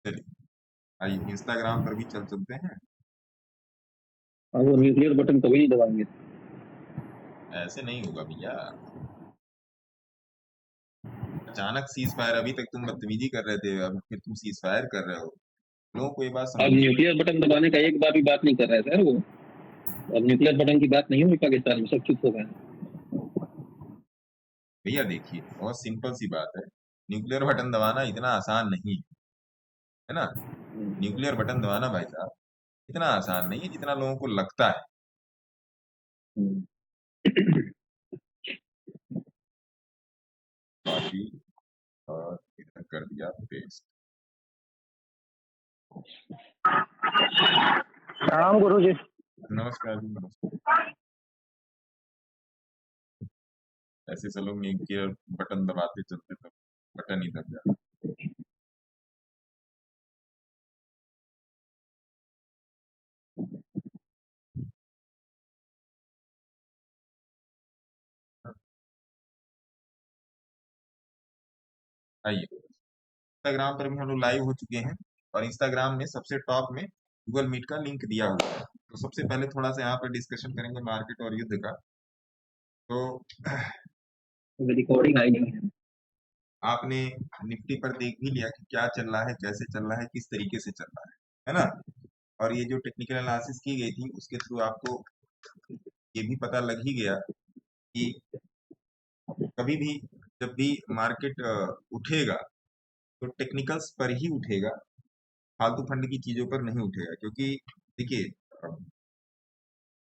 चलिए, आइए इंस्टाग्राम पर भी चलते हैं। और वो न्यूक्लियर बटन कभी नहीं दबाएंगे। ऐसे नहीं होगा भैया। अचानक सीज फायर, अभी तक तुम बदतमीजी कर रहे थे, अब फिर तुम सीज फायर कर रहे हो। लोगों को ये बात अब समझनी न्यूक्लियर पड़ेगी। बटन दबाने का एक बार भी बात नहीं कर रहा है सर वो। अब न्यूक्लियर बटन की बात नहीं हुई पाकिस्तान में, सब चुप हो गए। भैया देखिए, बहुत सिंपल सी बात है। न्यूक्लियर बटन दबाना इतना आसान नहीं है ना। न्यूक्लियर बटन दबाना भाई साहब इतना आसान नहीं है जितना लोगों को लगता है। कॉपी और इधर कर दिया पेस्ट। राम गुरु जी। नमस्कार जी, नमस्कार। ऐसे सब लोग न्यूक्लियर बटन दबाते चलते तब बटन ही दब जाता। आइए, इंस्टाग्राम पर भी हम लोग लाइव हो चुके हैं और इंस्टाग्राम में सबसे टॉप में गूगल मीट का लिंक दिया हुआ है। तो सबसे पहले थोड़ा सा यहाँ पर डिस्कशन करेंगे मार्केट और युद्ध का। तो रिकॉर्डिंग आई नहीं है। आपने निफ्टी पर देख भी लिया कि क्या चल रहा है, कैसे चल रहा है, किस तरीके से चल रहा है ना। और ये जो टेक्निकल एनालिसिस की गई थी उसके थ्रू आपको ये भी पता लग ही गया कि कभी भी जब भी मार्केट उठेगा तो टेक्निकल्स पर ही उठेगा, फालतू फंड की चीजों पर नहीं उठेगा। क्योंकि देखिए,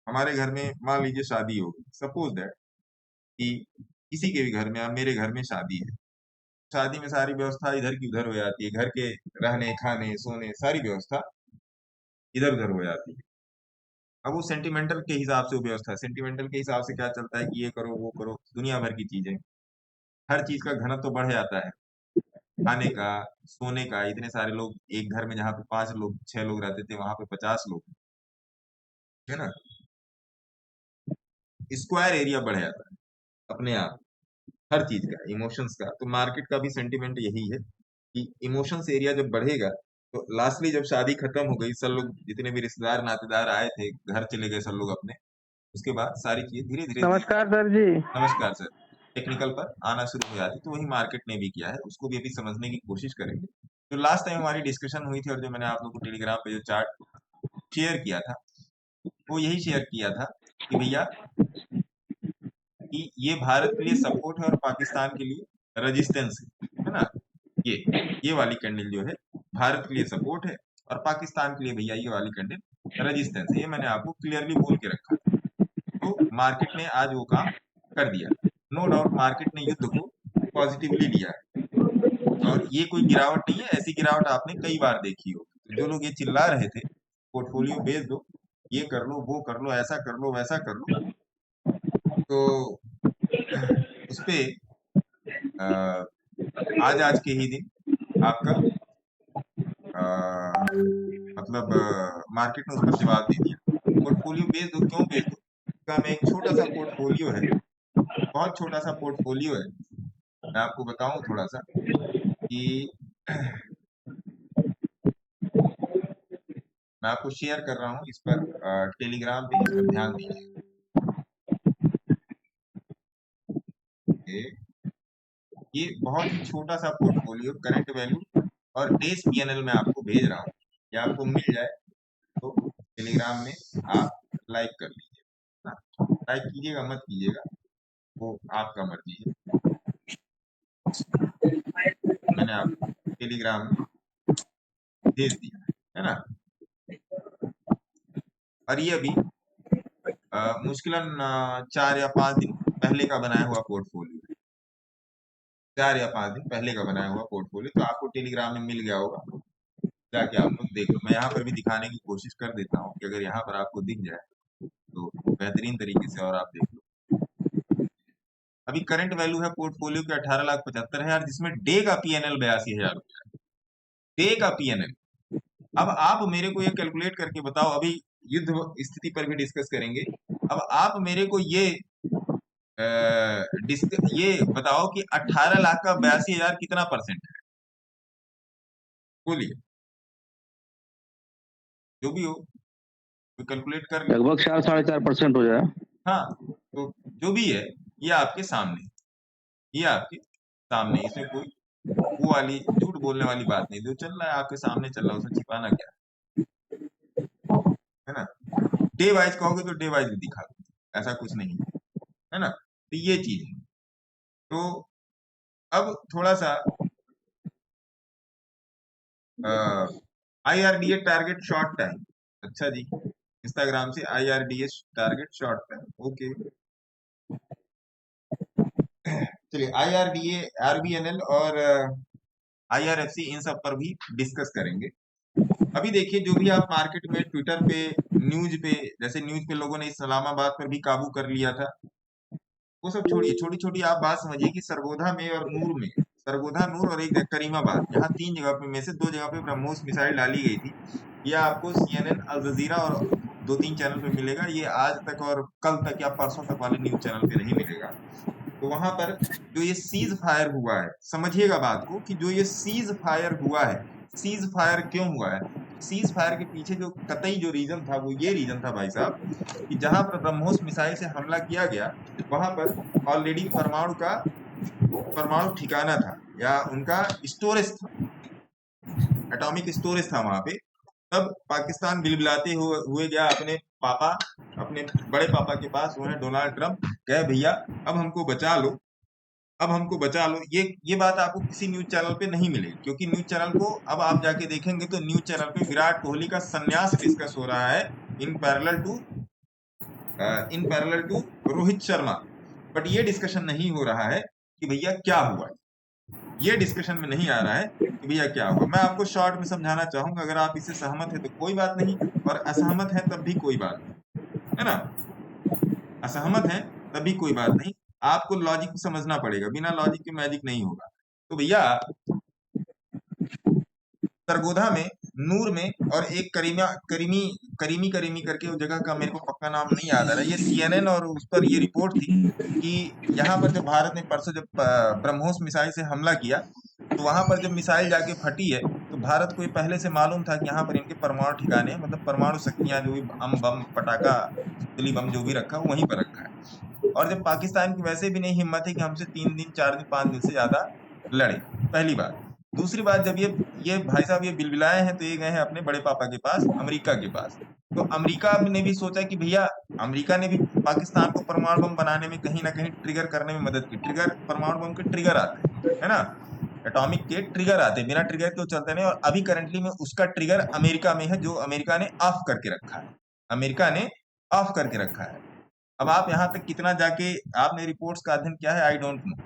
हमारे घर में मान लीजिए शादी होगी, सपोज दैट कि किसी के भी घर में या मेरे घर में शादी है। शादी में सारी व्यवस्था इधर की उधर हो जाती है, घर के रहने खाने सोने सारी व्यवस्था इधर उधर हो जाती है। अब वो सेंटिमेंटल के हिसाब से वो व्यवस्था है, सेंटिमेंटल के हिसाब से क्या चलता है कि ये करो वो करो, दुनिया भर की चीजें, हर चीज का घनत्व तो बढ़ जाता है। खाने का, सोने का, इतने सारे लोग एक घर में, जहाँ पे 5 लोग 6 लोग रहते थे वहां पे 50 लोग, है ना। स्क्वायर एरिया बढ़ जाता है अपने आप, हर चीज का, इमोशंस का। तो मार्केट का भी सेंटिमेंट यही है कि इमोशंस एरिया जब बढ़ेगा तो लास्टली जब शादी खत्म हो गई, सब लोग जितने भी रिश्तेदार नातेदार आए थे घर चले गए सब लोग अपने, उसके बाद सारी चीज धीरे धीरे धीरे। नमस्कार सर जी। नमस्कार सर। टेक्निकल पर आना शुरू हो जाती, तो वही मार्केट ने भी किया है, उसको भी अभी समझने की कोशिश करेंगे। जो लास्ट टाइम हमारी डिस्कशन हुई थी और जो मैंने आप लोग को टेलीग्राम पे जो चार्ट शेयर किया था, वो यही शेयर किया था कि भैया कि ये भारत के लिए सपोर्ट है और पाकिस्तान के लिए रेजिस्टेंस है ना। ये वाली कैंडल जो है भारत के लिए सपोर्ट है और पाकिस्तान के लिए भैया ये वाली कैंडल रेजिस्टेंस है। ये मैंने आपको क्लियरली बोल के रखा था। तो मार्केट ने आज वो काम कर दिया। नो डाउट मार्केट ने युद्ध को पॉजिटिवली लिया है और ये कोई गिरावट नहीं है, ऐसी गिरावट आपने कई बार देखी हो। तो जो लोग ये चिल्ला रहे थे पोर्टफोलियो बेच दो, ये कर लो वो कर लो, ऐसा कर लो वैसा कर लो, तो उस पे आज के ही दिन आपका मतलब मार्केट ने उस पर जवाब दे दिया। पोर्टफोलियो बेच दो, क्यों बेच दो? इसका में एक छोटा सा पोर्टफोलियो है, बहुत छोटा सा पोर्टफोलियो है। मैं आपको बताऊं थोड़ा सा कि मैं आपको शेयर कर रहा हूँ इस पर टेलीग्राम पे, इस पर ध्यान दीजिए। ये बहुत ही छोटा सा पोर्टफोलियो, करंट वैल्यू और डेज पीएनएल में आपको भेज रहा हूँ। ये आपको मिल जाए तो टेलीग्राम में आप लाइक कर लीजिए ना। लाइक कीजिएगा मत कीजिएगा वो आपका मर्जी है। मैंने आपको टेलीग्राम में भेज दिया है ना। और ये अभी मुश्किलन 4 या 5 दिन पहले का बनाया हुआ पोर्टफोलियो, 4 या 5 दिन पहले का बनाया हुआ पोर्टफोलियो, तो आपको टेलीग्राम में मिल गया होगा। जाके आप लोग देख लो। मैं यहाँ पर भी दिखाने की कोशिश कर देता हूँ कि अगर यहाँ पर आपको दिख जाए तो बेहतरीन तरीके से और आप देख लो। अभी करंट वैल्यू है पोर्टफोलियो के 18,75,000, जिसमें डे का पीएनएल 82,000 डे का पीएनएल। अब आप मेरे को ये कैलकुलेट करके बताओ, अभी युद्ध स्थिति पर भी डिस्कस करेंगे। अब आप मेरे को ये बताओ कि 18 लाख का 82,000 कितना परसेंट है, बोलिए। जो भी हो कैलकुलेट कर ले। लगभग 4-4.5% हो जाए। हाँ, तो जो भी है ये आपके सामने, ये आपके सामने, इसमें कोई वो वाली झूठ बोलने वाली बात नहीं, जो चल रहा है आपके सामने चल रहा है, उसमें छिपाना क्या है ना। डे वाइज कहोगे तो डे वाइज भी दिखा दो, ऐसा कुछ नहीं है ना। तो ये चीज है। तो अब थोड़ा सा IRDA टारगेट शॉर्ट टाइम, अच्छा जी, इंस्टाग्राम से IRDA target short time, okay. चलिए IRDA, RBNL और IRFC इन सब पर भी डिस्कस करेंगे। अभी देखिए, जो भी आप मार्केट में ट्विटर पे, न्यूज पे, जैसे न्यूज पे लोगों ने इस्लामाबाद पर भी काबू कर लिया था, वो सब छोड़िए, छोटी छोटी आप बात समझिए कि सरगोधा में और नूर में, सरगोधा, नूर और एक जगह करीमाबाद, यहाँ 3 जगह पे में से 2 जगह पे ब्रह्मोस मिसाइल डाली गई थी। ये आपको CNN, अल जजीरा और 2-3 चैनल पे मिलेगा, ये आज तक और कल तक या परसों तक वाले न्यूज चैनल पे नहीं मिलेगा। तो वहां पर जो ये सीज फायर हुआ है, समझिएगा बात को, कि जो ये सीज फायर हुआ है, सीज फायर क्यों हुआ है, सीज फायर के पीछे जो कतई जो रीजन था वो ये रीजन था भाई साहब, कि जहां पर ब्रह्मोस मिसाइल से हमला किया गया, वहां पर ऑलरेडी परमाणु ठिकाना था, या उनका स्टोरेज था, एटॉमिक स्टोरेज था वहां पे। तब पाकिस्तान बिलबिलाते हुए गया अपने पापा, अपने बड़े पापा के पास, उन्हें डोनाल्ड ट्रंप, कहे भैया अब हमको बचा लो, अब हमको बचा लो। ये बात आपको किसी न्यूज चैनल पे नहीं मिलेगी, क्योंकि न्यूज चैनल को अब आप जाके देखेंगे तो न्यूज चैनल पे विराट कोहली का संन्यास डिस्कस हो रहा है, in parallel to Rohit Sharma. But ये डिस्कशन नहीं हो रहा है कि भैया क्या हुआ, ये डिस्कशन में नहीं आ रहा है कि भैया क्या हुआ। मैं आपको शॉर्ट में समझाना चाहूंगा, अगर आप इससे सहमत है तो कोई बात नहीं, और असहमत है तब भी कोई बात नहीं, है ना। असहमत है तब भी कोई बात नहीं, आपको लॉजिक समझना पड़ेगा, बिना लॉजिक के मैजिक नहीं होगा। तो भैया सरगोधा में, नूर में, और एक करीमा करीमी करीमी करीमी करके, उस जगह का मेरे को पक्का नाम नहीं याद आ रहा है, ये CNN और उस पर ये रिपोर्ट थी कि यहाँ पर जब भारत ने परसों जब ब्रह्मोस मिसाइल से हमला किया, तो वहां पर जब मिसाइल जाके फटी है, तो भारत को ये पहले से मालूम था कि यहाँ पर इनके परमाणु ठिकाने हैं, मतलब परमाणु शक्तियां, जो भी बम पटाखा, तिली बम जो भी रखा वहीं पर रखा है। और जब पाकिस्तान की वैसे भी नहीं हिम्मत है कि हमसे 3 दिन 4 दिन 5 दिन से ज्यादा लड़े, पहली बात। दूसरी बात, जब ये भाई साहब ये बिलबिलाए हैं, तो ये गए हैं अपने बड़े पापा के पास, अमेरिका के पास। तो अमेरिका ने भी सोचा कि भैया, अमेरिका ने भी पाकिस्तान को परमाणु बम बनाने में कहीं ना कहीं ट्रिगर करने में मदद की। ट्रिगर, परमाणु बम के ट्रिगर आते हैं, है ना, एटॉमिक के ट्रिगर आते हैं, बिना ट्रिगर के वो चलते नहीं। और अभी करंटली में उसका ट्रिगर अमेरिका में है, जो अमेरिका ने ऑफ करके रखा है, अमेरिका ने ऑफ करके रखा है। अब आप यहाँ तक कितना जाके आपने रिपोर्ट्स का अध्ययन किया है, आई डोंट नो।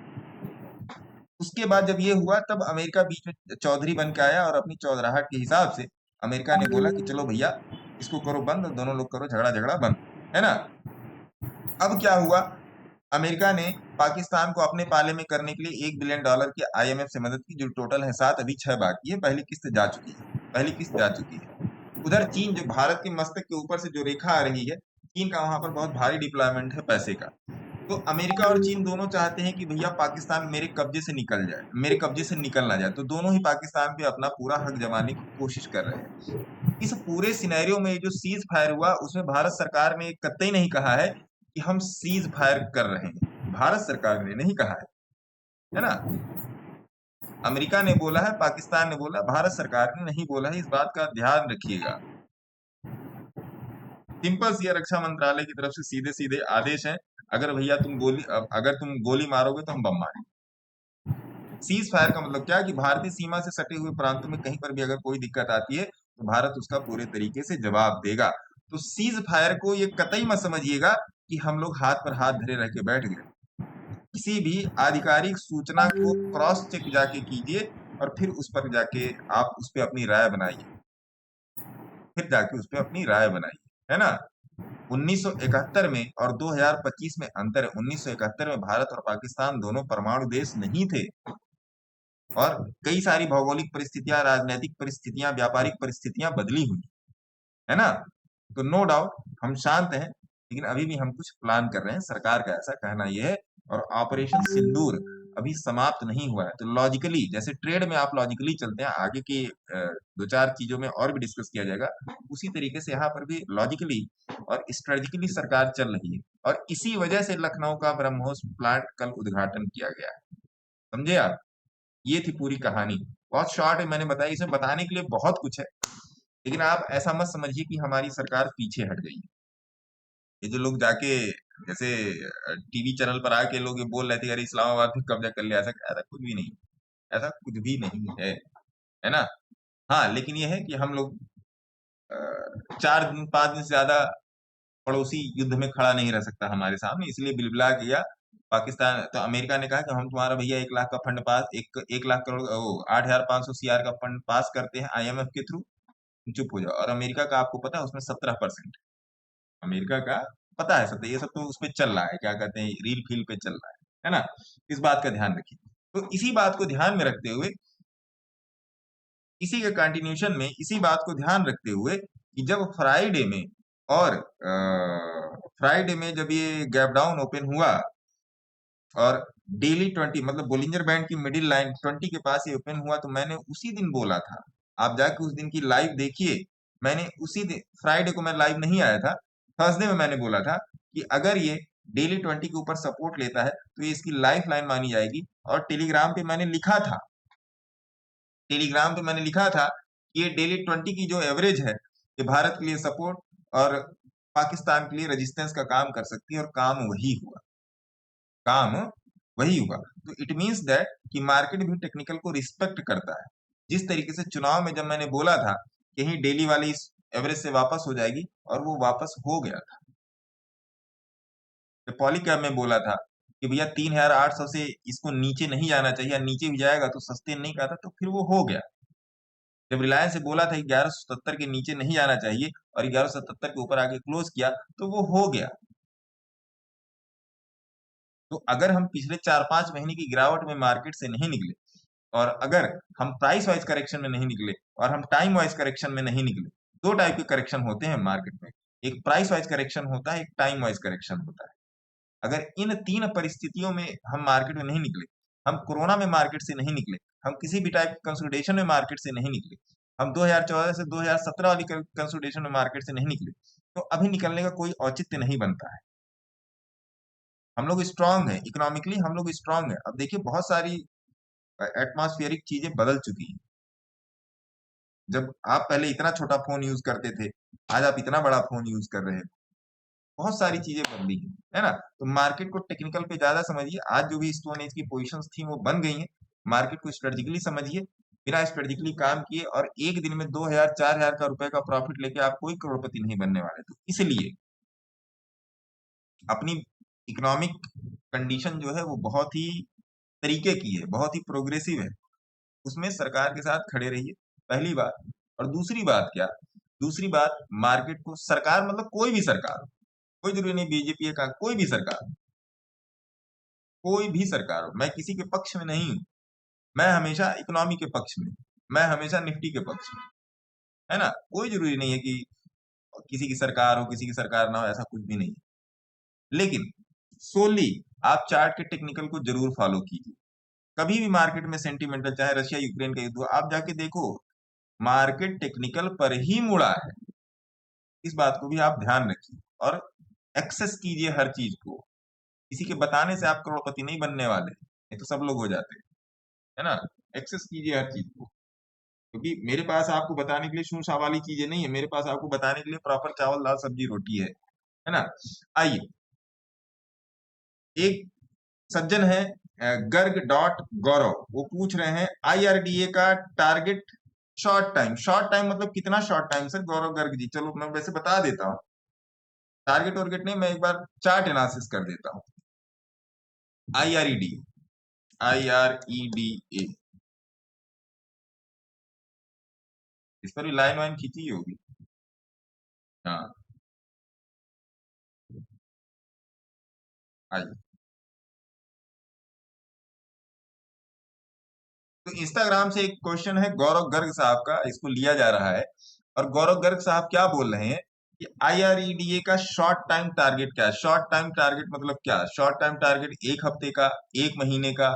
उसके बाद जब ये हुआ, तब अमेरिका बीच में चौधरी बन के आया, और अपनी चौधराहट के हिसाब से अमेरिका ने बोला कि चलो भैया इसको करो बंद, और दोनों लोग करो झगड़ा झगड़ा बंद, है ना। अब क्या हुआ, अमेरिका ने पाकिस्तान को अपने पाले में करने के लिए $1 बिलियन की IMF से मदद की, जो टोटल है 7, अभी 6 बाकी है, पहली किस्त जा चुकी है, पहली किस्त जा चुकी है। उधर चीन, जो भारत के मस्तक के ऊपर से जो रेखा आ रही है, चीन का वहां पर बहुत भारी डिप्लॉयमेंट है पैसे का। तो अमेरिका और चीन दोनों चाहते हैं कि भैया पाकिस्तान मेरे कब्जे से निकल जाए, मेरे कब्जे से निकल ना जाए, तो दोनों ही पाकिस्तान पे अपना पूरा हक जमाने की कोशिश कर रहे हैं। इस पूरे सिनेरियो में जो सीज फायर हुआ, उसमें भारत सरकार ने कतई नहीं कहा है कि हम सीज फायर कर रहे हैं, भारत सरकार ने नहीं कहा है ना। अमेरिका ने बोला है, पाकिस्तान ने बोला, भारत सरकार ने नहीं बोला है, इस बात का ध्यान रखिएगा। सिंपल सी रक्षा मंत्रालय की तरफ से सीधे सीधे आदेश है, अगर भैया अगर तुम गोली मारोगे तो हम बम मारेंगे। सीज फायर का मतलब क्या है, कि भारतीय सीमा से सटे हुए प्रांतों में कहीं पर भी अगर कोई दिक्कत आती है, तो भारत उसका पूरे तरीके से जवाब देगा। तो सीज फायर को ये कतई मत समझिएगा कि हम लोग हाथ पर हाथ धरे रह के बैठ गए। किसी भी आधिकारिक सूचना को क्रॉस चेक जाके कीजिए, और फिर उस पर जाके आप उस पर अपनी राय बनाइए, फिर जाके उस पर अपनी राय बनाइए, है ना। 1971 में और 2025 में अंतर है। 1971 में भारत और पाकिस्तान दोनों परमाणु देश नहीं थे, और कई सारी भौगोलिक परिस्थितियां, राजनीतिक परिस्थितियां, व्यापारिक परिस्थितियां बदली हुई, है ना। तो नो डाउट हम शांत हैं, लेकिन अभी भी हम कुछ प्लान कर रहे हैं, सरकार का ऐसा कहना यह है। और ऑपरेशन सिंदूर अभी समाप्त नहीं हुआ है। तो लॉजिकली, जैसे ट्रेड में आप लॉजिकली चलते हैं, आगे के दो चार चीजों में और भी डिस्कस किया जाएगा, उसी तरीके से यहाँ पर भी लॉजिकली और स्ट्रेटेजिकली सरकार चल रही है। और इसी वजह से लखनऊ का ब्रह्मोस प्लांट कल उद्घाटन किया गया है। समझे आप? ये थी पूरी कहानी। बहुत शॉर्ट है, मैंने बताया। इसमें बताने के लिए बहुत कुछ है, लेकिन आप ऐसा मत समझिए कि हमारी सरकार पीछे हट गई है। ये जो लोग जाके जैसे टीवी चैनल पर आके लोग ये बोल रहे थे, अरे इस्लामाबाद पे कब्जा कर लिया, ऐसा ऐसा कुछ भी नहीं, ऐसा कुछ भी नहीं है ना। हाँ, लेकिन ये है कि हम लोग 4 दिन 5 दिन से ज्यादा पड़ोसी युद्ध में खड़ा नहीं रह सकता हमारे सामने, इसलिए बिलबिला किया पाकिस्तान। तो अमेरिका ने कहा कि हम तुम्हारा भैया 1 लाख का फंड पास, 1 लाख करोड़, 8,500 CR का फंड पास करते हैं IMF के थ्रू, चुप हो जाओ। और अमेरिका का आपको पता है उसमें 17%, अमेरिका का पता है सब, ये सब तो उस पे चल रहा है, क्या कहते हैं, रील फील पे चल रहा है ना। इस बात का ध्यान रखिए। तो इसी बात को ध्यान में रखते हुए, इसी के कंटिन्यूशन में, इसी बात को ध्यान रखते हुए कि जब फ्राइडे में और फ्राइडे में जब ये गैप डाउन ओपन हुआ और डेली 20 मतलब बोलिंजर बैंड की मिडिल लाइन 20 के पास ये ओपन हुआ, तो मैंने उसी दिन बोला था, आप जाके उस दिन की लाइव देखिए। मैंने उसी दिन, फ्राइडे को मैं लाइव नहीं आया था, थर्सडे में मैंने बोला था कि अगर ये डेली 20 के ऊपर सपोर्ट लेता है तो ये इसकी लाइफ लाइन मानी जाएगी। और टेलीग्राम पे मैंने लिखा था, टेलीग्राम पे मैंने लिखा था कि ये डेली 20 की जो एवरेज है, ये भारत के लिए सपोर्ट और पाकिस्तान के लिए रेजिस्टेंस का काम कर सकती है, और काम वही हुआ, काम वही हुआ। तो इट मींस दैट कि मार्केट भी टेक्निकल को रिस्पेक्ट करता है। जिस तरीके से चुनाव में जब मैंने बोला था कि कहीं डेली वाली इस एवरेज से वापस हो जाएगी, और वो वापस हो गया था। तो पॉलीकैब में बोला था कि भैया 3,800 से इसको नीचे नहीं जाना चाहिए, नीचे भी जाएगा तो सस्टेन नहीं कहा था, तो फिर वो हो गया। जब रिलायंस से बोला था 1177 के नीचे नहीं जाना चाहिए और 1177 के ऊपर आके क्लोज किया, तो वो हो गया। तो अगर हम पिछले 4-5 महीने की गिरावट में मार्केट से नहीं निकले, और अगर हम प्राइस वाइज करेक्शन में नहीं निकले, और हम टाइम वाइज करेक्शन में नहीं निकले, दो टाइप के करेक्शन होते हैं मार्केट में, एक प्राइस वाइज करेक्शन होता है, एक टाइम वाइज करेक्शन होता है। अगर इन तीन परिस्थितियों में हम मार्केट में नहीं निकले, हम कोरोना में मार्केट से नहीं निकले, हम किसी भी टाइप की कंसोलिडेशन में मार्केट से नहीं निकले, हम 2014 से 2017 वाली कंसोलिडेशन में मार्केट से नहीं निकले, तो अभी निकलने का कोई औचित्य नहीं बनता है। हम लोग स्ट्रांग हैं, इकोनॉमिकली हम लोग स्ट्रांग हैं। अब देखिए, बहुत सारी एटमॉस्फेरिक चीजें बदल चुकी हैं। जब आप पहले इतना छोटा फोन यूज करते थे, आज आप इतना बड़ा फोन यूज कर रहे हैं। बहुत सारी चीजें बदली है ना। तो मार्केट को टेक्निकल पे ज्यादा समझिए। आज जो भी स्टोन एज की पोजीशंस थी वो बन गई हैं। मार्केट को स्ट्रेटेजिकली समझिए, बिना स्ट्रेटेजिकली काम किए, और एक दिन में 2,000 4,000 का रुपए का प्रॉफिट लेके आप कोई करोड़पति नहीं बनने वाले। तो इसलिए अपनी इकोनॉमिक कंडीशन जो है वो बहुत ही तरीके की है, बहुत ही प्रोग्रेसिव है, उसमें सरकार के साथ खड़े रहिए, पहली बात। और दूसरी बात क्या, दूसरी बात, मार्केट को सरकार, मतलब कोई भी सरकार हो, कोई जरूरी नहीं बीजेपी का, कोई भी सरकार, कोई भी सरकार हो, मैं किसी के पक्ष में नहीं हूं। मैं हमेशा इकोनॉमी के पक्ष में, मैं हमेशा निफ्टी के पक्ष में, है ना। कोई जरूरी नहीं है कि किसी की सरकार हो, किसी की सरकार ना हो, ऐसा कुछ भी नहीं है। लेकिन सोली आप चार्ट के टेक्निकल को जरूर फॉलो कीजिए। कभी भी मार्केट में सेंटिमेंटल, चाहे रशिया यूक्रेन का युद्ध हो, आप जाके देखो, मार्केट टेक्निकल पर ही मुड़ा है। इस बात को भी आप ध्यान रखिए, और एक्सेस कीजिए हर चीज को। किसी के बताने से आप करोड़पति नहीं बनने वाले, नहीं तो सब लोग हो जाते हैं, है ना। एक्सेस कीजिए हर चीज को, क्योंकि मेरे पास आपको बताने के लिए शूर शा वाली चीजें नहीं है, मेरे पास आपको बताने के लिए प्रॉपर चावल दाल सब्जी रोटी है ना। आइए, एक सज्जन है गर्ग डॉट गौरव, वो पूछ रहे हैं IRDA का target short time. Short time मतलब कितना शॉर्ट टाइम सर गौरव गर्ग जी? चलो मैं वैसे बता देता हूँ, टारगेट टारगेट नहीं, मैं एक बार चार्ट एनालिसिस कर देता हूँ। IREDA इस पर भी लाइन वाइन खींची होगी। हाँ, आइए। तो इंस्टाग्राम से एक क्वेश्चन है गौरव गर्ग साहब का, इसको लिया जा रहा है, और गौरव गर्ग साहब क्या बोल रहे हैं कि IREDA का शॉर्ट टाइम टारगेट क्या है। शॉर्ट टाइम टारगेट मतलब क्या? शॉर्ट टाइम टारगेट 1 हफ्ते का, 1 महीने का,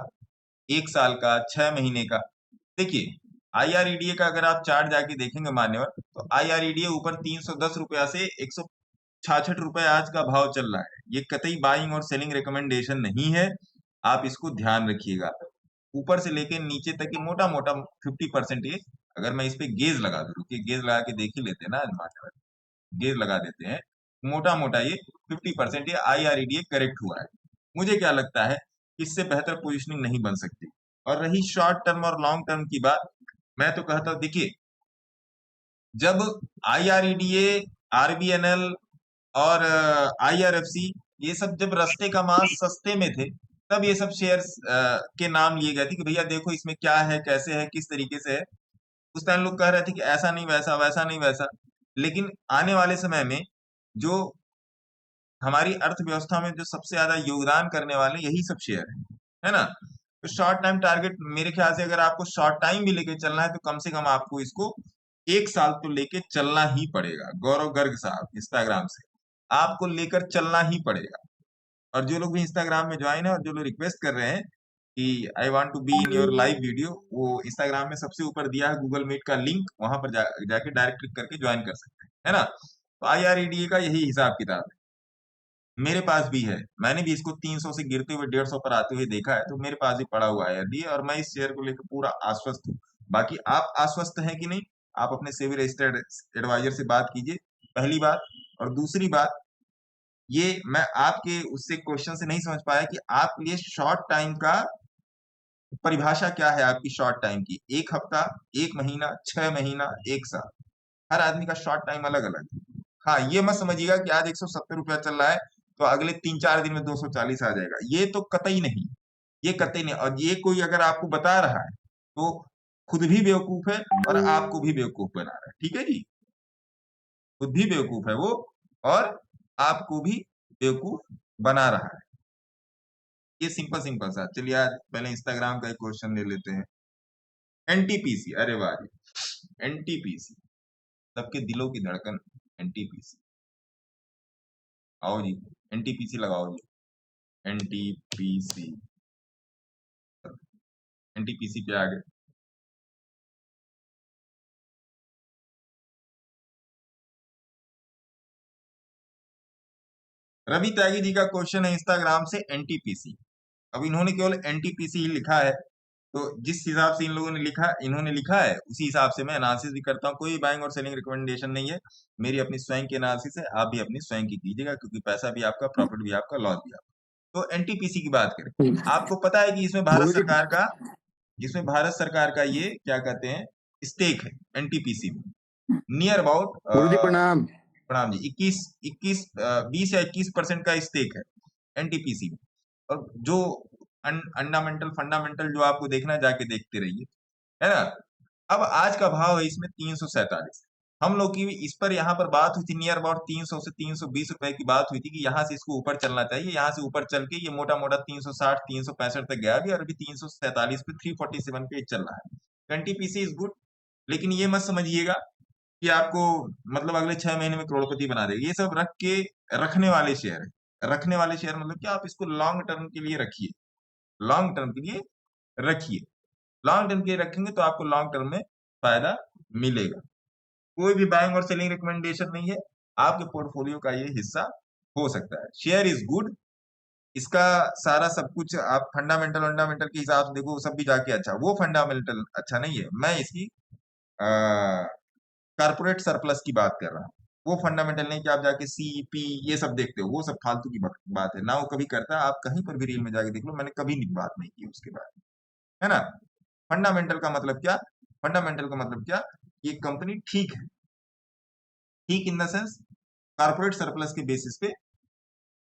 1 साल का, 6 महीने का। देखिए, आईआरईडीए का अगर आप चार्ट जाके देखेंगे मान्यवर, तो आईआरईडीए ऊपर 310 रुपया से 166 रुपए आज का भाव चल रहा है। ये कतई बाइंग और सेलिंग रिकमेंडेशन नहीं है, आप इसको ध्यान रखिएगा। ऊपर से लेके नीचे तक की मोटा मोटा 50% ये, अगर मैं इस पे गेज लगा दूं, रुकिए गेज लगा के देख ही लेते हैं ना आज मान्यवर, गेज लगा देते हैं, मोटा मोटा ये 50% ये आईआरईडीए करेक्ट हुआ है। मुझे क्या लगता है, इससे बेहतर पोजीशनिंग नहीं बन सकती। और रही शॉर्ट टर्म और लॉन्ग टर्म की बात, मैं तो कहता हूं, देखिए, जब आईआरईडीए, आरबीएनएल और आईआरएफसी, ये सब जब रस्ते का मांस सस्ते में थे, तब ये सब शेयर्स के नाम लिए गए थे कि भैया देखो इसमें क्या है, कैसे है, किस तरीके से है। उस टाइम लोग कह रहे थे कि ऐसा नहीं वैसा, वैसा नहीं वैसा। लेकिन आने वाले समय में जो हमारी अर्थव्यवस्था में जो सबसे ज्यादा योगदान करने वाले यही सब शेयर है ना। तो शॉर्ट टाइम टारगेट, मेरे ख्याल से अगर आपको शॉर्ट टाइम भी लेके चलना है तो कम से कम आपको इसको 1 साल तो लेके चलना ही पड़ेगा। गौरव गर्ग साहब इंस्टाग्राम से आपको लेकर चलना ही पड़ेगा। और जो लोग भी इंस्टाग्राम में ज्वाइन है और जो लोग रिक्वेस्ट कर रहे हैं कि I want to be in your live video, वो इंस्टाग्राम में सबसे ऊपर दिया है गूगल मीट का लिंक, वहां पर जाके डायरेक्ट क्लिक करके ज्वाइन कर सकते हैं, है ना। तो आईआरईडीए का यही हिसाब किताब है। मेरे पास भी है, मैंने भी इसको 300 से गिरते हुए 150 पर आते हुए देखा है, तो मेरे पास भी पड़ा हुआ है अभी, और मैं इस शेयर को लेकर पूरा आश्वस्त हूँ। बाकी आप आश्वस्त हैं कि नहीं, आप अपने सेबी रजिस्टर्ड एडवाइजर से बात कीजिए, पहली बात। और दूसरी बात, ये मैं आपके उससे क्वेश्चन से नहीं समझ पाया कि आपके लिए शॉर्ट टाइम का परिभाषा क्या है, आपकी शॉर्ट टाइम की, 1 हफ्ता, 1 महीना, 6 महीना, 1 साल। हर आदमी का शॉर्ट टाइम अलग अलग है। हाँ, ये मत समझिएगा कि आज 170 रुपया चल रहा है तो अगले 3-4 दिन में 240 आ जाएगा, ये तो कतई नहीं। ये कतई नहीं, और ये कोई अगर आपको बता रहा है तो खुद भी बेवकूफ है और आपको भी बेवकूफ बना रहा है, ठीक है जी। खुद भी बेवकूफ है वो, और आपको भी बेवकूफ बना रहा है। ये सिंपल सिंपल सा। चलिए आज पहले इंस्टाग्राम का एक क्वेश्चन ले लेते हैं। एनटीपीसी, अरे वाह जी, एनटीपीसी, सबके दिलों की धड़कन, एनटीपीसी। आओ जी, एनटीपीसी लगाओ जी, एनटीपीसी, एनटीपीसी पे आ गए। रवि त्यागी जी का क्वेश्चन है इंस्टाग्राम से, एनटीपीसी। अब इन्होंने केवल एनटीपीसी ही लिखा है, तो जिस हिसाब से इन लोगों ने लिखा, इन्होंने लिखा है, उसी हिसाब से मैं एनालिसिस भी करता हूँ। कोई बाइंग और सेलिंग रिकमेंडेशन नहीं है, मेरी अपनी स्वयं की एनालिसिस है, आप भी अपनी स्वयं की कीजिएगा, क्योंकि पैसा भी आपका, प्रॉफिट भी आपका, लॉस भी आपका। तो एनटीपीसी की बात करें, आपको पता है कि इसमें भारत गुरु जी सरकार का, जिसमें भारत सरकार का ये क्या कहते हैं, स्टेक है एनटीपीसी में, नियर अबाउट, गुरु जी प्रणाम। प्रणाम जी, 20 या 21% का स्टेक है एनटीपीसी में। और जो अंडामेंटल फंडामेंटल जो आपको देखना है, जाके देखते रहिए, है ना। अब आज का भाव है इसमें 347। हम लोग की इस पर यहाँ पर बात हुई थी, नियर अबाउट 300 से 320 रुपए की बात हुई थी कि यहाँ से इसको ऊपर चलना चाहिए, यहाँ से ऊपर चल के ये मोटा मोटा 360 365 तक गया भी, और अभी 347 पे, 347 पे चल रहा है। एनटीपीसी इज गुड, लेकिन ये मत समझिएगा कि आपको मतलब अगले 6 महीने में करोड़पति बना देगा। ये सब रख के रखने वाले शेयर है, रखने वाले शेयर मतलब क्या, आप इसको लॉन्ग टर्म के लिए रखिए, लॉन्ग टर्म के लिए रखिए। लॉन्ग टर्म के लिए रखेंगे तो आपको लॉन्ग टर्म में फायदा मिलेगा। कोई भी बाइंग और सेलिंग रिकमेंडेशन नहीं है, आपके पोर्टफोलियो का ये हिस्सा हो सकता है। शेयर इज गुड, इसका सारा सब कुछ आप फंडामेंटल वंडामेंटल के हिसाब से देखो, वो सब भी जाके अच्छा, वो फंडामेंटल अच्छा नहीं है, मैं इसकी कारपोरेट सरप्लस की बात कर रहा हूँ। वो फंडामेंटल नहीं कि आप जाके सीपी ये सब देखते हो, वो सब फालतू की बात है ना, वो कभी करता है। आप कहीं पर भी रील में जाके देख लो, मैंने कभी बात नहीं की उसके बारे में, है ना। फंडामेंटल का मतलब क्या, फंडामेंटल का मतलब क्या, ये कंपनी ठीक है, ठीक in the sense corporate surplus के बेसिस पे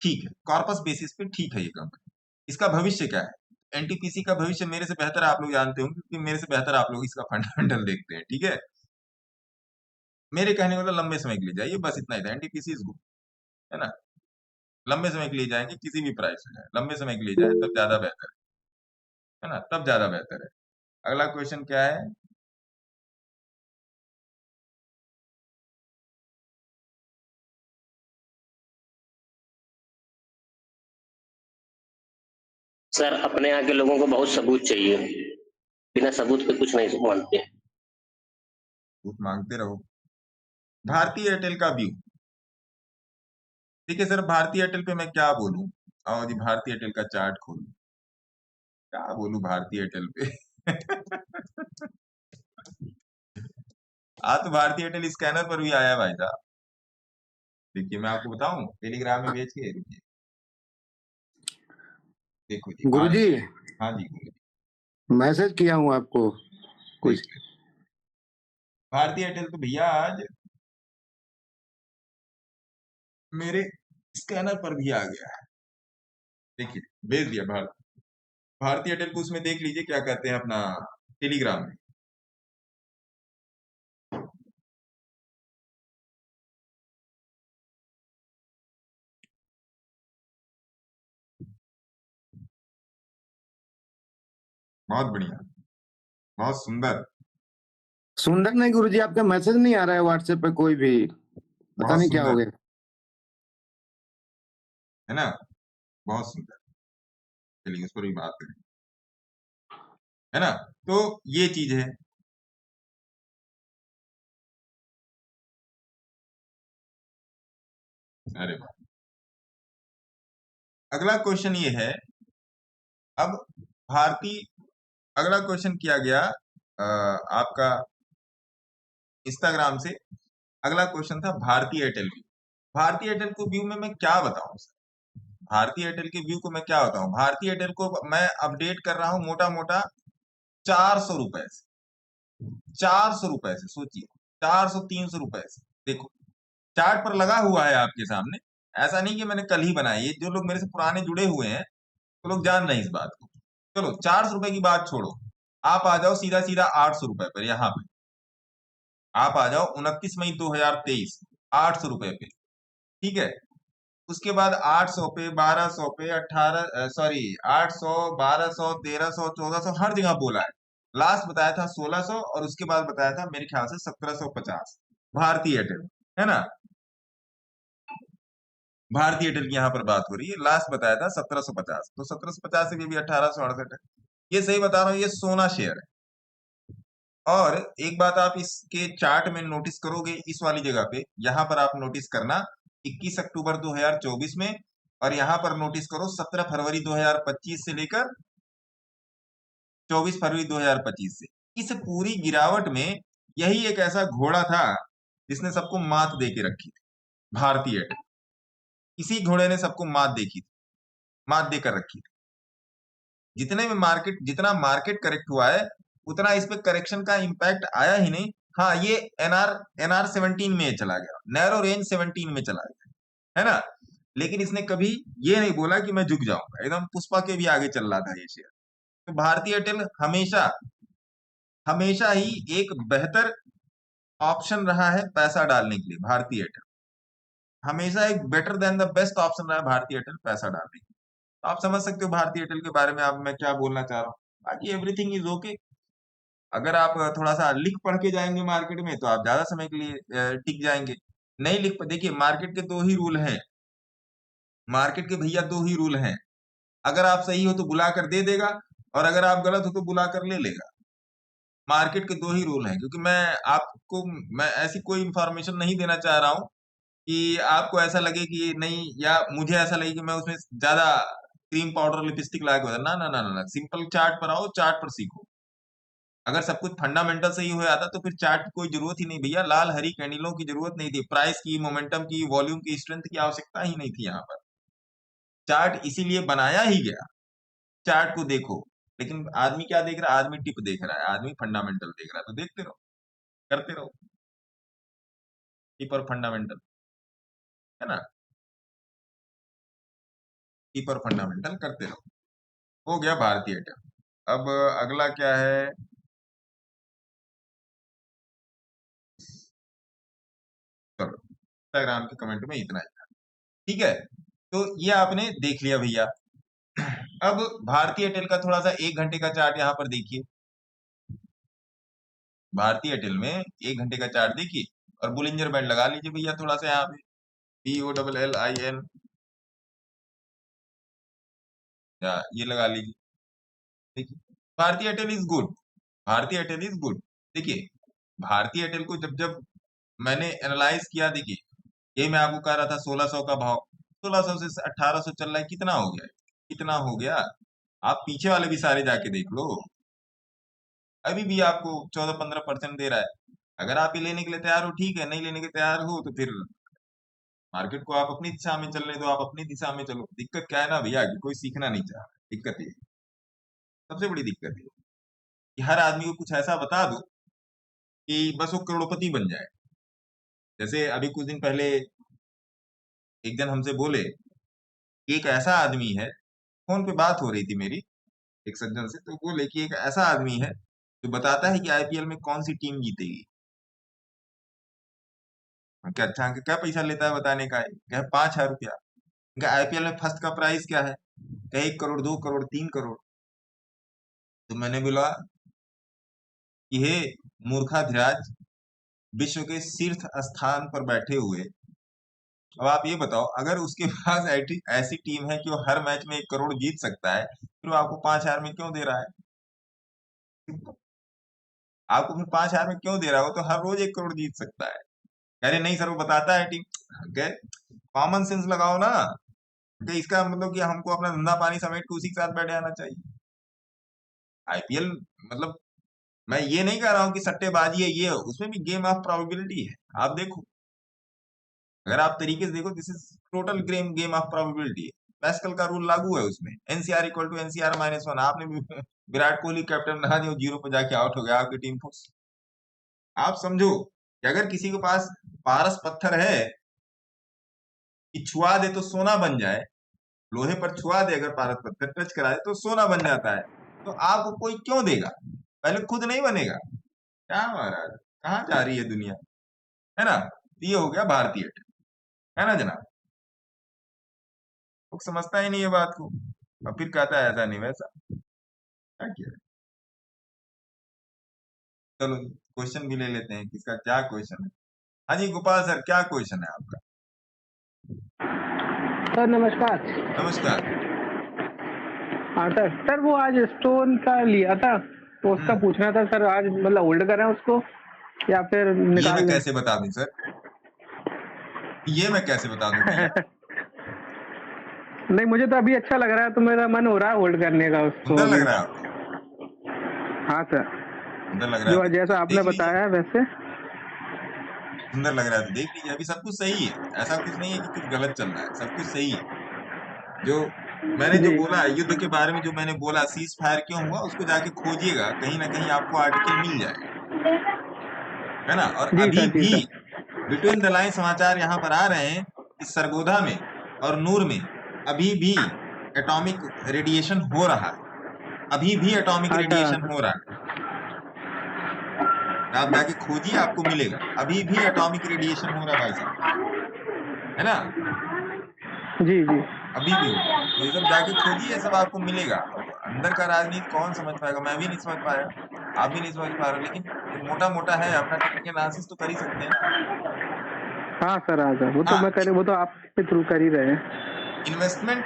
ठीक है, कॉर्पस बेसिस पे ठीक है ये कंपनी। इसका भविष्य क्या है, एनटीपीसी का भविष्य मेरे से बेहतर आप लोग जानते होंगे, क्योंकि मेरे से बेहतर आप लोग इसका फंडामेंटल देखते हैं, ठीक है। मेरे कहने वाला लंबे समय के लिए जाइए, बस इतना ही था। एनटीपीसी इज गुड, है ना। लंबे समय के लिए जाएंगे, किसी भी प्राइस में जाए, लंबे समय के लिए जाए तब ज्यादा बेहतर है ना, तब ज्यादा बेहतर है। अगला क्वेश्चन क्या है, सर अपने यहाँ के लोगों को बहुत सबूत चाहिए, बिना सबूत पे कुछ नहीं मानते। सबूत मांगते रहो। भारतीय एयरटेल का व्यू, देखिए सर, भारतीय एयरटेल पे मैं क्या बोलूं। आओ जी, भारतीय एयरटेल का चार्ट खोलूं, क्या बोलूं भारतीय एयरटेल पे। आज तो भारतीय एयरटेल स्कैनर पर भी आया है भाई साहब। देखिए मैं आपको बताऊं, टेलीग्राम में भेज के, रुकिए, देखो जी आज। गुरुजी, हाँ जी गुरु जी, मैसेज किया हूँ आपको कुछ। देख ले। भारतीय एयरटेल तो भैया आज मेरे स्कैनर पर भी आ गया है। देखिए भेज दिया भारतीय एयरटेल को, उसमें देख लीजिए क्या कहते हैं अपना टेलीग्राम में। बहुत बढ़िया, बहुत सुंदर, सुंदर नहीं गुरुजी, आपका मैसेज नहीं आ रहा है व्हाट्सएप पे कोई भी, पता बहुत नहीं क्या हो सुंदर, गया। है ना, बहुत सुंदर। चलिए उस पर भी बात करें, है ना। तो ये चीज है। अरे वाह, अगला क्वेश्चन ये है। अब भारतीय, अगला क्वेश्चन किया गया आपका इंस्टाग्राम से। अगला क्वेश्चन था भारतीय एयरटेल व्यू। भारतीय एयरटेल को व्यू में मैं क्या बताऊं सर, भारतीय एयरटेल के व्यू को मैं क्या बताऊं। भारतीय एयरटेल को मैं अपडेट कर रहा हूं मोटा मोटा 400 रुपए से, 400 रुपए से, सोचिए 400 300 रुपए से। देखो चार्ट पर लगा हुआ है आपके सामने, ऐसा नहीं कि मैंने कल ही बनाया। ये जो लोग मेरे से पुराने जुड़े हुए हैं तो लोग जान रहे हैं इस बात को। चलो 400 रुपए की बात छोड़ो, आप आ जाओ सीधा सीधा 800 रुपए पर। यहाँ पे आप आ जाओ 29 मई 2023, 800 रुपए पे, ठीक है। उसके बाद 800 पे, 1200 पे, 18, सॉरी 800, 1200, 1300, 1400, हर जगह बोला है। लास्ट बताया था 1600, और उसके बाद बताया था मेरे ख्याल से 1750। भारतीय एयरटेल, है ना, भारतीय एयरटेल की यहाँ पर बात हो रही है। लास्ट बताया था 1750, तो 1750 से भी 1868 है। ये सही बता रहा हूँ, ये सोना शेयर है। और एक बात आप इसके चार्ट में नोटिस करोगे, इस वाली जगह पे, यहाँ पर आप नोटिस करना 21 अक्टूबर 2024 में, और यहाँ पर नोटिस करो 17 फरवरी 2025 से लेकर 24 फरवरी 2025 से। इस पूरी गिरावट में यही एक ऐसा घोड़ा था जिसने सबको मात दे के रखी थी, भारतीय एयरटेल। इसी घोड़े ने सबको मात देखी थी, मात देकर रखी थी। जितने में मार्केट, जितना मार्केट करेक्ट हुआ है, उतना इस पे करेक्शन का इंपैक्ट आया ही नहीं। हाँ, ये एनआर 17 में चला गया, नैरो रेंज 17 में चला गया, है ना। लेकिन इसने कभी ये नहीं बोला कि मैं झुक जाऊंगा, एकदम पुष्पा के भी आगे चल रहा था ये शेयर। तो भारतीय एयरटेल हमेशा हमेशा ही एक बेहतर ऑप्शन रहा है पैसा डालने के लिए। भारतीय एयरटेल हमेशा एक better than the best option रहा है, भारतीय एयरटेल पैसा डालने के लिए। तो आप समझ सकते हो भारतीय एयरटेल के बारे में आप, मैं क्या बोलना चाह रहा हूँ। बाकी एवरीथिंग इज ओके। अगर आप थोड़ा सा लिख पढ़ के जाएंगे मार्केट में तो आप ज्यादा समय के लिए टिक जाएंगे। नहीं लिख, देखिए मार्केट के दो ही रूल हैं, मार्केट के भैया दो ही रूल हैं। अगर आप सही हो तो बुला कर दे देगा, और अगर आप गलत हो तो बुला कर ले लेगा। मार्केट के दो ही रूल हैं। क्योंकि मैं ऐसी कोई इंफॉर्मेशन नहीं देना चाह रहा हूँ कि आपको ऐसा लगे कि ये नहीं, या मुझे ऐसा लगे कि मैं उसमें ज्यादा क्रीम पाउडर लिपस्टिक लगा के बता। ना ना ना ना ना, सिंपल चार्ट पर आओ, चार्ट पर सीखो। अगर सब कुछ फंडामेंटल सही हो जाता तो फिर चार्ट की कोई जरूरत ही नहीं भैया, लाल हरी कैंडलों की जरूरत नहीं थी, प्राइस की, मोमेंटम की, वॉल्यूम की, स्ट्रेंथ की आवश्यकता ही नहीं थी यहाँ पर। चार्ट इसीलिए बनाया ही गया, चार्ट को देखो। लेकिन आदमी क्या देख रहा है, आदमी टिप देख रहा है, आदमी फंडामेंटल देख रहा है। तो देखते रहो, करते रहो, टिप और फंडामेंटल, है ना, टिप और फंडामेंटल करते रहो। हो गया भारतीय एयरटेल। अब अगला क्या है, चलो इंस्टाग्राम के कमेंट में इतना ही था, ठीक है। तो ये आपने देख लिया भैया। अब भारतीय एयरटेल का थोड़ा सा 1 घंटे का चार्ट यहाँ पर देखिए। भारतीय एयरटेल में 1 घंटे का चार्ट देखिए, और बुलिंजर बैंड लगा लीजिए भैया थोड़ा सा यहाँ पे, BOLLIN, या ये लगा लीजिए। देखिए भारतीय एयरटेल इज गुड, भारतीय एयरटेल इज गुड। देखिए भारतीय एयरटेल को जब जब मैंने एनालाइज किया, देखिए ये मैं आपको कह रहा था 1600 का भाव, 1600 से 1800 चल रहा है, कितना हो गया, कितना हो गया। आप पीछे वाले भी सारे जाके देख लो, अभी भी आपको 14-15% दे रहा है। अगर आप ये लेने के लिए तैयार हो ठीक है, नहीं लेने के तैयार हो तो फिर मार्केट को आप अपनी दिशा में चलने दो, आप अपनी दिशा में चलो। दिक्कत क्या है ना भैया कि कोई सीखना नहीं चाह रहा, दिक्कत ये, सबसे बड़ी दिक्कत ये कि हर आदमी को कुछ ऐसा बता दो कि बस वो करोड़पति बन जाए। जैसे अभी कुछ दिन पहले एक जन हमसे बोले कि एक ऐसा आदमी है, फोन पे बात हो रही थी मेरी एक सज्जन से, तो बोले कि एक ऐसा आदमी है जो बताता है कि आईपीएल में कौन सी टीम जीतेगी। क्या अच्छा, क्या पैसा लेता है बताने का? क्या 5,000 रुपया। क्या आईपीएल में फर्स्ट का प्राइस क्या है? क्या 1 करोड़, 2 करोड़, 3 करोड़। तो मैंने बोला कि हे मूर्खाधिराज, विश्व के शीर्ष स्थान पर बैठे हुए, अब आप ये बताओ, अगर उसके पास ऐसी टीम है कि वो हर मैच में 1 करोड़ जीत सकता है, फिर वो आपको 5,000 में क्यों दे रहा है? आपको फिर 5,000 में क्यों दे रहा है? वो तो हर रोज 1 करोड़ जीत सकता है। अरे नहीं सर, वो बताता है टीम। कॉमन सेंस लगाओ ना, कि इसका मतलब कि हमको अपना धंधा पानी समेट के उसी के साथ बैठ जाना चाहिए। आईपीएल मतलब मैं ये नहीं कह रहा हूं कि सट्टेबाजी है, ये उसमें भी गेम ऑफ प्रोबेबिलिटी है। आप देखो, अगर आप तरीके से देखो, this is total game of probability है। पैस्कल का रूल लागू है उसमें, nCr equal to nCr minus 1। आपने भी विराट कोहली कैप्टन रहा, जो 0 पे जाके आउट हो गया, आपकी टीम को। आप समझो कि अगर किसी के पास पारस पत्थर है कि छुआ दे तो सोना बन जाए, लोहे पर छुआ दे अगर पारस पत्थर, टच करा दे तो सोना बन जाता है, तो आपको कोई क्यों देगा? पहले खुद नहीं बनेगा क्या? महाराज कहाँ जा रही है दुनिया, है ना? ये हो गया भारतीय एयरटेल, है ना जनाब? वो समझता ही नहीं है बात को, और फिर कहता है ऐसा नहीं वैसा। क्या किया? चलो क्वेश्चन भी ले लेते हैं, किसका क्या क्वेश्चन है। हाँ जी गोपाल सर, क्या क्वेश्चन है आपका? सर नमस्कार। नमस्कार। हाँ सर वो आज स्टोन का लिया था तो उसका पूछना था सर, आज मतलब होल्ड करें उसको या फिर ये मैं निकाल दें? कैसे बता दूं सर, ये मैं कैसे बता दूं भैया? नहीं, मुझे तो अभी अच्छा लग रहा है तो मेरा मन हो रहा है होल्ड करने का उसको। सुंदर लग अभी रहा है आपको? हाँ सर, सुंदर लग रहा जो है, जैसा आपने देख लीजिए। बताया है वैसे सुंदर लग रहा है तो देख लीजिए। अभी सब कुछ सही है, ऐसा कुछ नहीं है कि कुछ गलत चल रहा है, सब कुछ सही है। जो मैंने जो जी बोला युद्ध के बारे में, जो मैंने बोला सीज फायर क्यों हुआ, उसको जाके खोजिएगा, कहीं ना कहीं आपको आर्टिकल मिल जाएगा, है ना? और जी अभी सर, जी भी सर। बिटवीन द लाइन समाचार यहाँ पर आ रहे हैं कि सरगोधा में और नूर में अभी भी एटॉमिक रेडिएशन हो रहा है, अभी भी एटॉमिक अच्छा रेडिएशन हो रहा है। आप जाके खोजिए, आपको मिलेगा, अभी भी एटॉमिक रेडिएशन हो रहा है भाई साहब, है ना? जी जी अभी भी हो रहा है। तो ये सब जाके खोजिए, ये सब आपको मिलेगा। अब अंदर का राजनीति कौन समझ पाएगा? मैं भी नहीं समझ पाया, आप भी नहीं समझ पा रहे, लेकिन एक मोटा मोटा है, अपना टेक्निकल एनालिसिस तो कर ही सकते हैं ना। हाँ सर, हाँ सर, वो तो हाँ, मैं कर, वो तो आपके थ्रू कर ही रहे हैं। इन्वेस्टमेंट,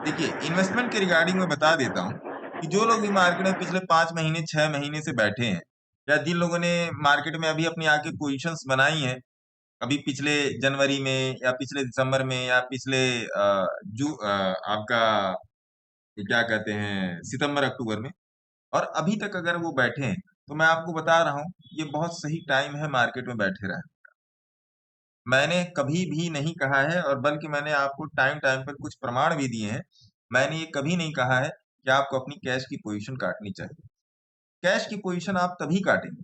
देखिए इन्वेस्टमेंट के रिगार्डिंग में बता देता हूँ कि जो लोग भी मार्केट में पिछले 5 महीने 6 महीने से बैठे हैं, या जिन लोगों ने मार्केट में अभी अपनी आके पोजीशंस बनाई हैं, अभी पिछले जनवरी में या पिछले दिसंबर में या पिछले आपका ये क्या कहते हैं सितंबर अक्टूबर में, और अभी तक अगर वो बैठे हैं, तो मैं आपको बता रहा हूँ ये बहुत सही टाइम है मार्केट में बैठे रहने। मैंने कभी भी नहीं कहा है, और बल्कि मैंने आपको टाइम टाइम पर कुछ प्रमाण भी दिए हैं, मैंने ये कभी नहीं कहा है कि आपको अपनी कैश की पोजीशन काटनी चाहिए। कैश की पोजीशन आप तभी काटेंगे,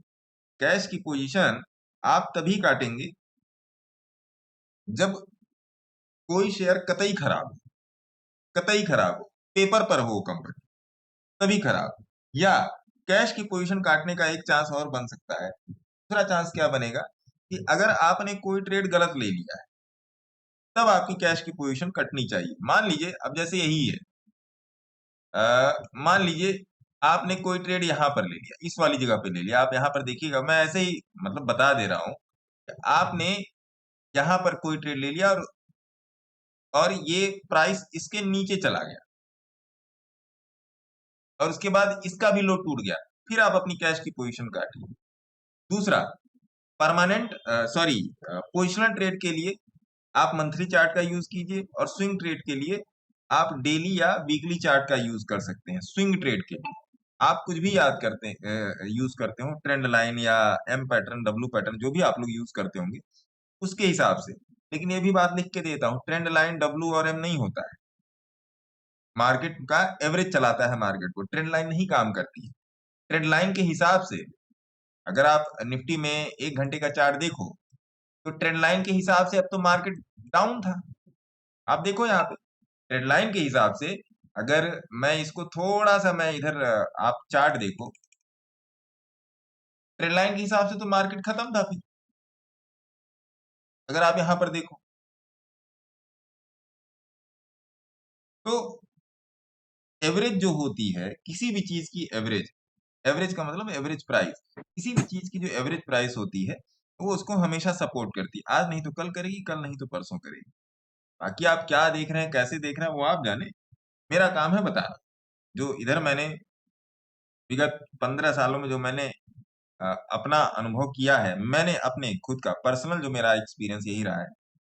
कैश की पोजीशन आप तभी काटेंगे जब कोई शेयर कतई खराब हो, कतई खराब हो, पेपर पर हो कंपनी, तभी खराब। या कैश की पोजीशन काटने का एक चांस और बन सकता है। दूसरा चांस क्या बनेगा कि अगर आपने कोई ट्रेड गलत ले लिया है, तब आपकी कैश की पोजीशन कटनी चाहिए। मान लीजिए अब जैसे यही है, मान लीजिए आपने कोई ट्रेड यहाँ पर ले लिया, इस वाली जगह पे ले लिया। आप यहाँ पर देखिएगा, मैं ऐसे ही मतलब बता दे रहा हूँ, आपने यहाँ पर कोई ट्रेड ले लिया और ये प्राइस इसके नीचे चला गया, और उसके बाद इसका भी लो टूट गया, फिर आप अपनी कैश की पोजीशन काटिए। दूसरा, परमानेंट सॉरी पोजिशनल ट्रेड के लिए आप मंथली चार्ट का यूज कीजिए, और स्विंग ट्रेड के लिए आप डेली या वीकली चार्ट का यूज कर सकते हैं। स्विंग ट्रेड के लिए आप कुछ भी याद करते यूज करते हो, ट्रेंड लाइन या एम पैटर्न, डब्ल्यू पैटर्न, जो भी आप लोग यूज करते होंगे उसके हिसाब से। लेकिन ये भी बात लिख के देता हूं, ट्रेंड लाइन डब्ल्यू और एम नहीं होता है, मार्केट का एवरेज चलाता है मार्केट को, ट्रेंड लाइन नहीं काम करती है। ट्रेंड लाइन के हिसाब से अगर आप निफ्टी में 1 घंटे का चार्ट देखो तो ट्रेंड लाइन के हिसाब से अब तो मार्केट डाउन था। आप देखो यहाँ पे ट्रेंड लाइन के हिसाब से, अगर मैं इसको थोड़ा सा मैं इधर आप चार्ट देखो, ट्रेंड लाइन के हिसाब से तो मार्केट खत्म था फिर। अगर आप यहां पर देखो तो एवरेज जो होती है किसी भी चीज की, एवरेज, एवरेज का मतलब एवरेज प्राइस, किसी भी चीज की जो एवरेज प्राइस होती है वो उसको हमेशा सपोर्ट करती है। आज नहीं तो कल करेगी, कल नहीं तो परसों करेगी। बाकी आप क्या देख रहे हैं, कैसे देख रहे हैं, वो आप जाने, मेरा काम है बताना। जो इधर मैंने विगत 15 सालों में जो मैंने अपना अनुभव किया है, मैंने अपने खुद का पर्सनल जो मेरा एक्सपीरियंस यही रहा है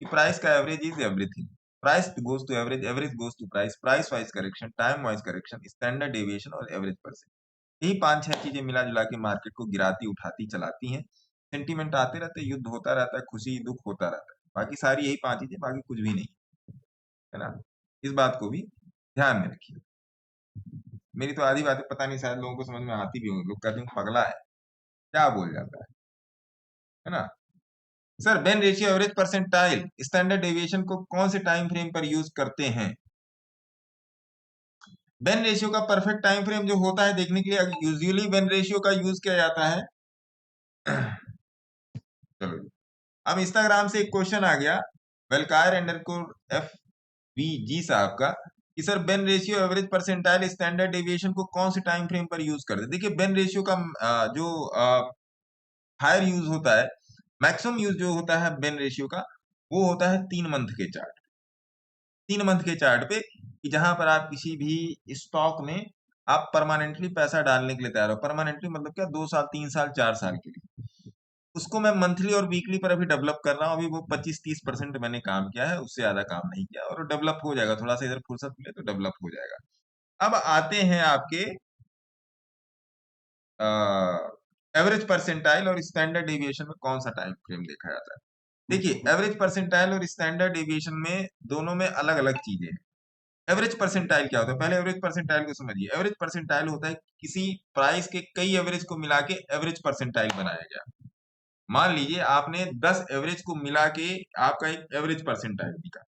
कि प्राइस का average is everything. Price goes to average, average goes to price, price wise correction, time wise correction, standard deviation और एवरेज परसेंट, यही 5-6 चीजें मिला जुला के मार्केट को गिराती उठाती चलाती हैं। सेंटीमेंट आते रहते, युद्ध होता रहता है, खुशी दुख होता रहता है, बाकी सारी यही 5 चीजें, बाकी कुछ भी नहीं है ना। इस बात को भी ध्यान में रखिए। मेरी तो आधी बातें पता नहीं शायद लोगों को समझ में आती भी होंगी, लोग कहते हैं पगला है, क्या बोल जाता है ना। Sir Ben ratio, average percentile, standard deviation को कौन से टाइम फ्रेम पर यूज करते हैं? बेन रेशियो का परफेक्ट टाइम फ्रेम जो होता है देखने के लिए यूजुअली बेन रेशियो का यूज किया जाता है। चलो जी, अब इंस्टाग्राम से एक क्वेश्चन आ गया वेलकार FVG साहब का कि sir Ben ratio, average percentile, standard deviation को कौन से टाइम फ्रेम पर यूज करते हैं? देखिए बेन रेशियो का जो हायर यूज होता है, मैक्सिमम यूज जो होता है बेन रेशियो का, वो होता है 3 मंथ के चार्ट, 3 मंथ के चार्ट पे, कि जहां पर आप किसी भी स्टॉक में आप परमानेंटली पैसा डालने के लिए तैयार हो। परमानेंटली मतलब क्या, 2 साल 3 साल 4 साल के लिए। उसको मैं मंथली और वीकली पर अभी डेवलप कर रहा हूँ। अभी वो 25-30% मैंने काम किया है, उससे ज्यादा काम नहीं किया, और डेवलप हो जाएगा, थोड़ा सा इधर फुर्सत मिले तो डेवलप हो जाएगा। अब आते हैं आपके एवरेज परसेंटाइल और स्टैंडर्ड डेविएशन में कौन सा टाइम फ्रेम देखा जाता है। देखिए एवरेज परसेंटाइल और स्टैंडर्ड डेविएशन में दोनों में अलग अलग चीजें हैं। एवरेज परसेंटाइल क्या होता है, पहले एवरेज परसेंटाइल को समझिए। एवरेज परसेंटाइल होता है किसी प्राइस के कई एवरेज को मिला के एवरेज परसेंटाइल बनाया गया। मान लीजिए आपने 10 एवरेज को मिला के आपका एक एवरेज परसेंटाइल निकाला,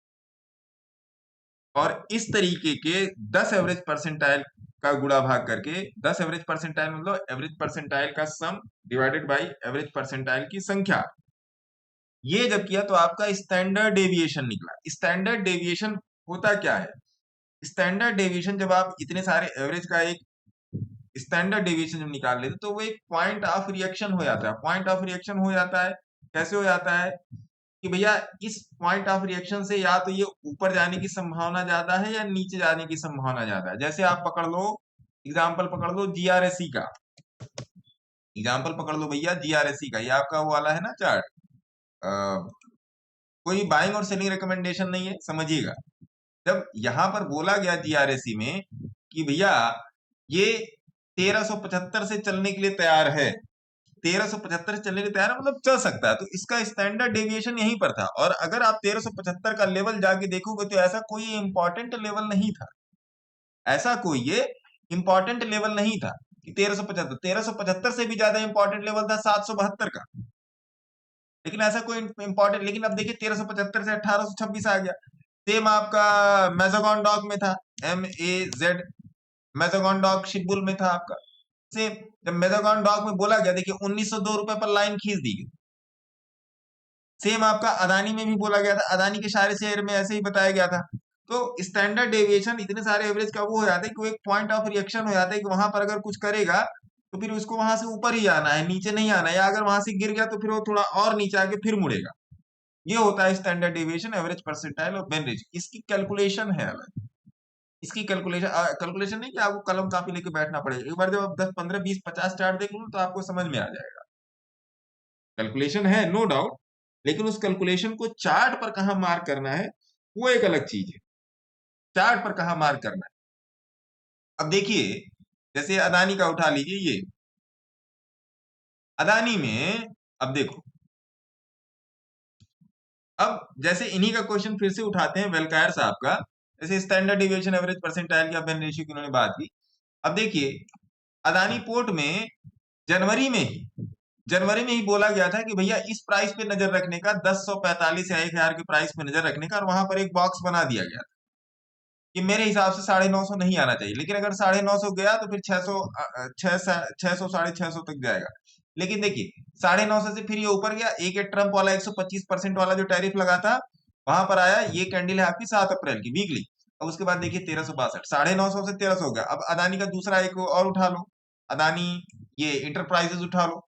और इस तरीके के 10 एवरेज परसेंटाइल का गुणा भाग करके, 10 एवरेज परसेंटाइल मतलब एवरेज परसेंटाइल का सम डिवाइडेड बाय एवरेज परसेंटाइल की संख्या, ये जब किया तो आपका स्टैंडर्ड डेविएशन निकला। स्टैंडर्ड डेविएशन होता क्या है? स्टैंडर्ड डेविएशन जब आप इतने सारे एवरेज का एक स्टैंडर्ड डेविएशन जब निकाल लेते तो वो एक पॉइंट ऑफ रिएक्शन हो जाता है। पॉइंट ऑफ रिएक्शन हो जाता है, कैसे हो जाता है कि भैया इस पॉइंट ऑफ रिएक्शन से या तो ये ऊपर जाने की संभावना ज्यादा है या नीचे जाने की संभावना ज्यादा है। जैसे आप पकड़ लो, एग्जाम्पल पकड़ लो GRSE का, एग्जाम्पल पकड़ लो भैया GRSE का, ये आपका वो वाला है ना चार्ट, कोई बाइंग और सेलिंग रिकमेंडेशन नहीं है, समझिएगा। जब यहां पर बोला गया GRSE में कि भैया ये 1375 से चलने के लिए तैयार है, 1375 से चलने के लिए तैयार है मतलब चल सकता है, तो इसका स्टैंडर्ड डेविएशन यहीं पर था। और अगर आप 1375 का लेवल जाके देखोगे तो ऐसा कोई इंपॉर्टेंट लेवल नहीं था, ऐसा कोई ये इंपॉर्टेंट लेवल नहीं था कि 1375, 1375 से भी ज्यादा इंपॉर्टेंट लेवल था 772 का, लेकिन ऐसा कोई इंपॉर्टेंट, लेकिन अब देखिए 1375 से 1826 आ गया। सेम आपका मेजागॉन डॉक में था, MAZ, मेजागॉन डॉक शिपबुल में था आपका सेम। जब मेजागॉन डॉक में बोला गया, देखिए 1902 रुपए पर लाइन खींच दी गई। सेम आपका अदानी में भी बोला गया था, अदानी के सारे शेयर में ऐसे ही बताया गया था। तो स्टैंडर्ड डेविएशन इतने सारे एवरेज का वो हो जाता है कि वो एक पॉइंट ऑफ रिएक्शन हो जाता है कि वहां पर अगर कुछ करेगा तो फिर उसको वहां से ऊपर ही आना है, नीचे नहीं आना है, या अगर वहां से गिर गया तो फिर वो थोड़ा और नीचे आके फिर मुड़ेगा। ये होता है स्टैंडर्ड डेविएशन, एवरेज परसेंटाइल और बेन रेशियो। इसकी कैलकुलेशन है अलग, इसकी कैलकुलेशन नहीं कि आपको कलम कापी लेके बैठना पड़ेगा। एक बार जब आप 10 15 20 50 चार्ट देख लो तो आपको समझ में आ जाएगा। कैलकुलेशन है नो डाउट, लेकिन उस कैलकुलेशन को चार्ट पर कहाँ मार्क करना है वो एक अलग चीज है। चार्ट पर कहाँ मार्क करना है। अब देखिए, जैसे अदानी का उठा लीजिए, ये अदानी में अब देखो, अब जैसे इन्हीं का क्वेश्चन फिर से उठाते हैं वेलकायर साहब का, जैसे स्टैंडर्ड डिविएशन एवरेज परसेंटाइल या बेन रेशियो की उन्होंने बात की। अब देखिए, अदानी पोर्ट में जनवरी में ही बोला गया था कि भैया इस प्राइस पे नजर रखने का, 1045 या 1000 के प्राइस पे नजर रखने का, और वहां पर एक बॉक्स बना दिया गया था कि मेरे हिसाब से 950 नहीं आना चाहिए, लेकिन अगर 950 गया तो फिर 600 650 तक जाएगा। लेकिन देखिए 950 से फिर ये ऊपर गया, एक ट्रम्प वाला 125% वाला जो टैरिफ लगा था वहां पर आया। ये कैंडल है आपकी 7 अप्रैल की वीकली। अब उसके बाद देखिए 1362, 950 से 1300 हो गया। अब अदानी का दूसरा एक और उठा लो, अदानी ये इंटरप्राइजेज उठा लो।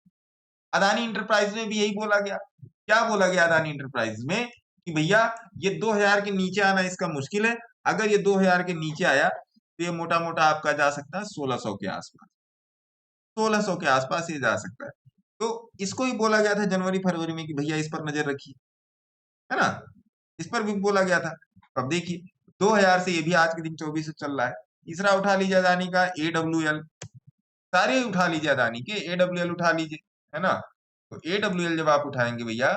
अदानी इंटरप्राइज में भी यही बोला गया। क्या बोला गया अदानी इंटरप्राइज में कि भैया ये 2000 के नीचे आना इसका मुश्किल है, अगर ये 2000 के नीचे आया तो ये मोटा मोटा आपका जा सकता है 1600 के आसपास, 1600 के आसपास ये जा सकता है। तो इसको ही बोला गया था जनवरी फरवरी में कि भैया इस पर नजर रखिए, है ना, इस पर भी बोला गया था। अब देखिए 2000 से ये भी आज के दिन 2400 चल रहा है। तीसरा उठा लीजिए अदानी का AWL, सारे उठा लीजिए अदानी के, AWL उठा लीजिए, है ना। तो AWL जब आप उठाएंगे भैया,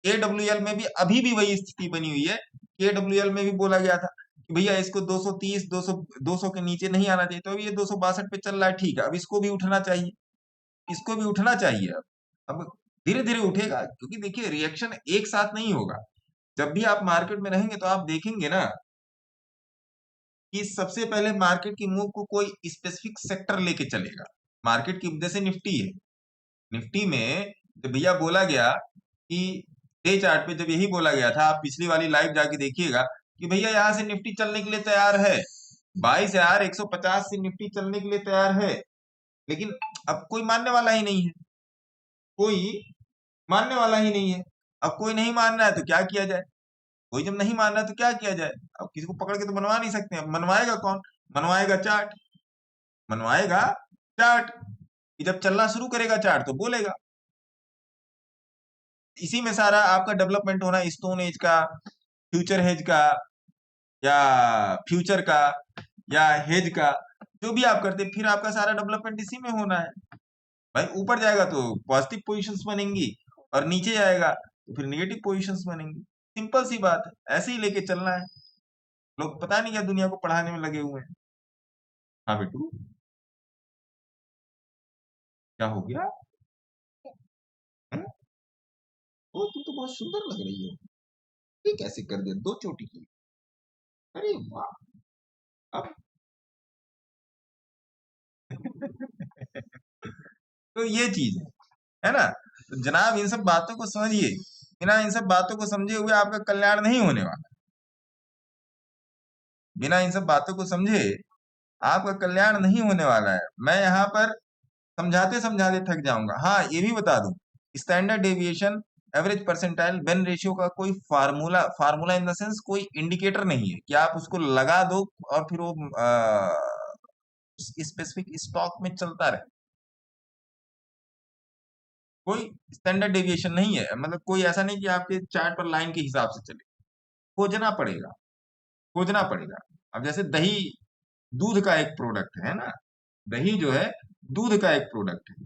AWL में भी अभी भी वही स्थिति बनी हुई है। AWL में भी बोला गया था कि भैया इसको 230 200 के नीचे नहीं आना चाहिए, तो अभी ये 262 पे चल रहा है, ठीक है, अब इसको भी उठना चाहिए, इसको भी उठना चाहिए। अब धीरे धीरे उठेगा, क्योंकि देखिए रिएक्शन एक साथ नहीं होगा। जब भी आप मार्केट में रहेंगे तो आप देखेंगे ना कि सबसे पहले मार्केट की मूव को कोई स्पेसिफिक सेक्टर लेके चलेगा। मार्केट की जैसे निफ्टी है, निफ्टी में जब भैया बोला गया कि डे चार्ट पे जब यही बोला गया था, आप पिछली वाली लाइव जाके देखिएगा कि भैया यहाँ से निफ्टी चलने के लिए तैयार है, 22,150 से निफ्टी चलने के लिए तैयार है, लेकिन अब कोई मानने वाला ही नहीं है, कोई मानने वाला ही नहीं है। अब कोई नहीं मान रहा है तो क्या किया जाए, कोई जब नहीं मान रहा है तो क्या किया जाए। अब किसी को पकड़ के तो बनवा नहीं सकते, अब मनवाएगा कौन, मनवाएगा चार्ट, मनवाएगा चार्ट। जब चलना शुरू करेगा चार्ट तो बोलेगा। इसी में सारा आपका डेवलपमेंट होना है, स्टोन एज का, फ्यूचर हेज का, या फ्यूचर का, या हेज का, जो भी आप करते फिर आपका सारा डेवलपमेंट इसी में होना है। भाई ऊपर जाएगा तो पॉजिटिव पोजीशंस बनेंगी, और नीचे जाएगा तो फिर नेगेटिव पोजीशंस बनेंगी। सिंपल सी बात है, ऐसे ही लेके चलना है। लोग पता नहीं क्या दुनिया को पढ़ाने में लगे हुए हैं। हाँ बेटू, क्या हो गया? ओ तू तो बहुत सुंदर लग रही है, ये कैसे कर दिया 2 चोटी की? अरे वाह! अब तो ये चीज है ना। तो जनाब इन सब बातों को समझिए, बिना इन सब बातों को समझे हुए आपका कल्याण नहीं होने वाला। बिना इन सब बातों को समझे आपका कल्याण नहीं होने वाला है। मैं यहाँ पर समझाते समझाते थक जाऊंगा। हाँ ये भी बता दूं, standard deviation, average percentile, Ben ratio का कोई formula, formula in the sense कोई इंडिकेटर नहीं है कि आप उसको लगा दो और फिर वो स्पेसिफिक स्टॉक में चलता रहे। कोई स्टैंडर्ड डेविएशन नहीं है, मतलब कोई ऐसा नहीं कि आपके चार्ट पर लाइन के हिसाब से चले। खोजना पड़ेगा, खोजना पड़ेगा। अब जैसे दही दूध का एक प्रोडक्ट है ना, दही जो है दूध का एक प्रोडक्ट है।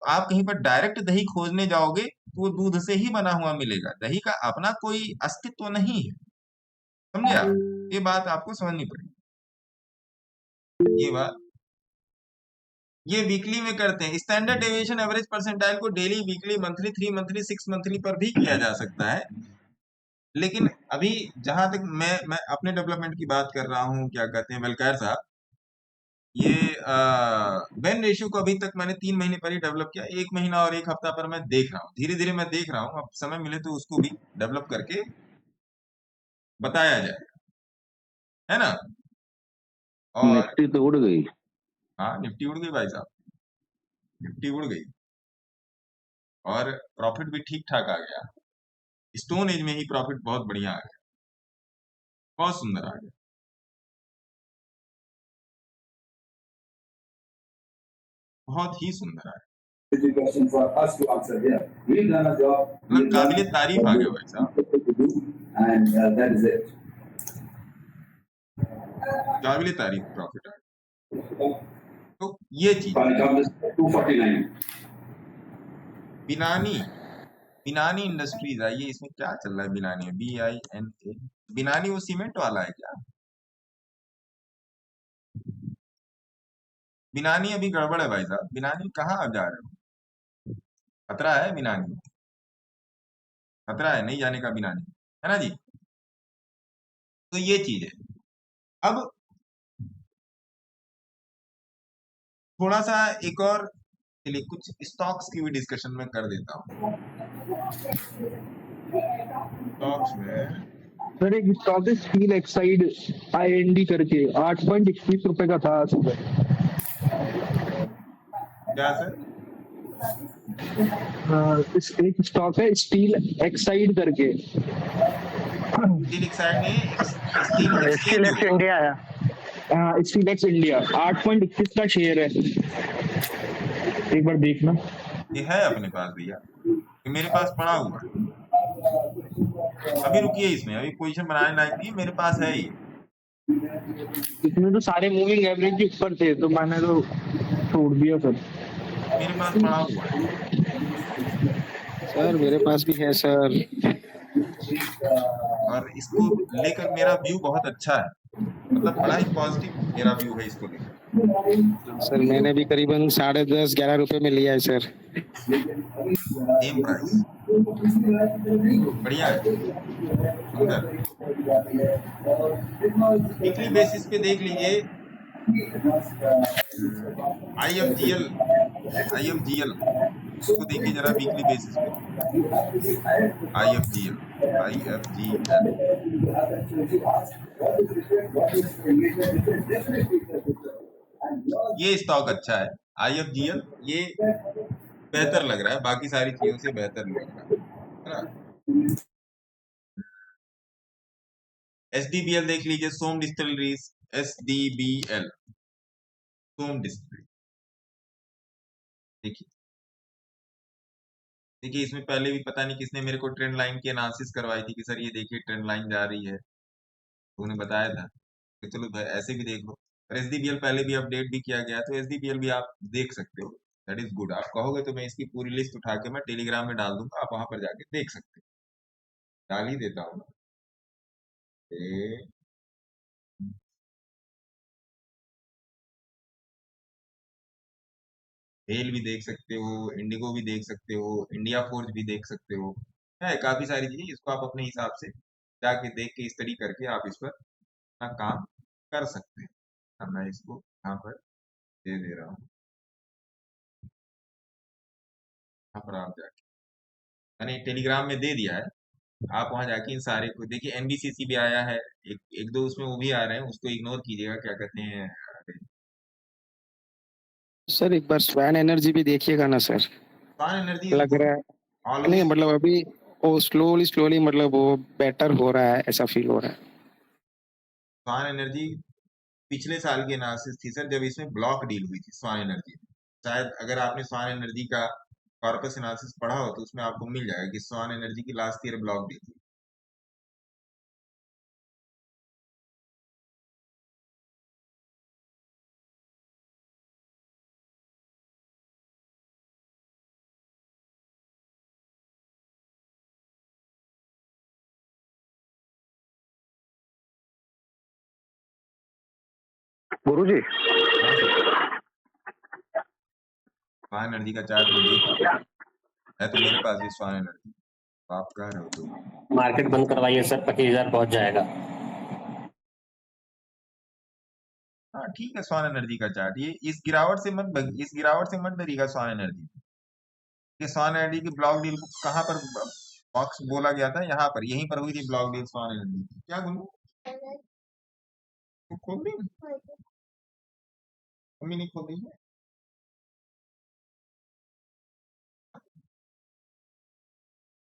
आप कहीं पर डायरेक्ट दही खोजने जाओगे तो वो दूध से ही बना हुआ मिलेगा, दही का अपना कोई अस्तित्व नहीं है। समझे आप? ये बात आपको समझनी पड़ेगी, ये बात। ये वीकली में करते हैं। स्टैंडर्ड डेविएशन एवरेज परसेंटाइल को daily, weekly, monthly, 3 monthly, 6 monthly पर भी किया जा सकता है। लेकिन अभी जहां तक मैं अपने डेवलपमेंट की बात कर रहा हूँ, क्या कहते हैं वेलकायर साहब, ये बेन रेशियो को अभी तक मैंने 3 महीने पर ही डेवलप किया, 1 महीना और 1 हफ्ता पर मैं देख रहा हूँ, धीरे धीरे मैं देख रहा हूँ। अब समय मिले तो उसको भी डेवलप करके बताया जाए, है ना। और निफ्टी तो उड़ गई। हाँ निफ्टी उड़ गई भाई साहब, निफ्टी उड़ गई, और प्रॉफिट भी ठीक ठाक आ गया। स्टोन एज में ही प्रॉफिट बहुत बढ़िया आ गया, बहुत सुंदर आ गया, बहुत ही सुंदर आ गया, question for us to answer here. We've done a job. मतलब We've done काबिलियत तारीफ आ गया भाई साहब, to do, and that is it. काबिलियत तारीफ प्रॉफिट आ गया। तो ये चीज Panicom is 249. Binani, Binani industries, आइए इसमें क्या चल रहा है बिनानी में, BINA, बिनानी वो सीमेंट वाला है क्या? बिनानी अभी गड़बड़ है भाई साहब, बिनानी कहाँ आप जा रहे हो? खतरा है बिनानी, खतरा है नहीं जाने का बिनानी, है ना जी। तो ये चीज है। अब थोड़ा सा एक और, चलिए कुछ स्टॉक्स की भी डिस्कशन में कर देता हूँ। स्टॉक्स में सर एक स्टॉक है स्टील एक्साइड IND करके 8.21 रुपए का था सुबह। क्या सर? एक स्टॉक है स्टील एक्साइड करके, स्टील एक्साइड में स्टील स्टील एक्स इंडिया है, स्टील एक्स इंडिया 8.21 का शेयर है, एक बार देखना। ये है अपने पास भैया, ये मेरे पास पड़ा हुआ है। अभी रुकिए, इसमें अभी पोजीशन बनाने लायक नहीं है, मेरे पास है ये। इसमें तो सारे मूविंग एवरेज के ऊपर थे तो मैंने तो छोड़ दिया सर। मेरे पास पड़ा हुआ है सर मेरे पास भी है सर। और इसको लेकर मेरा व्यू बहुत अच्छा है, मतलब बड़ा ही पॉजिटिव मेरा व्यू है इसको लेकर। सर मैंने भी करीबन 10.5-11 रुपए में लिया है सर। सेम प्राइस, बढ़िया है, सुंदर। वीकली बेसिस पे देख लीजिए, IFGL इसको देखिए जरा वीकली बेसिस पे, IFGL ये स्टॉक अच्छा है। IFGL ये बेहतर लग रहा है, बाकी सारी चीजों से बेहतर लग रहा है ना। SDBL देख लीजिए, सोम डिस्टिलरीज, SDBL, सोम डिस्टिलरी, देखिए देखिए इसमें पहले भी पता नहीं किसने मेरे को ट्रेंड लाइन की एनालिसिस करवाई थी कि सर ये देखिए ट्रेंड लाइन जा रही है, तो उन्हें बताया था कि चलो भाई ऐसे भी देख लो। और SDBL पहले भी अपडेट भी किया गया, तो SDBL भी आप देख सकते हो, दैट इज गुड। आप कहोगे तो मैं इसकी पूरी लिस्ट उठा के मैं टेलीग्राम में डाल दूंगा, आप वहां पर जाके देख सकते हो, डाल ही देता हूँ। हेल भी देख सकते हो, इंडिगो भी देख सकते हो, इंडिया फोर्ज भी देख सकते हो, है काफी सारी चीजें, इसको आप अपने हिसाब से जाके देख के स्टडी करके आप इस पर अपना काम कर सकते हैं। अब मैं इसको यहाँ पर दे दे रहा हूँ, यहाँ पर आप जाके, मैंने टेलीग्राम में दे दिया है, आप वहां जाके इन सारे को देखिए। NBCC भी आया है, एक दो उसमें वो भी आ रहे हैं, उसको इग्नोर कीजिएगा, क्या कहते हैं सर एक बार स्वैन एनर्जी भी देखिएगा ना सर, स्वान एनर्जी लग रहा है नहीं, ऑलवेज। मतलब अभी वो स्लोली स्लोली मतलब वो बेटर हो रहा है, ऐसा फील हो रहा है। स्वान एनर्जी पिछले साल की एनालिसिस थी सर, जब इसमें ब्लॉक डील हुई थी स्वान एनर्जी में। शायद अगर आपने स्वान एनर्जी का कॉर्पस एनालिसिस पढ़ा हो तो उसमें आपको मिल जाएगा कि स्वान एनर्जी की लास्ट ईयर ब्लॉक डील थी। गुरुजी स्वान एनर्जी का चार्ट में देख लीजिए, है तो मेरे पास भी स्वान एनर्जी, आप कह रहे हो तो मार्केट बंद करवाइए सर, 25,000 पहुंच जाएगा। हाँ ठीक है। स्वान एनर्जी का चार्ट, ये इस गिरावट से मत डरिएगा स्वान एनर्जी। ये स्वान एनर्जी की ब्लॉक डील कहाँ पर बॉक्स बोला गया था, यहाँ पर, यहीं पर हुई थी ब्लॉक डील स्वान एनर्जी की। क्या बोलूं, तो खोल दी मम्मी नहीं खोल दी है।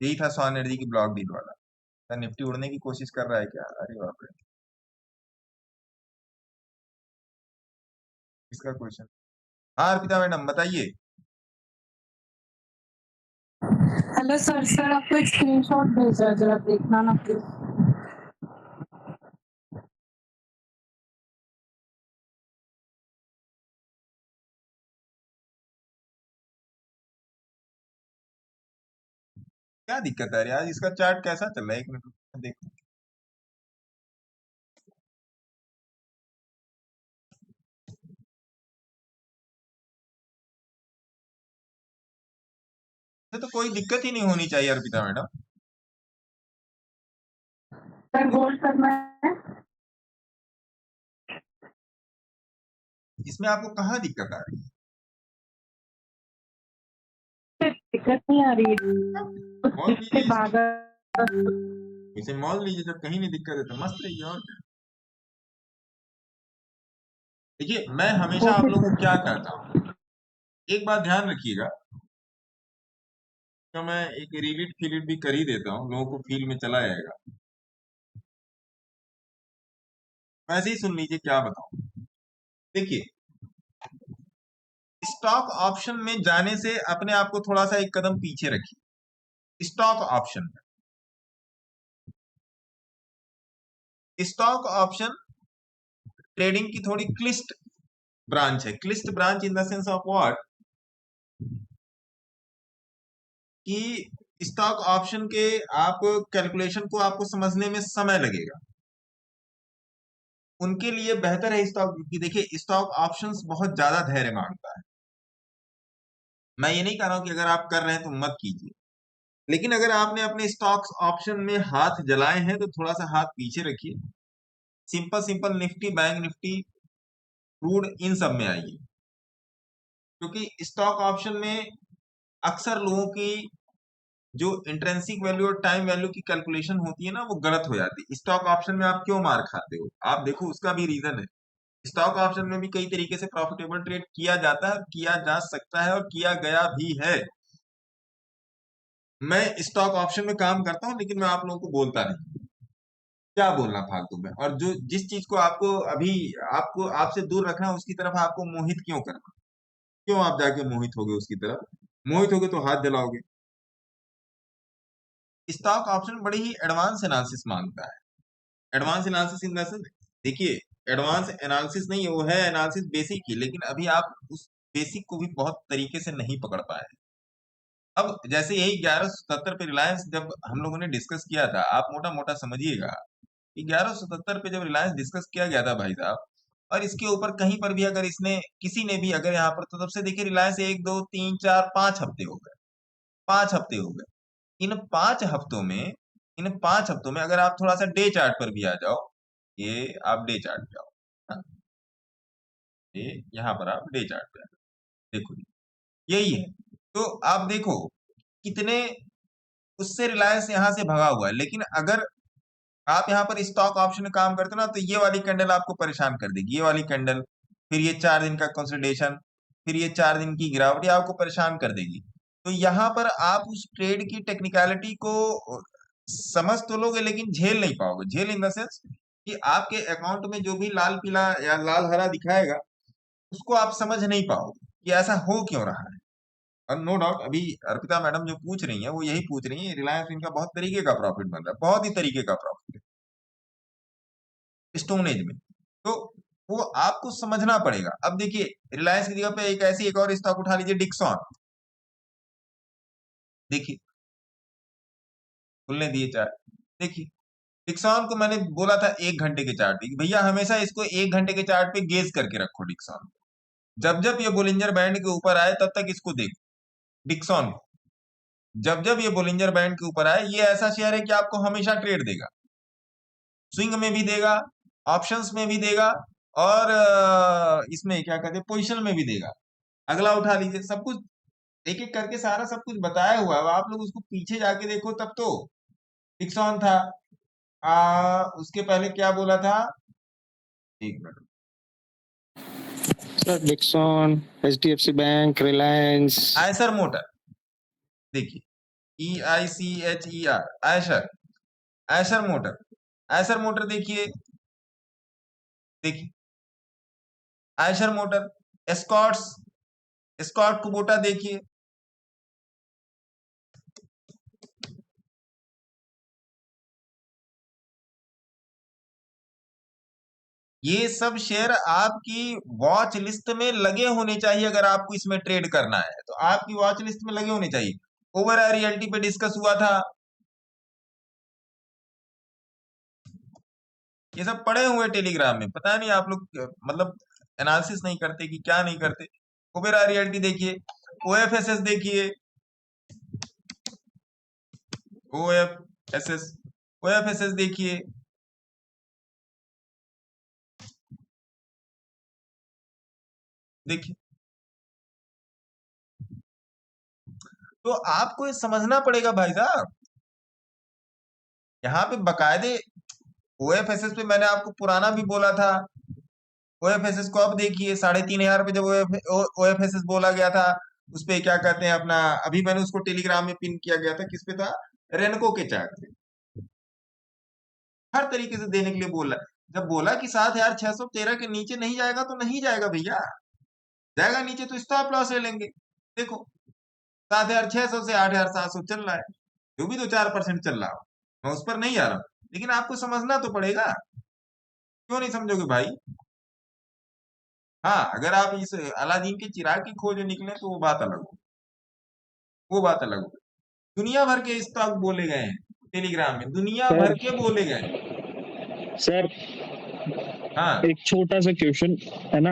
यही था स्वान एनर्जी की ब्लॉक डील वाला। निफ्टी उड़ने की कोशिश कर रहा है क्या? अरे बाप रे, इसका क्वेश्चन। हाँ अर्पिता मैडम बताइए। हेलो सर, सर आपको एक स्क्रीनशॉट भेजा है, जरा देखना ना प्लीज। क्या दिक्कत है यार, इसका चार्ट कैसा चल रहा है, एक मिनट देखो। तो कोई दिक्कत ही नहीं होनी चाहिए अर्पिता मैडम। सर होल्ड करना है। इसमें आपको कहाँ दिक्कत आ रही है? दिक्कत नहीं आ रही है। मॉल इसके लीजिए, बाद इसे मॉल लीजिए, जब कहीं नहीं दिक्कत है तो मस्त रहिए। और क्या? देखिए मैं हमेशा आप लोगों को क्या कहता हूँ, एक बात ध्यान रखिएगा, तो मैं एक रिलीट फीलिट भी कर ही देता हूँ, लोगों को फील में चला जाएगा। वैसे ही सुन लीजिए क्या बताऊं। देखिए स्टॉक ऑप्शन में जाने से अपने आप को थोड़ा सा एक कदम पीछे रखिए। स्टॉक ऑप्शन ट्रेडिंग की थोड़ी क्लिष्ट ब्रांच है। क्लिष्ट branch in the sense of what, कि स्टॉक ऑप्शन के आप कैलकुलेशन को आपको समझने में समय लगेगा। उनके लिए बेहतर है स्टॉक की, देखिए स्टॉक ऑप्शंस बहुत ज्यादा धैर्य मांगता है। मैं ये नहीं कह रहा हूं कि अगर आप कर रहे हैं तो मत कीजिए, लेकिन अगर आपने अपने स्टॉक्स ऑप्शन में हाथ जलाए हैं तो थोड़ा सा हाथ पीछे रखिए। Simple simple nifty, bank nifty, crude, इन सब में आइए, क्योंकि स्टॉक ऑप्शन में अक्सर लोगों की जो इंट्रेंसिक वैल्यू और टाइम वैल्यू की कैलकुलेशन होती है ना, वो गलत हो जाती है। स्टॉक ऑप्शन में आप क्यों मार खाते हो, आप देखो उसका भी रीजन है। स्टॉक ऑप्शन में भी कई तरीके से प्रॉफिटेबल ट्रेड किया जाता है, किया जा सकता है और किया गया भी है। मैं स्टॉक ऑप्शन में काम करता हूं, लेकिन मैं आप लोगों को बोलता नहीं, क्या बोलना फालतू में। और जो जिस चीज को आपको अभी आपको आपसे दूर रखना है, उसकी तरफ आपको मोहित क्यों करना, क्यों आप जाके मोहित होगे उसकी तरफ? मोहित होगे तो हाथ जलाओगे। स्टॉक ऑप्शन बड़ी ही एडवांस एनालिसिस मांगता है। Advance analysis in the sense, देखिए एडवांस एनालिसिस नहीं है, वो है एनालिसिस बेसिक ही, लेकिन अभी आप उस बेसिक को भी बहुत तरीके से नहीं पकड़ पाए। अब जैसे यही 1177 पे रिलायंस जब हम लोगों ने डिस्कस किया था, आप मोटा मोटा समझिएगा कि 1177 पे जब रिलायंस डिस्कस किया गया था भाई साहब, और इसके ऊपर कहीं पर भी अगर इसने किसी ने भी अगर यहाँ पर, तो तब से देखिए रिलायंस 1 2 3 4 5 हफ्ते हो गए, 5 हफ्ते हो गए। इन 5 हफ्तों में, इन 5 हफ्तों में अगर आप थोड़ा सा डे चार्ट पर भी आ जाओ, ये आप डे चार्ट पे आओ, हाँ, ये यहाँ पर आप डे चार्ट पे आओ, देखो यही है। तो आप देखो कितने उससे रिलायंस यहाँ से भगा हुआ है। लेकिन अगर आप यहाँ पर स्टॉक ऑप्शन में काम करते हो ना, तो ये वाली कैंडल आपको परेशान कर देगी, ये वाली कैंडल, फिर ये 4 दिन का कंसोलिडेशन, फिर ये 4 दिन की गिरावट, ये आपको परेशान कर देगी। तो यहाँ पर आप उस ट्रेड की टेक्निकलिटी को समझ तो लोगे, लेकिन झेल नहीं पाओगे। झेल इन द सेंस कि आपके अकाउंट में जो भी लाल पीला या लाल हरा दिखाएगा, उसको आप समझ नहीं पाओगे कि ऐसा हो क्यों रहा है। और नो डाउट अभी अर्पिता मैडम जो पूछ रही है, वो यही पूछ रही है, रिलायंस इनका बहुत तरीके का प्रॉफिट बन रहा है, बहुत ही तरीके का प्रॉफिट है स्टोन एज में। तो वो आपको समझना पड़ेगा। अब देखिए रिलायंस की जगह पे एक ऐसी एक और स्टॉक उठा लीजिए, डिक्सॉन। देखिए खुलने दिए चार्ट, देखिए डिक्सॉन को मैंने बोला था 1 घंटे के चार्ट पे, भैया हमेशा इसको 1 घंटे के चार्ट पे गेज करके रखो डिक्सॉन। जब जब ये बोलिंजर बैंड के ऊपर आए तब तक इसको देखो डिक्सॉन को। जब जब ये बोलिंजर बैंड के ऊपर आए, ये ऐसा शेयर है कि आपको हमेशा ट्रेड देगा, स्विंग में भी देगा, ऑप्शंस में भी देगा, और इसमें क्या कहते हैं पोजिशन में भी देगा। अगला उठा लीजिए, सब कुछ एक एक करके सारा सब कुछ बताया हुआ है। आप लोग उसको पीछे जाके देखो, तब तो डिक्सॉन था। उसके पहले क्या बोला था, एक minute, sir Dixon, HDFC bank, Reliance, Eicher motor, देखिए EICHER, Eicher, Eicher motor, Eicher motor देखिए, देखिए Eicher motor Escorts, escort Kubota देखिए, ये सब शेयर आपकी वॉच लिस्ट में लगे होने चाहिए। अगर आपको इसमें ट्रेड करना है तो आपकी वॉच लिस्ट में लगे होने चाहिए। ओबेरॉय रियल्टी पे डिस्कस हुआ था, ये सब पड़े हुए टेलीग्राम में। पता नहीं आप लोग मतलब एनालिसिस नहीं करते कि क्या नहीं करते। ओबेरॉय रियल्टी देखिए, ओएफएसएस देखिए, ओएफएसएस, ओएफएसएस देखिए, देखिए। तो आपको ये समझना पड़ेगा भाई साहब, यहाँ पे बकायदे ओएफएसएस पे मैंने आपको पुराना भी बोला था। ओएफएसएस को अब देखिए, 3,500 पे जब ओएफएसएस बोला गया था, उस पे क्या कहते हैं अपना, अभी मैंने उसको टेलीग्राम में पिन किया गया था, किस पे था, रेनको के चार्ट पे। हर तरीके से देने के लिए बोला, जब बोला कि 7,613 के नीचे नहीं जाएगा तो नहीं जाएगा भैया, जाएगा नीचे तो स्टॉप लॉस ले लेंगे। देखो 7,600 से 8,700 चल रहा है, जो भी 2-4% चल रहा हो, मैं उस पर नहीं आ रहा हूं, लेकिन आपको समझना तो पड़ेगा। क्यों नहीं समझोगे भाई? हाँ, अगर आप इस अलादीन के चिराग की खोज में निकले तो वो बात अलग हो, वो बात अलग हो। दुनिया भर के स्टॉक बोले गए हैं टेलीग्राम में, दुनिया सर भर के बोले गए हैं। सर हाँ एक छोटा सा क्वेश्चन है ना,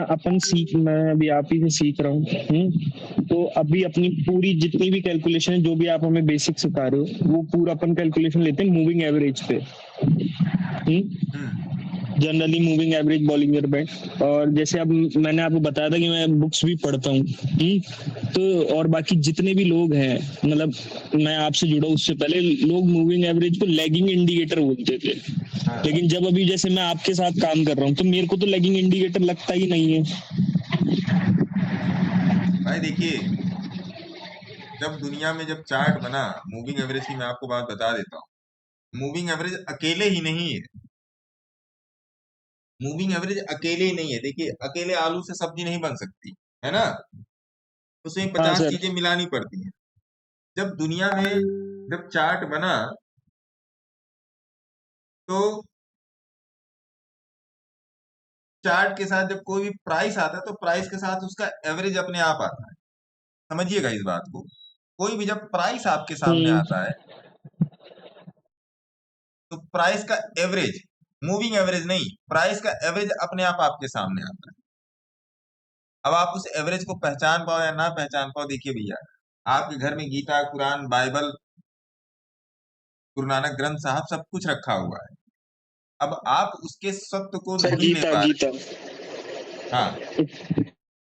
मैं अभी आप ही से सीख रहा हूँ। तो अभी अपनी पूरी जितनी भी कैलकुलेशन है, जो भी आप हमें बेसिक सिखा रहे हो, वो पूरा अपन कैलकुलेशन लेते हैं मूविंग एवरेज पे। Generally moving average Bollinger band. और जैसे अब मैंने आपको बताया था कि मैं बुक्स भी पढ़ता हूँ, तो और बाकी जितने भी लोग हैं, मतलब मैं आपसे जुड़ा उससे पहले लोग मूविंग एवरेज को लैगिंग इंडिकेटर बोलते थे। लेकिन जब अभी जैसे मैं आपके साथ काम कर रहा हूँ, तो मेरे को तो लैगिंग इंडिकेटर लगता ही नहीं है। भाई देखिए, जब दुनिया में जब चार्ट बना, मूविंग एवरेज की मैं आपको बात बता देता हूँ। मूविंग एवरेज अकेले ही नहीं है, मूविंग एवरेज अकेले ही नहीं है। देखिए, अकेले आलू से सब्जी नहीं बन सकती है ना, उसमें हाँ 50 सर। चीजें मिलानी पड़ती हैं। जब दुनिया में जब चार्ट बना, तो चार्ट के साथ जब कोई भी प्राइस आता है तो प्राइस के साथ उसका एवरेज अपने आप आता है। समझिएगा इस बात को, कोई भी जब प्राइस आपके सामने आता है तो प्राइस का एवरेज, मूविंग एवरेज नहीं, प्राइस का एवरेज अपने आप आपके सामने आता है। अब आप उस एवरेज को पहचान पाओ या ना पहचान पाओ, देखिए भैया, आपके घर में गीता, कुरान, बाइबल, गुरु नानक ग्रंथ साहब सब कुछ रखा हुआ है। अब आप उसके सत्य को सर नहीं ले गीता पा गीता रहे। हाँ,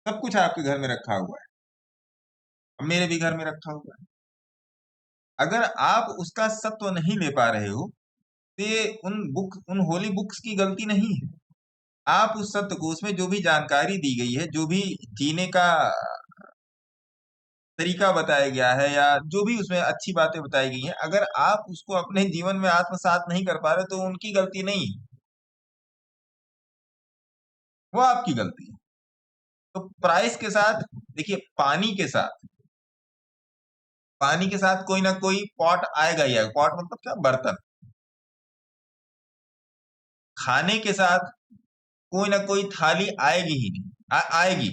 सब कुछ आपके घर में रखा हुआ है, अब मेरे भी घर में रखा हुआ है। अगर आप उसका सत्व नहीं ले पा रहे हो तो ये उन होली बुक्स की गलती नहीं है। आप उस सत्य को, उसमें जो भी जानकारी दी गई है, जो भी जीने का तरीका बताया गया है, या जो भी उसमें अच्छी बातें बताई गई हैं, अगर आप उसको अपने जीवन में आत्मसात नहीं कर पा रहे तो उनकी गलती नहीं, वो आपकी गलती है। तो प्राइस के साथ देखिए, पानी के साथ कोई ना कोई पॉट आएगा ही आएगा। पॉट मतलब क्या, बर्तन। खाने के साथ कोई ना कोई थाली आएगी ही नहीं, आएगी,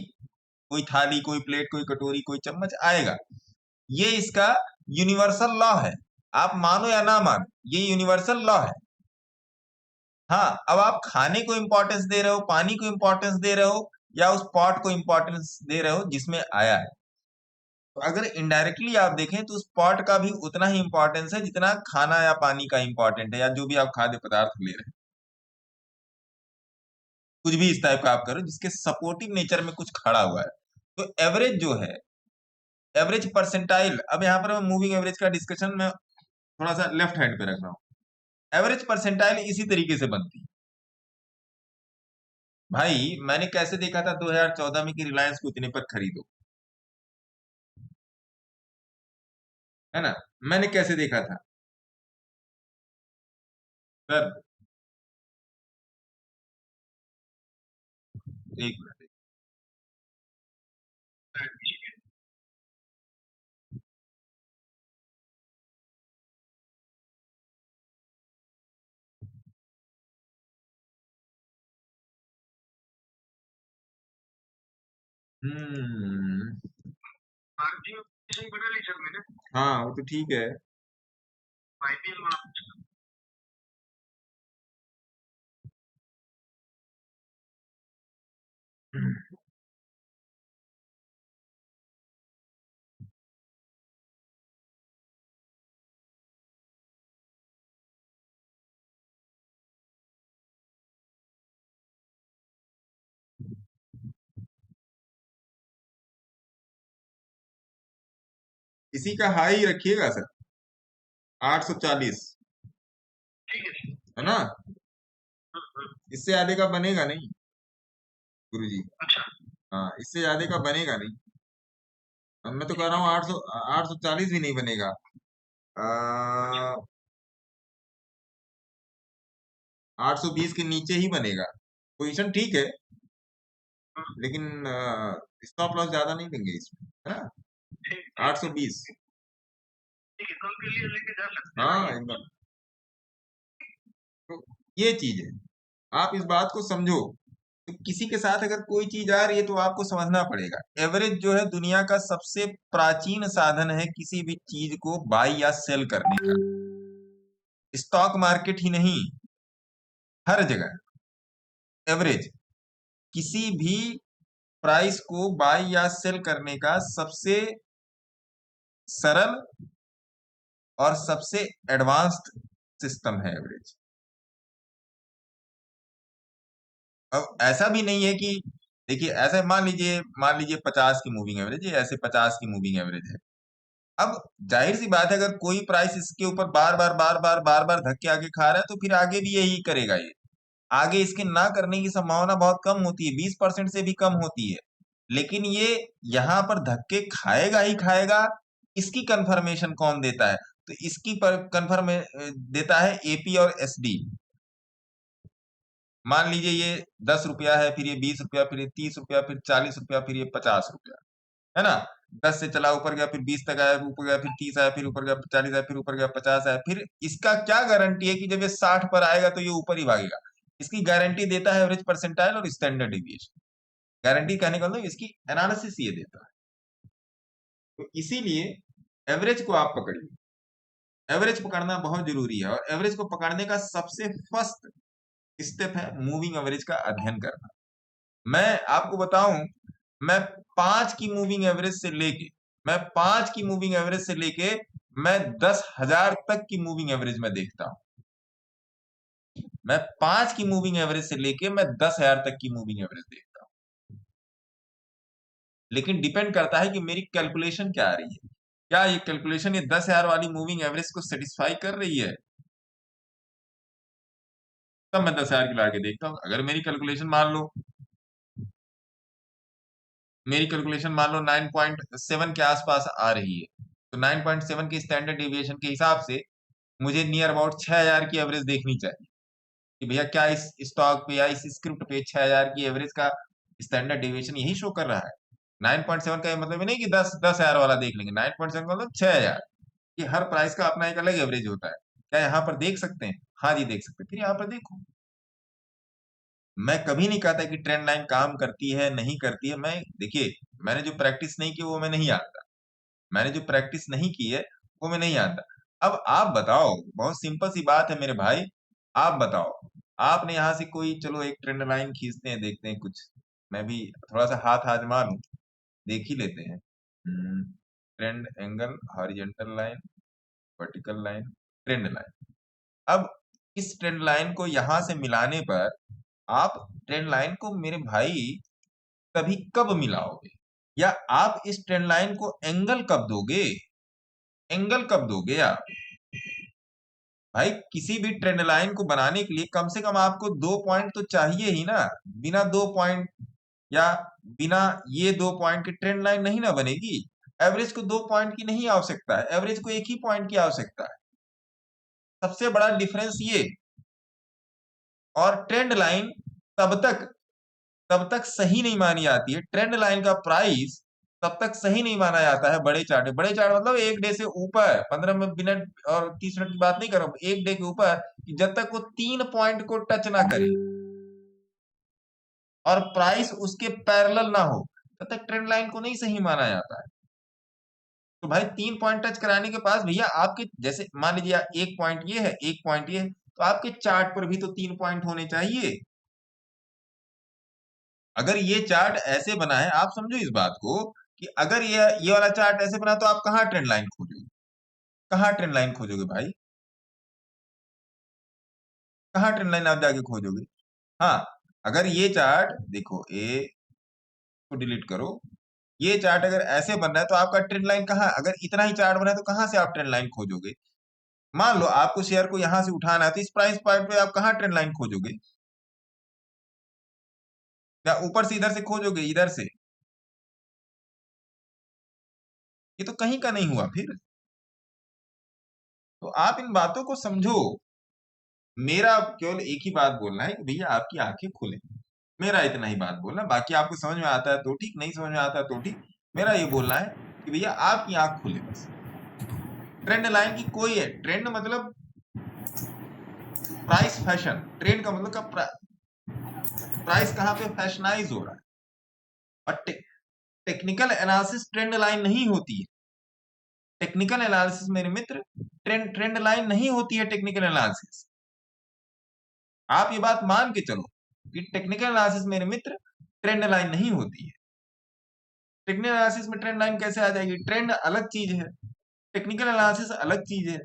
कोई थाली, कोई प्लेट, कोई कटोरी, कोई चम्मच आएगा। ये इसका यूनिवर्सल लॉ है, आप मानो या ना मानो, ये यूनिवर्सल लॉ है। हाँ, अब आप खाने को इंपॉर्टेंस दे रहे हो, पानी को इंपॉर्टेंस दे रहे हो, या उस पॉट को इंपॉर्टेंस दे रहे हो जिसमें आया है। तो अगर इनडायरेक्टली आप देखें तो उस पॉट का भी उतना ही इंपॉर्टेंस है जितना खाना या पानी का इंपॉर्टेंट है, या जो भी आप खाद्य पदार्थ ले रहे हैं। कुछ भी इस टाइप का आप करो जिसके सपोर्टिव नेचर में कुछ खड़ा हुआ है। तो एवरेज जो है, एवरेज परसेंटाइल, अब यहाँ पर मैं मूविंग एवरेज का डिस्कशन में थोड़ा सा लेफ्ट हैंड पे रख रहा हूँ। एवरेज परसेंटाइल इसी तरीके से बनती है भाई। मैंने कैसे देखा था 2014 में कि रिलायंस को इतने पर खरीदो, है ना, मैंने कैसे देखा था सर, एक मिनट। हम्म हाँ वो तो ठीक है। इसी का हाई रखिएगा सर, 840 है ना, इससे ज्यादा का बनेगा नहीं गुरुजी। हाँ इससे ज्यादा का बनेगा नहीं। अब मैं तो कह रहा हूँ 840 भी नहीं बनेगा। 820 के नीचे ही बनेगा। पोजीशन ठीक है लेकिन स्टॉप लॉस ज्यादा नहीं देंगे इसमें, है ना। 820 हाँ एकदम। तो ये चीज है, आप इस बात को समझो। तो किसी के साथ अगर कोई चीज आ रही है तो आपको समझना पड़ेगा। एवरेज जो है दुनिया का सबसे प्राचीन साधन है किसी भी चीज को बाई या सेल करने का। स्टॉक मार्केट ही नहीं, हर जगह एवरेज किसी भी प्राइस को बाई या सेल करने का सबसे सरल और सबसे एडवांस्ड सिस्टम है एवरेज। अब ऐसा भी नहीं है कि देखिए ऐसे मान लीजिए 50 की मूविंग एवरेज है, ऐसे 50 की मूविंग एवरेज है। अब जाहिर सी बात है अगर कोई प्राइस इसके ऊपर बार बार धक्के आके खा रहा है तो फिर आगे भी यही करेगा। ये आगे इसके ना करने की संभावना बहुत कम होती है, 20% से भी कम होती है। लेकिन ये यहाँ पर धक्के खाएगा ही खाएगा। इसकी कंफर्मेशन कौन देता है? तो इसकी कंफर्म देता है एपी और एसडी। मान लीजिए ये 10 रुपया है, फिर ये 20 रुपया, फिर ये 30 रुपया, फिर 40 रुपया, फिर ये 50 रुपया, है ना। 10 से चला ऊपर गया, फिर 20 तक आया, ऊपर गया, फिर 30 आया, फिर ऊपर गया 40 आया, फिर ऊपर गया 50 आया। फिर इसका क्या गारंटी है कि जब ये 60 पर आएगा तो ये ऊपर ही भागेगा? इसकी गारंटी देता है एवरेज परसेंटाइल और स्टैंडर्ड डेविएशन। गारंटी कहने का मतलब इसकी एनालिसिस ये देता है। तो इसीलिए एवरेज को आप पकड़िए, एवरेज पकड़ना बहुत जरूरी है। और एवरेज को पकड़ने का सबसे फर्स्ट स्टेप है मूविंग एवरेज का अध्ययन करना। मैं आपको बताऊं, मैं 5 की मूविंग एवरेज से लेके मैं 10,000 तक की मूविंग एवरेज में देखता हूं। मैं 5 की मूविंग एवरेज से लेके मैं 10,000 तक की मूविंग एवरेज देखता हूं। लेकिन डिपेंड करता है कि मेरी कैलकुलेशन क्या आ रही है। क्या ये कैलकुलेशन ये 10,000 वाली मूविंग एवरेज को सेटिस्फाई कर रही है, तब मैं 10,000 की ला के देखता हूं। अगर मेरी कैलकुलेशन मान लो 9.7 के आसपास आ रही है, तो 9.7 के स्टैंडर्ड डेविएशन के हिसाब से मुझे नियर अबाउट 6,000 की एवरेज देखनी चाहिए कि भैया क्या इस स्टॉक पे या इस स्क्रिप्ट पे 6,000 की एवरेज का स्टैंडर्ड डेविएशन यही शो कर रहा है। 9.7 का मतलब नहीं कि 10,000 वाला देख लेंगे। 9.7 का मतलब 6,000। कि हर प्राइस का अपना एक अलग एवरेज होता है। क्या यहाँ पर देख सकते हैं? हाँ जी देख सकते हैं। फिर यहाँ पर देखो, मैं कभी नहीं कहता कि ट्रेंड लाइन काम करती है नहीं करती है। देखिए मैंने जो प्रैक्टिस नहीं की वो मैं नहीं जानता, मैंने जो प्रैक्टिस नहीं की है वो मैं नहीं जानता। अब आप बताओ, बहुत सिंपल सी बात है मेरे भाई, आप बताओ, आपने यहाँ से कोई चलो एक ट्रेंड लाइन खींचते हैं, देखते हैं कुछ, मैं भी थोड़ा सा हाथ आजमा लूं, देख ही लेते हैं। Trend angle, horizontal line, vertical line, trend line. अब इस ट्रेंड लाइन को यहां से मिलाने पर आप ट्रेंड लाइन को मेरे भाई कभी कब मिलाओगे, या आप इस ट्रेंड लाइन को एंगल कब दोगे? एंगल कब दोगे आप? भाई किसी भी ट्रेंड लाइन को बनाने के लिए कम से कम आपको 2 पॉइंट तो चाहिए ही ना। बिना 2 पॉइंट या बिना ये 2 पॉइंट की ट्रेंड लाइन नहीं ना बनेगी। एवरेज को 2 पॉइंट की नहीं आवश्यकता है, एवरेज को 1 ही पॉइंट की आवश्यकता है। सबसे बड़ा डिफरेंस ये। और ट्रेंड लाइन तब तक सही नहीं मानी जाती है, ट्रेंड लाइन का प्राइस तब तक सही नहीं माना जाता है बड़े चार्ट मतलब एक डे से ऊपर, 15 मिनट और 30 मिनट की बात नहीं कर रहा हूं, एक डे के ऊपर, कि जब तक वो 3 पॉइंट को टच ना करे और प्राइस उसके पैरेलल ना हो, तब तक ट्रेंड लाइन को नहीं सही माना जाता है। तो भाई 3 पॉइंट टच कराने के पास भैया आपके जैसे मान लीजिए एक पॉइंट ये है, एक पॉइंट ये है, तो आपके चार्ट पर भी तो 3 पॉइंट होने चाहिए। अगर ये चार्ट ऐसे बना है, आप समझो इस बात को कि अगर ये वाला चार्ट ऐसे बना तो आप कहाँ ट्रेंड लाइन खोजोगे? कहाँ ट्रेंड लाइन खोजोगे भाई? कहाँ ट्रेंड लाइन आप जाके खोजोगे? हाँ, अगर ये चार्ट देखो, ए को डिलीट करो, ये चार्ट अगर ऐसे बन रहा है तो आपका ट्रेंड लाइन कहाँ? अगर इतना ही चार्ट बना है तो कहाँ से आप ट्रेंड लाइन खोजोगे? मान लो आपको शेयर को यहां से उठाना है तो इस प्राइस पॉइंट पे आप कहाँ ट्रेंड लाइन खोजोगे? या ऊपर से इधर से खोजोगे, इधर से? ये तो कहीं का नहीं हुआ फिर। तो आप इन बातों को समझो। मेरा केवल एक ही बात बोलना है कि भैया आपकी आंखें खुले। मेरा इतना ही बात बोलना है। बाकी आपको समझ में आता है तो ठीक, नहीं समझ में आता है तो ठीक। मेरा ये बोलना है कि भैया आपकी आंख खुले बस। ट्रेंड लाइन की कोई है, ट्रेंड मतलब प्राइस फैशन, ट्रेंड का मतलब का प्राइस कहां पे फैशनाइज हो रहा है। और टेक्निकल एनालिसिस ट्रेंड लाइन नहीं होती है। टेक्निकल एनालिसिस मेरे मित्र ट्रेंड लाइन नहीं होती है। टेक्निकल एनालिसिस, आप ये बात मान के चलो कि टेक्निकल एनालिसिस मेरे मित्र ट्रेंड लाइन नहीं होती है। टेक्निकल एनालिसिस में ट्रेंड लाइन कैसे आ जाएगी? ट्रेंड अलग चीज है, टेक्निकल एनालिसिस अलग चीज है।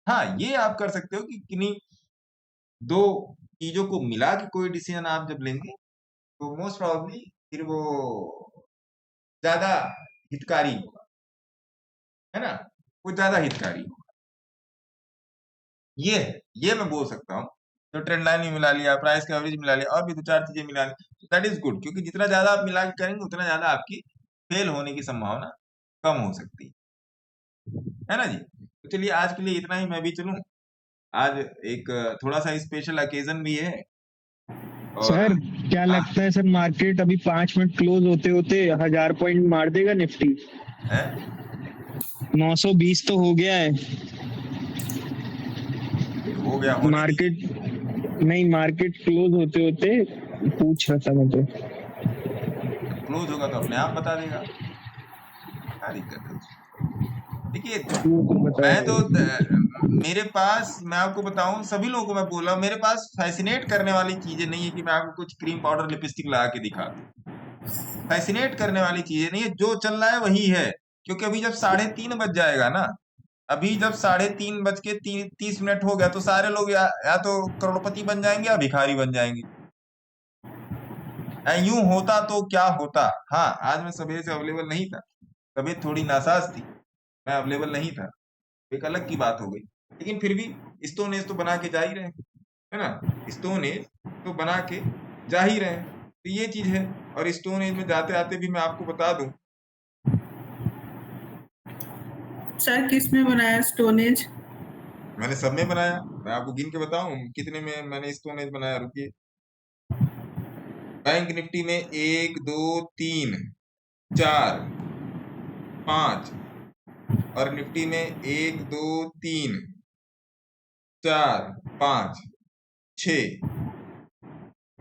हाँ, ये आप कर सकते हो कि किन्हीं दो चीजों को मिला के कोई डिसीजन आप जब लेंगे तो मोस्ट प्रोबेबली फिर वो ज्यादा हितकारी होगा, है ना? वो ज्यादा हितकारी होगा। ये मैं बोल सकता हूँ। तो ट्रेंड लाइन भी मिला लिया, प्राइस का एवरेज मिला लिया, और भी 2-4 चीजें मिला ली, दैट इज गुड। क्योंकि जितना ज्यादा आप मिला के करेंगे उतना ज्यादा आपकी फेल होने की संभावना कम हो सकती है ना जी? तो चलिए आज के लिए इतना ही। मैं भी चलूं, आज एक थोड़ा सा स्पेशल ओकेजन भी है। सर क्या लगता है सर, मार्केट अभी 5 मिनट क्लोज होते होते 1000 पॉइंट मार देगा निफ्टी? है 920 तो हो गया है। हो गया मार्केट क्लोज होते होते पूछ रहा था मैं तो। क्लोज होगा तो अपने आप बता देगा, क्या दिक्कत है? देखिए मैं तो मेरे पास, मैं आपको बताऊं, सभी लोगों को मैं बोल रहा हूं, मेरे पास फैसिनेट करने वाली चीजें नहीं है कि मैं आपको कुछ क्रीम पाउडर लिपस्टिक लगा के दिखा दूं। फैसिनेट करने वाली चीजें नहीं है, जो चल रहा है वही है। क्योंकि अभी जब 3:30 बज जाएगा ना, अभी जब 3:30 हो गया तो सारे लोग या तो करोड़पति बन जाएंगे या भिखारी बन जाएंगे। यूं होता तो क्या होता। हाँ, आज मैं सवेरे से अवेलेबल नहीं था, तबीयत थोड़ी नासाज थी, मैं अवेलेबल नहीं था, एक अलग की बात हो गई। लेकिन फिर भी स्टोन एज तो बना के जा ही रहे, है ना? स्टोन एज तो बना के जा ही रहे, तो ये चीज है। और स्टोन एज में जाते आते भी मैं आपको बता दूं, सर किस में बनाया स्टोन एज? मैंने सब में बनाया। मैं आपको गिन के बताऊं कितने में मैंने स्टोन एज बनाया, रुकिए। बैंक निफ्टी में 1 2 3 4 5, और निफ्टी में 1 2 3 4 5 6,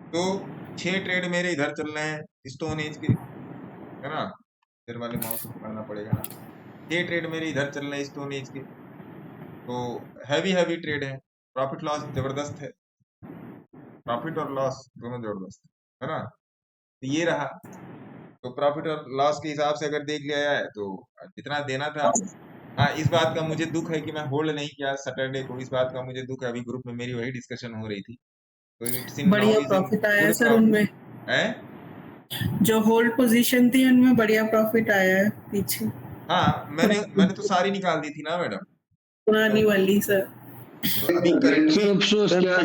तो 6 ट्रेड मेरे इधर चल रहे हैं स्टोन एज के, है ना? इधर वाले माउस को पकड़ना पड़ेगा ना। 6 ट्रेड मेरे इधर चल रहे हैं स्टोन एज के, तो हैवी ट्रेड है। प्रॉफिट लॉस जबरदस्त है, प्रॉफिट और लॉस दोनों जबरदस्त है ना? तो ये रहा। तो प्रॉफिट और लॉस के हिसाब से अगर देख लिया जाए तो जितना देना था। हाँ, इस बात का मुझे दुख है कि मैं होल्ड नहीं किया सैटरडे को, इस बात का मुझे दुख है। अभी ग्रुप में मेरी वही डिस्कशन हो रही थी, तो इट्स इन बढ़िया प्रॉफिट आया है सर उनमें, जो होल्ड पोजीशन थी उनमें बढ़िया प्रॉफिट आया है पीछे। हाँ, मैंने तो सारी निकाल दी थी ना मैडम, पुरानी वाली सर। तो अभी करंट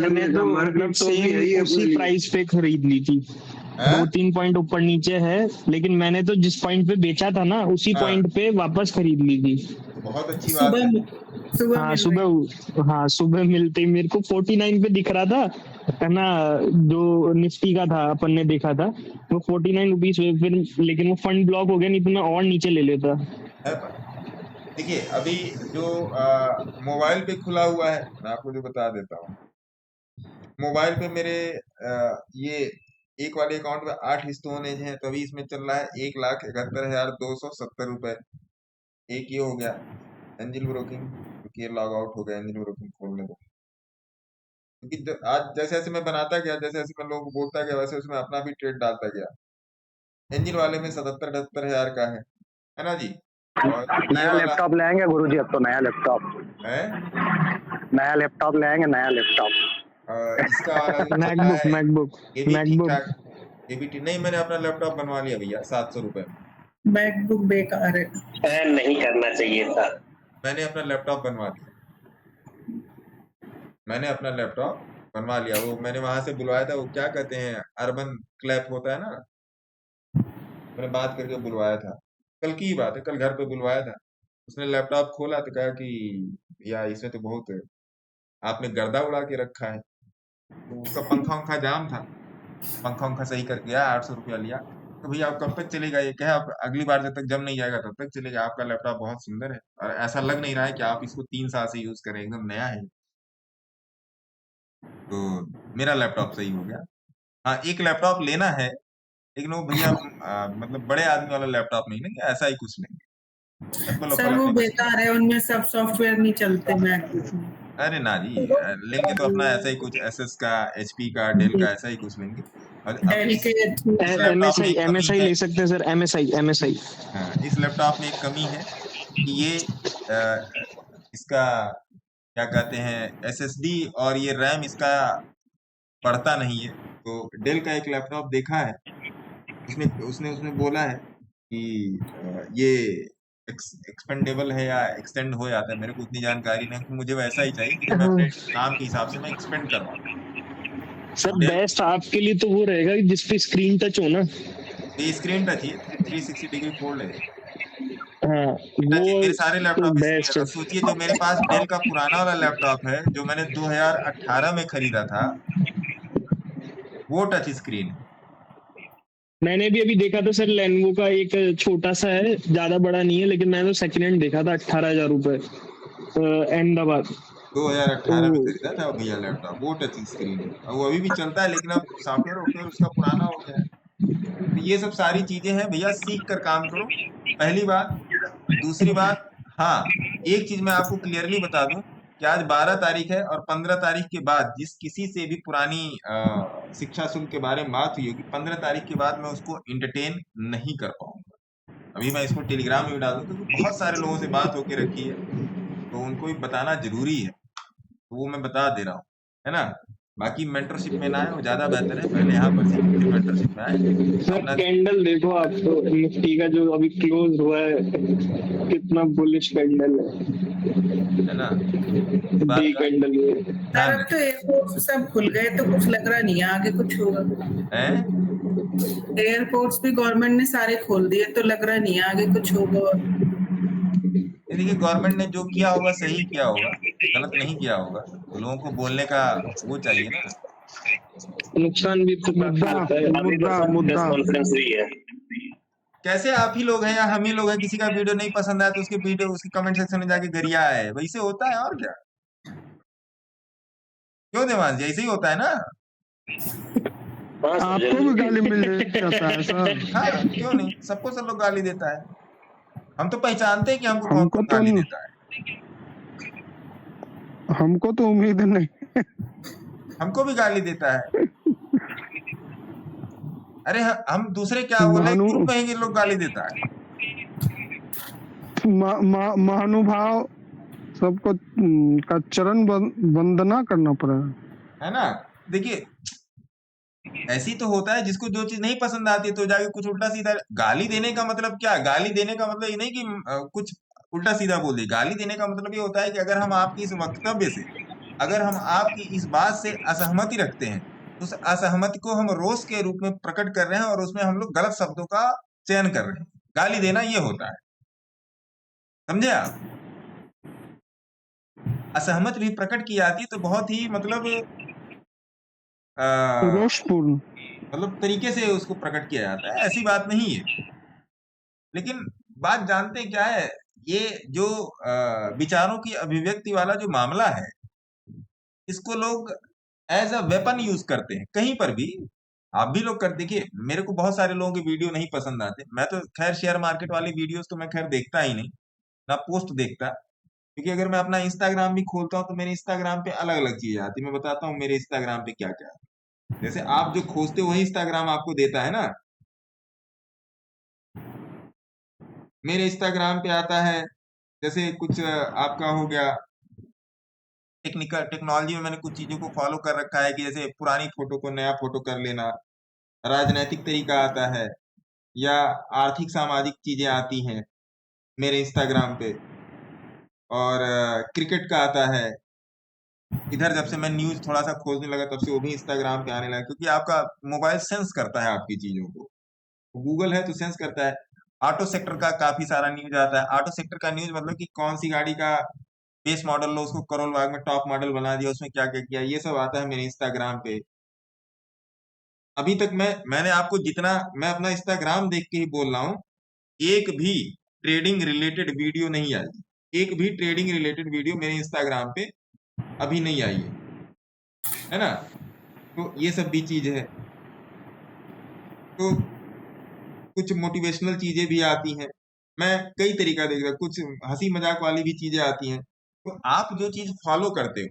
मैंने तो मतलब सेम उसी प्राइस पे खरीद ली थी। 2-3 पॉइंट ऊपर नीचे है, लेकिन मैंने तो जिस पॉइंट पे बेचा था ना उसी पॉइंट पे वापस खरीद ली थी। बहुत अच्छी बात है। सुबह मिलते ही मेरे को 49 पे दिख रहा था ना, जो निफ्टी का था अपन ने देखा था वो 49 रुपीज, फिर लेकिन वो फंड ब्लॉक हो गया, नहीं तो मैं और नीचे ले लेता। देखिए अभी जो मोबाइल पे खुला हुआ है, मैं आपको जो बता देता हूँ। मोबाइल पे मेरे ये एक वाले अकाउंट में 8 स्टोनेज हैं, तो अभी इसमें चल रहा है 1,71,270 रुपए। एक ये हो गया एंजल ब्रोकिंग, क्योंकि लॉग आउट हो गया, एंजल ब्रोकिंग खोलने को, क्योंकि आज जैसे जैसे मैं बनाता गया, जैसे जैसे मैं लोगों को बोलता गया, वैसे उसमें अपना भी ट्रेड डालता गया। एंजल वाले में 77-78 हजार का है ना जी। और ये नया वाला लैपटॉप लेंगे गुरुजी, अब तो नया लैपटॉप, है नया लैपटॉप लेंगे, नया लैपटॉप। इसका वाला जो चल रहा मैकबुक है मैकबुक ये भी ठीक मैकबुक ठाक, ये भी ठीक नहीं। मैंने अपना लैपटॉप बनवा लिया भैया 700 रुपए में। मैकबुक बेकार है। नहीं करना चाहिए था। मैंने अपना लैपटॉप बनवा लिया, मैंने अपना लैपटॉप बनवा लिया। वो मैंने वहां से बुलवाया था, वो क्या कहते हैं, अर्बन क्लैप होता है ना, मैंने बात करके बुलवाया था। कल की ही बात है, कल घर पे बुलवाया था। उसने लैपटॉप खोला तो कहा कि या इसमें तो बहुत आपने गर्दा उड़ा के रखा है। तो उसका पंखा उंखा जाम था, पंखा उंखा सही करके गया, 800 रुपया लिया। तो भैया आप कब तक चलेगा ये? कहे आप अगली बार जब तक जम नहीं जाएगा तब तक चलेगा। आपका लैपटॉप बहुत सुंदर है और ऐसा लग नहीं रहा है कि आप इसको 3 साल से यूज करें, एकदम नया है। तो मेरा लैपटॉप सही हो गया। हाँ, एक लैपटॉप लेना है, लेकिन वो भैया मतलब बड़े आदमी वाला लैपटॉप नहीं लेंगे, ऐसा ही कुछ लेंगे। एप्पल सर ओप्पल वो अपने बेकार है, उनमें सब सॉफ्टवेयर नहीं चलते मैकबुक में। अरे ना जी, लेंगे तो अपना ऐसा ही कुछ एसएस का, एचपी का, डेल का ऐसा ही कुछ लेंगे। और अब डेल इस के लैपटॉप में MSI एक कमी MSI है, ले सकते हैं सर, MSI हाँ, इस लैपटॉप में एक कमी है कि ये इसका क्या कहते हैं, एसएसडी और ये रैम इसका बढ़ता नहीं है। तो डेल का एक लैपटॉप देखा है, उसने उसने उसने बोला है कि ये एक्सपेंडेबल है या एक्सटेंड हो जाता है। मेरे को उतनी जानकारी नहीं, कि मुझे वैसा ही चाहिए कि जो मैं अपने काम के हिसाब से मैं एक्सपेंड करवाऊँ। सर बेस्ट आपके लिए तो वो रहेगा कि जिसपे स्क्रीन टच हो ना। ये स्क्रीन टच ही 360 डिग्री फोल्ड है। हाँ टच ही, वो मेरे सारे लैपटॉप बेस्ट स्क्रीन। है। और सोचिए जो मेरे पास डेल का पुराना वाला लैपटॉप है, जो मैंने 2018 में खरीदा था, वो टच स्क्रीन है। मैंने भी अभी देखा था सर, लेनोवो का एक छोटा सा है, ज्यादा बड़ा नहीं है, लेकिन मैंने तो सेकंड हैंड देखा था 18,000 रुपए अहमदाबाद। 2018 में खरीदा था भैया लैपटॉप, वो टच स्क्रीन है और वो अभी भी चलता है, लेकिन अब सॉफ्टवेयर वॉफ्टवेयर उसका पुराना हो गया है। तो ये सब सारी चीजें हैं भैया, सीख कर काम करो, पहली बात। दूसरी बात, हाँ, एक चीज मैं आपको क्लियरली बता दूं कि आज 12 तारीख है और 15 तारीख के बाद जिस किसी से भी पुरानी शिक्षा शुल्क के बारे में बात हुई होगी, 15 तारीख के बाद मैं उसको एंटरटेन नहीं कर पाऊंगा। अभी मैं इसको टेलीग्राम में भी डाल दूं, क्योंकि बहुत सारे लोगों से बात होके रखी है, तो उनको भी बताना जरूरी है, तो वो मैं बता दे रहा हूँ, है ना। बाकी मेंटरशिप में ना आए, वो ज्यादा बेहतर है, पहले यहाँ पर सीखें फिर मेंटरशिप में आए सर अपना। कैंडल देखो आप, तो निफ्टी का जो अभी क्लोज हुआ है, कितना बुलिश कैंडल है ना, इस बात है, का कैंडल है। ध्यान अब तो एयरपोर्ट सब खुल गए, तो कुछ लग रहा नहीं है आगे कुछ होगा। है। एयरपोर्ट्स भी गवर्नमेंट ने सारे खोल दिए, तो लग रहा नहीं है आगे कुछ होगा। ये देखिए, गवर्नमेंट ने जो किया होगा सही किया होगा, गलत नहीं किया होगा। तो लोगों को बोलने का वो चाहिए ना। नुकसान भी तो काफी होता है। मुद्दा कॉन्फ्रेंस हुई है। कैसे आप ही लोग हैं या हम ही लोग हैं, किसी का वीडियो नहीं पसंद आया तो उसके वीडियो, उसके कमेंट सेक्शन में जाके गरिया है, वैसे होता है और क्या। क्यों देवांश जी, ऐसे ही होता है ना। आपको भी गाली मिल जाता है सर। हाँ, क्यों नहीं, सबको सब लोग गाली देता है। हम तो पहचानते हैं कि हमको कौन हमको कौन तो गाली देता है। हमको तो उम्मीद नहीं। हमको भी गाली देता है। अरे हम दूसरे क्या बोले, क्यों कहेंगे लोग गाली देता है। महानुभाव सबको का चरण वंदना करना पड़ेगा, है ना। देखिए, ऐसी तो होता है, जिसको जो चीज नहीं पसंद आती है तो जाके कुछ उल्टा सीधा। गाली देने का मतलब क्या, गाली देने का मतलब ये नहीं कि कुछ उल्टा सीधा बोल दे। गाली देने का मतलब ये होता है कि अगर हम आपकी इस वक्तव्य से, अगर हम आपकी इस बात से असहमति रखते हैं, तो उस असहमति को हम रोष के रूप में प्रकट कर रहे हैं और उसमें हम लोग गलत शब्दों का चयन कर रहे हैं। गाली देना ये होता है, समझे आप। असहमति भी प्रकट की जाती है तो बहुत ही मतलब रोषपूर्ण मतलब तरीके से उसको प्रकट किया जाता है, ऐसी बात नहीं है। लेकिन बात जानते हैं क्या है, ये जो विचारों की अभिव्यक्ति वाला जो मामला है, इसको लोग एज अ वेपन यूज करते हैं कहीं पर भी। आप भी लोग कर देखिए, मेरे को बहुत सारे लोगों के वीडियो नहीं पसंद आते। मैं तो खैर शेयर मार्केट वाले वीडियोस तो मैं खैर देखता ही नहीं, ना पोस्ट देखता, क्योंकि अगर मैं अपना इंस्टाग्राम भी खोलता हूँ तो मेरे इंस्टाग्राम पे अलग अलग चीजें आती है। मैं बताता हूँ मेरे इंस्टाग्राम पे क्या क्या है। जैसे आप जो खोजते हो वही इंस्टाग्राम आपको देता है ना। मेरे इंस्टाग्राम पे आता है जैसे कुछ आपका हो गया टेक्नोलॉजी में, मैंने कुछ चीजों को फॉलो कर रखा है कि जैसे पुरानी फोटो को नया फोटो कर लेना, राजनैतिक तरीका आता है, या आर्थिक सामाजिक चीजें आती हैं मेरे इंस्टाग्राम पे, और क्रिकेट का आता है। इधर जब से मैं न्यूज थोड़ा सा खोजने लगा तब से वो भी इंस्टाग्राम पे आने लगा, क्योंकि आपका मोबाइल सेंस करता है आपकी चीजों को। गूगल है तो सेंस करता है। ऑटो सेक्टर का काफी सारा न्यूज आता है। ऑटो सेक्टर का न्यूज मतलब कि कौन सी गाड़ी का बेस मॉडल लो, उसको करोल बाग में टॉप मॉडल बना दिया, उसमें क्या क्या किया, ये सब आता है मेरे इंस्टाग्राम पे। अभी तक मैंने आपको जितना मैं अपना इंस्टाग्राम देख के ही बोल रहा हूँ, एक भी ट्रेडिंग रिलेटेड वीडियो नहीं आई। एक भी ट्रेडिंग रिलेटेड वीडियो मेरे इंस्टाग्राम पे अभी नहीं आई है ना। तो ये सब भी चीज है। तो कुछ मोटिवेशनल चीजें भी आती हैं, मैं कई तरीका देख रहा, कुछ हंसी मजाक वाली भी चीजें आती हैं। तो आप जो चीज फॉलो करते हो,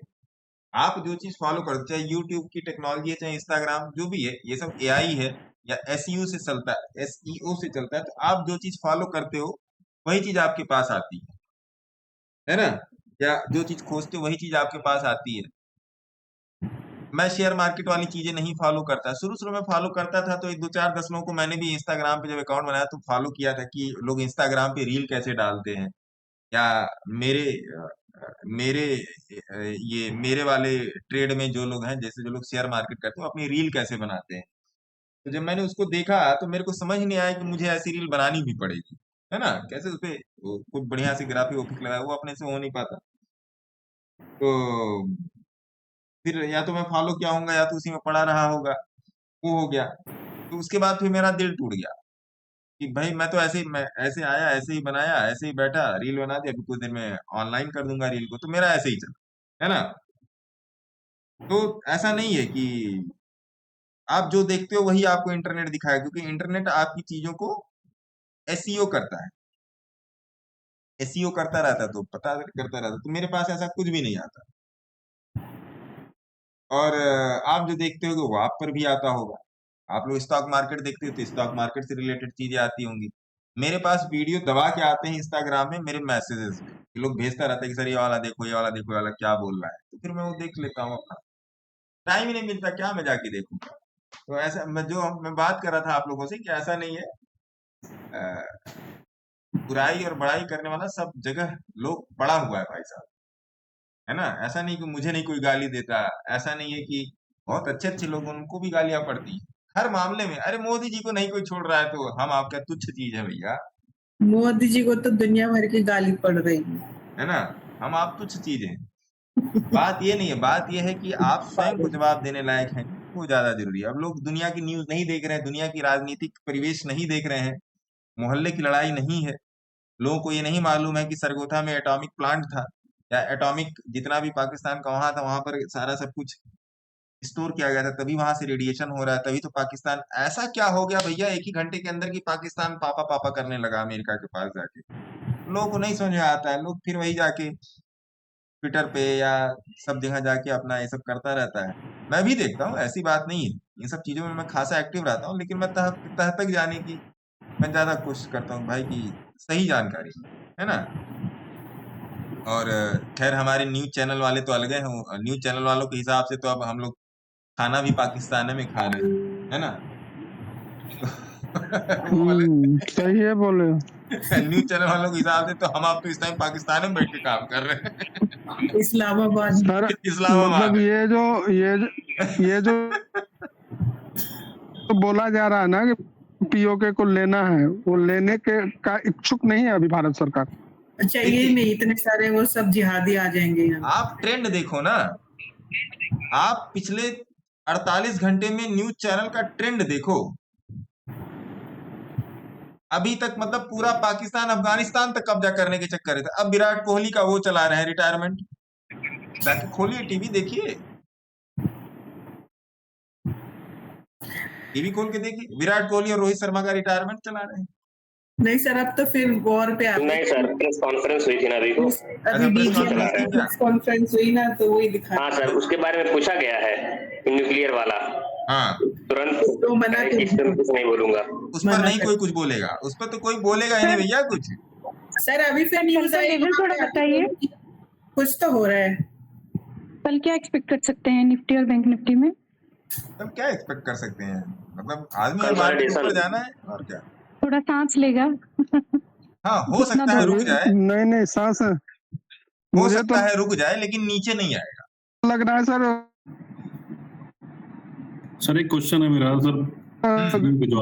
आप जो चीज फॉलो करते हो, चाहे यूट्यूब की टेक्नोलॉजी है, चाहे इंस्टाग्राम, जो भी है, ये सब एआई है या एसईओ से चलता है, एसईओ से चलता है। तो आप जो चीज फॉलो करते हो वही चीज आपके पास आती है ना। या जो चीज खोजते हो वही चीज आपके पास आती है। मैं शेयर मार्केट वाली चीजें नहीं फॉलो करता। शुरू शुरू में फॉलो करता था तो एक 2 4 10 लोगों को मैंने भी इंस्टाग्राम पे जब अकाउंट बनाया तो फॉलो किया था कि लोग इंस्टाग्राम पे रील कैसे डालते हैं, या मेरे मेरे ये मेरे वाले ट्रेड में जो लोग हैं, जैसे जो लोग शेयर मार्केट करते हैं, वो अपनी रील कैसे बनाते हैं। तो जब मैंने उसको देखा तो मेरे को समझ नहीं आया कि मुझे ऐसी रील बनानी भी पड़ेगी, है ना। कैसे उसपे खूब बढ़िया से ग्राफिक वोफिक लगाया, वो अपने से हो नहीं पाता। तो फिर या तो मैं फॉलो किया होऊंगा या तो उसी में पड़ा रहा होगा, वो हो गया। तो उसके बाद फिर मेरा दिल टूट गया कि भाई मैं तो मैं ऐसे आया, ऐसे ही बनाया, ऐसे ही बैठा, रील बना दी, अभी कुछ देर में ऑनलाइन कर दूंगा रील को, तो मेरा ऐसे ही चला, है ना। तो ऐसा नहीं है कि आप जो देखते हो वही आपको इंटरनेट दिखाएगा, क्योंकि इंटरनेट आपकी चीजों को एसईओ करता है, एसईओ करता रहता है, तो पता करता रहता है। तो मेरे पास ऐसा कुछ भी नहीं आता। और आप जो देखते हो वो आप पर भी आता होगा। आप लोग स्टॉक मार्केट देखते हो तो स्टॉक मार्केट से रिलेटेड चीजें आती होंगी। मेरे पास वीडियो दबा के आते हैं इंस्टाग्राम में मेरे मैसेजेस में, लोग भेजता रहता है कि सर ये वाला देखो, ये वाला देखो, ये वाला क्या बोल रहा है, तो फिर मैं वो देख लेता हूँ। अपना टाइम ही नहीं मिलता, क्या मैं जाके देखूंगा। तो ऐसा मैं बात कर रहा था आप लोगों से कि ऐसा नहीं है, बुराई और बड़ाई करने वाला सब जगह लोग पड़ा हुआ है भाई साहब, है ना। ऐसा नहीं कि मुझे नहीं कोई गाली देता, ऐसा नहीं है कि बहुत अच्छे अच्छे लोग उनको भी गालियां पड़ती हैं हर मामले में। अरे मोदी जी को नहीं कोई छोड़ रहा है तो हम आपका तुच्छ चीज है भैया। मोदी जी को तो दुनिया भर की गाली पड़ रही है ना, हम आप तुच्छ चीज हैं। बात ये नहीं है, बात ये है कि आप स्वयं को जवाब देने लायक हैं, वो ज्यादा जरूरी है। अब लोग दुनिया की न्यूज नहीं देख रहे हैं, दुनिया की राजनीतिक परिवेश नहीं देख रहे हैं, मोहल्ले की लड़ाई नहीं है। लोगों को ये नहीं मालूम है कि सरगोधा में एटॉमिक प्लांट था, या एटॉमिक जितना भी पाकिस्तान का वहां था, वहां पर सारा सब कुछ स्टोर किया गया था, तभी वहां से रेडिएशन हो रहा है, तभी तो पाकिस्तान ऐसा क्या हो गया भैया एक ही घंटे के अंदर की पाकिस्तान पापा पापा करने लगा अमेरिका के पास जाके। लोगों को नहीं समझ में आता है, लोग फिर वही जाके ट्विटर पे या सब जगह जाके अपना ये सब करता रहता है। मैं भी देखता हूँ, ऐसी बात नहीं है, इन सब चीजों में मैं खासा एक्टिव रहता हूँ, लेकिन मैं तह तक जाने की मैं ज्यादा कोशिश करता हूँ भाई की सही जानकारी, है ना। और खैर हमारे न्यूज चैनल वाले तो अलग हैं, न्यूज चैनल वालों के हिसाब से तो अब हम लोग खाना भी पाकिस्तान में खा रहे हैं, है ना। सही है बोले। न्यूज चैनल वालों के हिसाब से तो हम आप तो इस टाइम पाकिस्तान में बैठ के काम कर रहे हैं। इस्लामाबाद सर इस्लामाबाद मतलब ये जो तो बोला जा रहा है ना कि पीओके को लेना है, वो लेने के का इच्छुक नहीं है अभी भारत सरकार। अच्छा ये नहीं, इतने सारे वो सब जिहादी आ जाएंगे यहाँ। आप ट्रेंड देखो ना, आप पिछले 48 घंटे में न्यूज चैनल का ट्रेंड देखो। अभी तक मतलब पूरा पाकिस्तान अफगानिस्तान तक कब्जा करने के चक्कर है। अब विराट कोहली का वो चला रहे हैं रिटायरमेंट, जाके खोलिए टीवी देखिए। टीवी खोल के देखिए, विराट कोहली और रोहित शर्मा का रिटायरमेंट चला रहे हैं। नहीं सर, अब तो फिर वॉर पे आते नहीं सर, प्रेस कॉन्फ्रेंस हुई थी ना अभी को। अभी प्रेस बीजेपी कॉन्फ्रेंस की थी क्या? प्रेस कॉन्फ्रेंस हुई ना, तो वही दिखा। हाँ सर, उसके बारे में पूछा गया है, न्यूक्लियर वाला। हाँ, तुरंत तो मना कि इस पर कुछ नहीं बोलूंगा। उस पर नहीं कोई कुछ बोलेगा, उस पर तो कोई बोलेगा ही नहीं भैया कुछ। सर अभी फिर न्यूज सर, लेवल थोड़ा बताइए। कुछ तो हो रहा है। कल क्या एक्सपेक्ट कर सकते हैं निफ्टी और बैंक निफ्टी में? तब क्या एक्सपेक्ट कर सकते हैं, मतलब आदमी Consolidation। मार्केट ऊपर जाना है और क्या। थोड़ा सांस लेगा। हाँ, हो सकता है रुक जाए, नहीं नहीं सांस हो मुझे सकता तो है रुक जाए, लेकिन नीचे नहीं आएगा। लग रहा है सर सर एक क्वेश्चन है मेरा सर,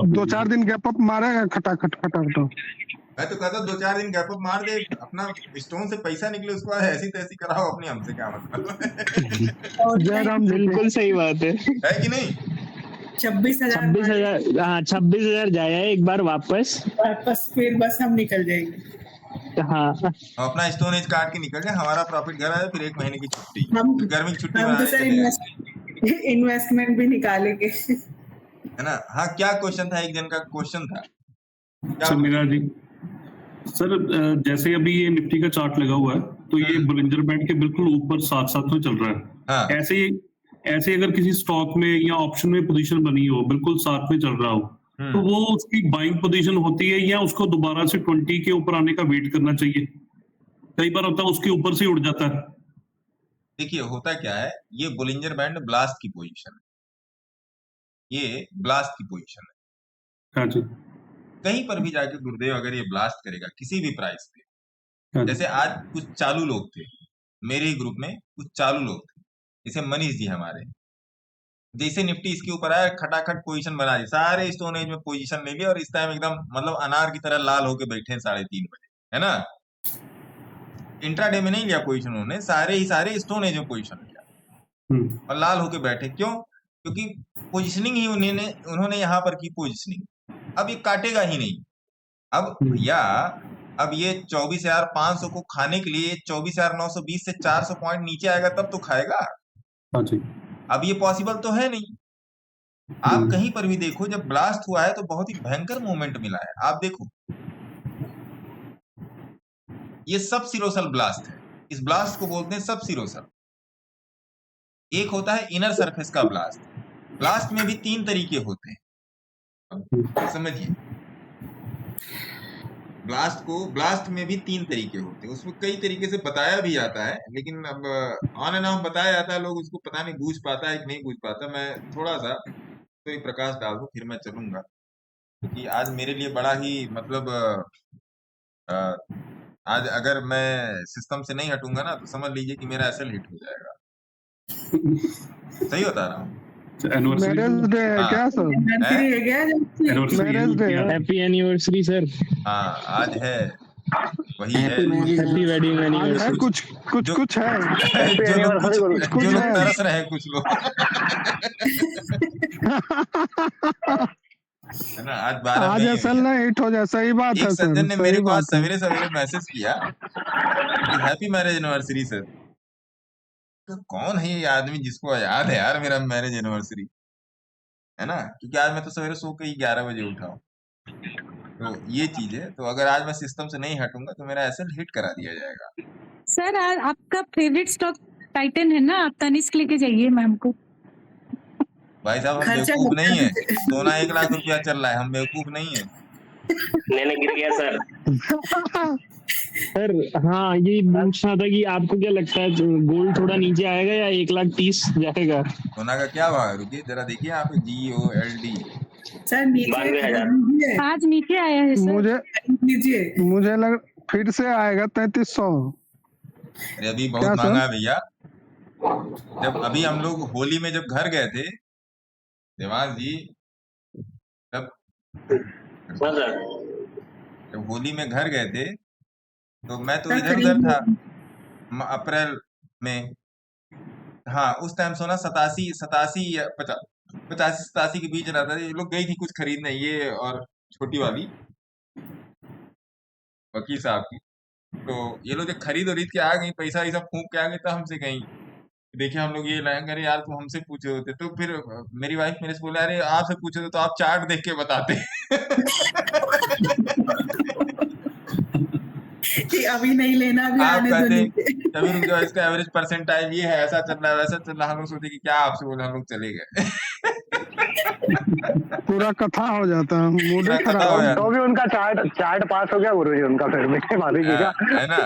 2-4 दिन गैप अप मारेगा खटाखट खटाखट। मैं तो कहता 2-4 दिन गैप अप मार दे, अपना स्टोन से पैसा निकले, उसको ऐसी तैसी कराओ अपनी, हमसे क्या मतलब। जयराम बिल्कुल सही बात है। है कि नहीं? 26,000 हाँ 26,000 जाया है एक बार वापस। फिर बस हम निकल जाएंगे। हाँ हम अपना स्टोन एज काट के निकल जाए, हमारा प्रॉफिट घर आए, फिर 1 महीने की छुट्टी, हम फिर गर्मी की छुट्टी हम तो मनाने सर चले जाएं। इन्वेस्टमेंट भी निकालेंगे। है ना? हाँ, क्या क्वेश्चन था, एक जन का क्वेश्चन था क्या? सर मेरा जी सर, जैसे अभी ये निफ्टी का चार्ट लगा हुआ है, तो ये बोलिंजर बैंड के बिल्कुल ऊपर साथ साथ में चल रहा है। हाँ, ऐसे अगर किसी स्टॉक में या ऑप्शन में पोजीशन बनी हो, बिल्कुल साथ में चल रहा हो, तो वो उसकी बाइंग पोजीशन होती है या उसको दोबारा से 20 के ऊपर आने का वेट करना चाहिए? कई बार होता है उसके ऊपर से उड़ जाता है। देखिए होता क्या है, ये बोलिंजर बैंड ब्लास्ट की पोजीशन है, ये ब्लास्ट की पोजीशन है। हाँ जी, कहीं पर भी जाके गुरुदेव अगर ये ब्लास्ट करेगा किसी भी प्राइस पे, हाँ जी, जैसे आज कुछ चालू लोग थे मेरे ही ग्रुप में, कुछ चालू लोग थे, जैसे मनीष जी हमारे, जैसे निफ्टी इसके ऊपर आया, खटाखट पोजीशन बना दी, सारे स्टोन एज में पोजीशन ले लिया, और इस टाइम एकदम मतलब अनार की तरह लाल होके बैठे हैं 3:30 बजे, है ना? इंट्राडे में नहीं लिया पोजीशन उन्होंने, सारे ही सारे स्टोन एज में पोजीशन लिया और लाल होके बैठे। क्यों? क्योंकि पोजीशनिंग ही उन्होंने यहाँ पर की पोजीशनिंग। अब ये काटेगा ही नहीं। अब भैया, अब ये 24,500 को खाने के लिए 24,920 से 400 पॉइंट नीचे आएगा तब तो खाएगा। हाँ जी। अब ये पॉसिबल तो है नहीं। आप कहीं पर भी देखो, जब ब्लास्ट हुआ है तो बहुत ही भयंकर मूवमेंट मिला है। आप देखो, ये सब सिरोसल ब्लास्ट है, इस ब्लास्ट को बोलते हैं सब सिरोसल। एक होता है इनर सरफेस का ब्लास्ट। ब्लास्ट में भी 3 तरीके होते हैं, अब समझिए। ब्लास्ट में भी 3 तरीके होते हैं, उसमें कई तरीके से बताया भी जाता है, लेकिन अब ऑन एंड ऑफ बताया जाता है, लोग उसको पता नहीं बूझ पाता है कि नहीं बूझ पाता। मैं थोड़ा सा तो प्रकाश डाल दूं, फिर मैं चलूंगा, क्योंकि आज मेरे लिए बड़ा ही मतलब आज अगर मैं सिस्टम से नहीं हटूंगा ना, तो समझ लीजिए कि मेरा एसएल हिट हो जाएगा। सही बता रहा हूँ। मैरिज डे है क्या सर? मैरिज डे है। Happy anniversary sir. हाँ, आज है, वही है, हैप्पी वेडिंग एनिवर्सरी। कुछ है जो लोग तरस रहे हैं कुछ लोग। है ना? आज 12 आज मई असल ना हिट हो जाए, सही बात है एक सर। सज्जन ने सही मेरे बात पास है। सवेरे सवेरे मैसेज किया कि हैप्पी मैरिज एनिवर्सरी सर। तो कौन है ये आदमी जिसको याद है यार मेरा मैरिज एनिवर्सरी, है ना? क्योंकि आज मैं तो सवेरे सो के ही 11 बजे उठा हूँ। तो ये चीज है, तो अगर आज मैं सिस्टम से नहीं हटूंगा तो मेरा एसएल हिट करा दिया जाएगा। सर आज आपका फेवरेट स्टॉक टाइटन है ना, आप तनिष्क लेके जाइए मैम को। भाई साहब, हम बेवकूफ नहीं है, सोना 1 लाख रुपया चल रहा है, हम बेवकूफ नहीं है। मैंने गिर गया सर। सर हाँ, ये पूछना था कि आपको क्या लगता है गोल्ड थोड़ा नीचे आएगा या 1,30,000 जाएगा? सोना का क्या भाव है? रुकिए जरा देखिए आप, GOLD सर नीचे आज नीचे आया है सर। मुझे लग फिर से आएगा 3300। अरे अभी बहुत महंगा है भैया। जब अभी हम लोग होली में जब घर गए थे देवांश जी, तब जब होली में घर गए थे तो मैं तो इधर उधर था अप्रैल में। हाँ, उस टाइम सोना 87 या 85 के बीच रहता था। ये लोग गई थी कुछ खरीदने, ये और छोटी वाली वकील साहब की। तो ये लोग जब खरीद के आ गई, पैसा ये सब फूंक के आ गए, तब हमसे कहीं देखिए हम लोग ये लाएंगे, अरे यार तुम हमसे पूछे होते तो फिर मेरी वाइफ मेरे से बोला, अरे आपसे पूछे होते तो आप चार्ट देख के बताते। कि अभी नहीं लेना, अभी आप आने दो कहते नीचे। कभी रुक जाओ, इसका एवरेज परसेंटाइल ये है, ऐसा चल रहा है वैसा चल रहा है, हम लोग सोचे कि क्या आपसे बोले, हम लोग चले गए। पूरा कथा हो जाता है, मूड पूरा ही कथा खराब हो हो जाता तो भी उनका चार्ट चार्ट पास हो गया गुरुजी उनका, फिर भी माधवी जी का। है ना।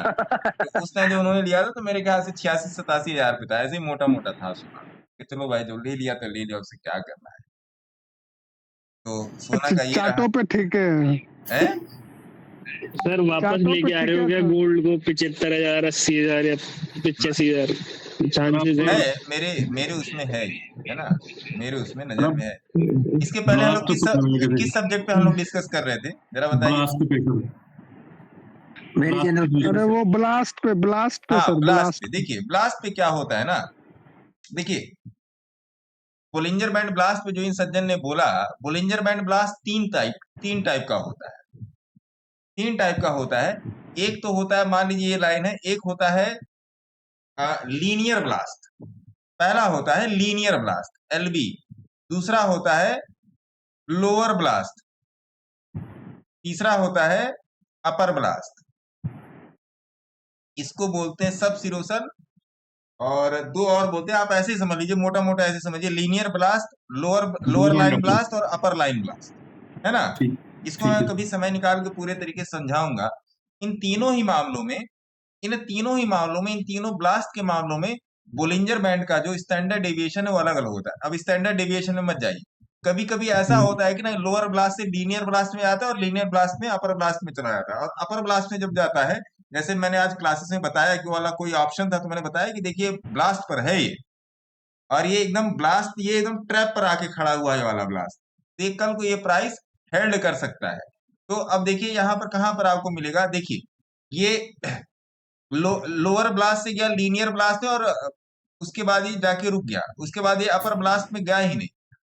तो उस टाइम जो उन्होंने लिया था तो मेरे ख्याल से 86-87 हजार पे था, ऐसे ही मोटा मोटा था सोना, कि चलो भाई जो ले लिया तो ले लिया, उससे क्या करना है। तो सोना का ये रहा चार्टों पे ठीक है। है। सर वापस चार्टों पे लेके आ रहे ठीक हो है क्या सर। गोल्ड को 75,000, 80,000 या 85,000 चांसेस है है? मेरे मेरे उसमें है ये, है ना, मेरे उसमें और नजर अब में है। इसके पहले हम लोग ब्लास्ट किस सब्जेक्ट पे हम लोग डिस्कस कर रहे थे, जरा बताइए। ब्लास्ट पेपर, मेरी चैनल अरे वो ब्लास्ट पे हाँ सर, ब्लास्ट ब्लास्ट पे देखिए, ब्लास्ट पे क्या होता है ना, देखिए बोलिंजर बैंड ब्लास्ट पे जो इन सज्जन ने बोला, बोलिंजर बैंड ब्लास्ट तीन टाइप का होता है। तीन टाइप का होता है। एक तो होता है, मान लीजिए ये लाइन है, एक होता है लीनियर ब्लास्ट। पहला होता है लीनियर ब्लास्ट, एलबी। दूसरा होता है लोअर ब्लास्ट। तीसरा होता है अपर ब्लास्ट। इसको बोलते हैं सब सिरोसल, और दो और बोलते हैं, आप ऐसे ही समझ लीजिए, मोटा मोटा ऐसे समझिए, linear blast, lower line blast और अपर लाइन ब्लास्ट, है ना। ठीक इसको मैं कभी समय निकाल के पूरे तरीके से समझाऊंगा। इन तीनों ही मामलों में, इन तीनों ब्लास्ट के मामलों में बोलिंजर बैंड का जो स्टैंडर्ड डेविएशन है वो अलग अलग होता है। अब स्टैंडर्ड डेविएशन में मत जाइए, कभी कभी ऐसा होता है कि ना लोअर ब्लास्ट से लीनियर ब्लास्ट में आता है और लीनियर ब्लास्ट में अपर ब्लास्ट में चला जाता है। और अपर ब्लास्ट में जब जाता है, जैसे मैंने आज क्लासेस में बताया कि वाला कोई ऑप्शन था, तो मैंने बताया कि देखिए ब्लास्ट पर है ये, और ये एकदम ब्लास्ट, ये एकदम ट्रैप पर आके खड़ा हुआ है वाला ब्लास्ट, तो ये कल को ये प्राइस हेल्ड कर सकता है। तो अब देखिए यहाँ पर कहां पर आपको मिलेगा, देखिए ये लोअर ब्लास्ट से गया लीनियर ब्लास्ट में, और उसके बाद ये जाके रुक गया, उसके बाद ये अपर ब्लास्ट में गया ही नहीं।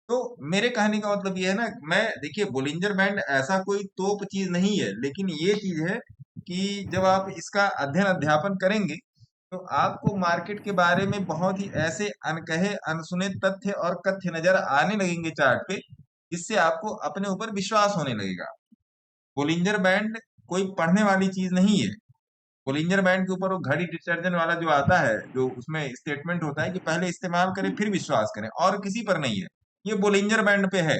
तो मेरे कहने का मतलब ये है ना, मैं देखिए बोलिंजर बैंड ऐसा कोई तोप चीज नहीं है, लेकिन ये चीज है कि जब आप इसका अध्ययन अध्यापन करेंगे तो आपको मार्केट के बारे में बहुत ही ऐसे अनकहे अनसुने तथ्य और कथ्य नजर आने लगेंगे चार्ट पे, जिससे आपको अपने ऊपर विश्वास होने लगेगा। बोलिंजर बैंड कोई पढ़ने वाली चीज नहीं है। बोलिंजर बैंड के ऊपर वो घड़ी डिटर्जेंट वाला जो आता है, जो उसमें स्टेटमेंट होता है कि पहले इस्तेमाल करें फिर विश्वास करें, और किसी पर नहीं है। ये बोलिंजर बैंड पे है,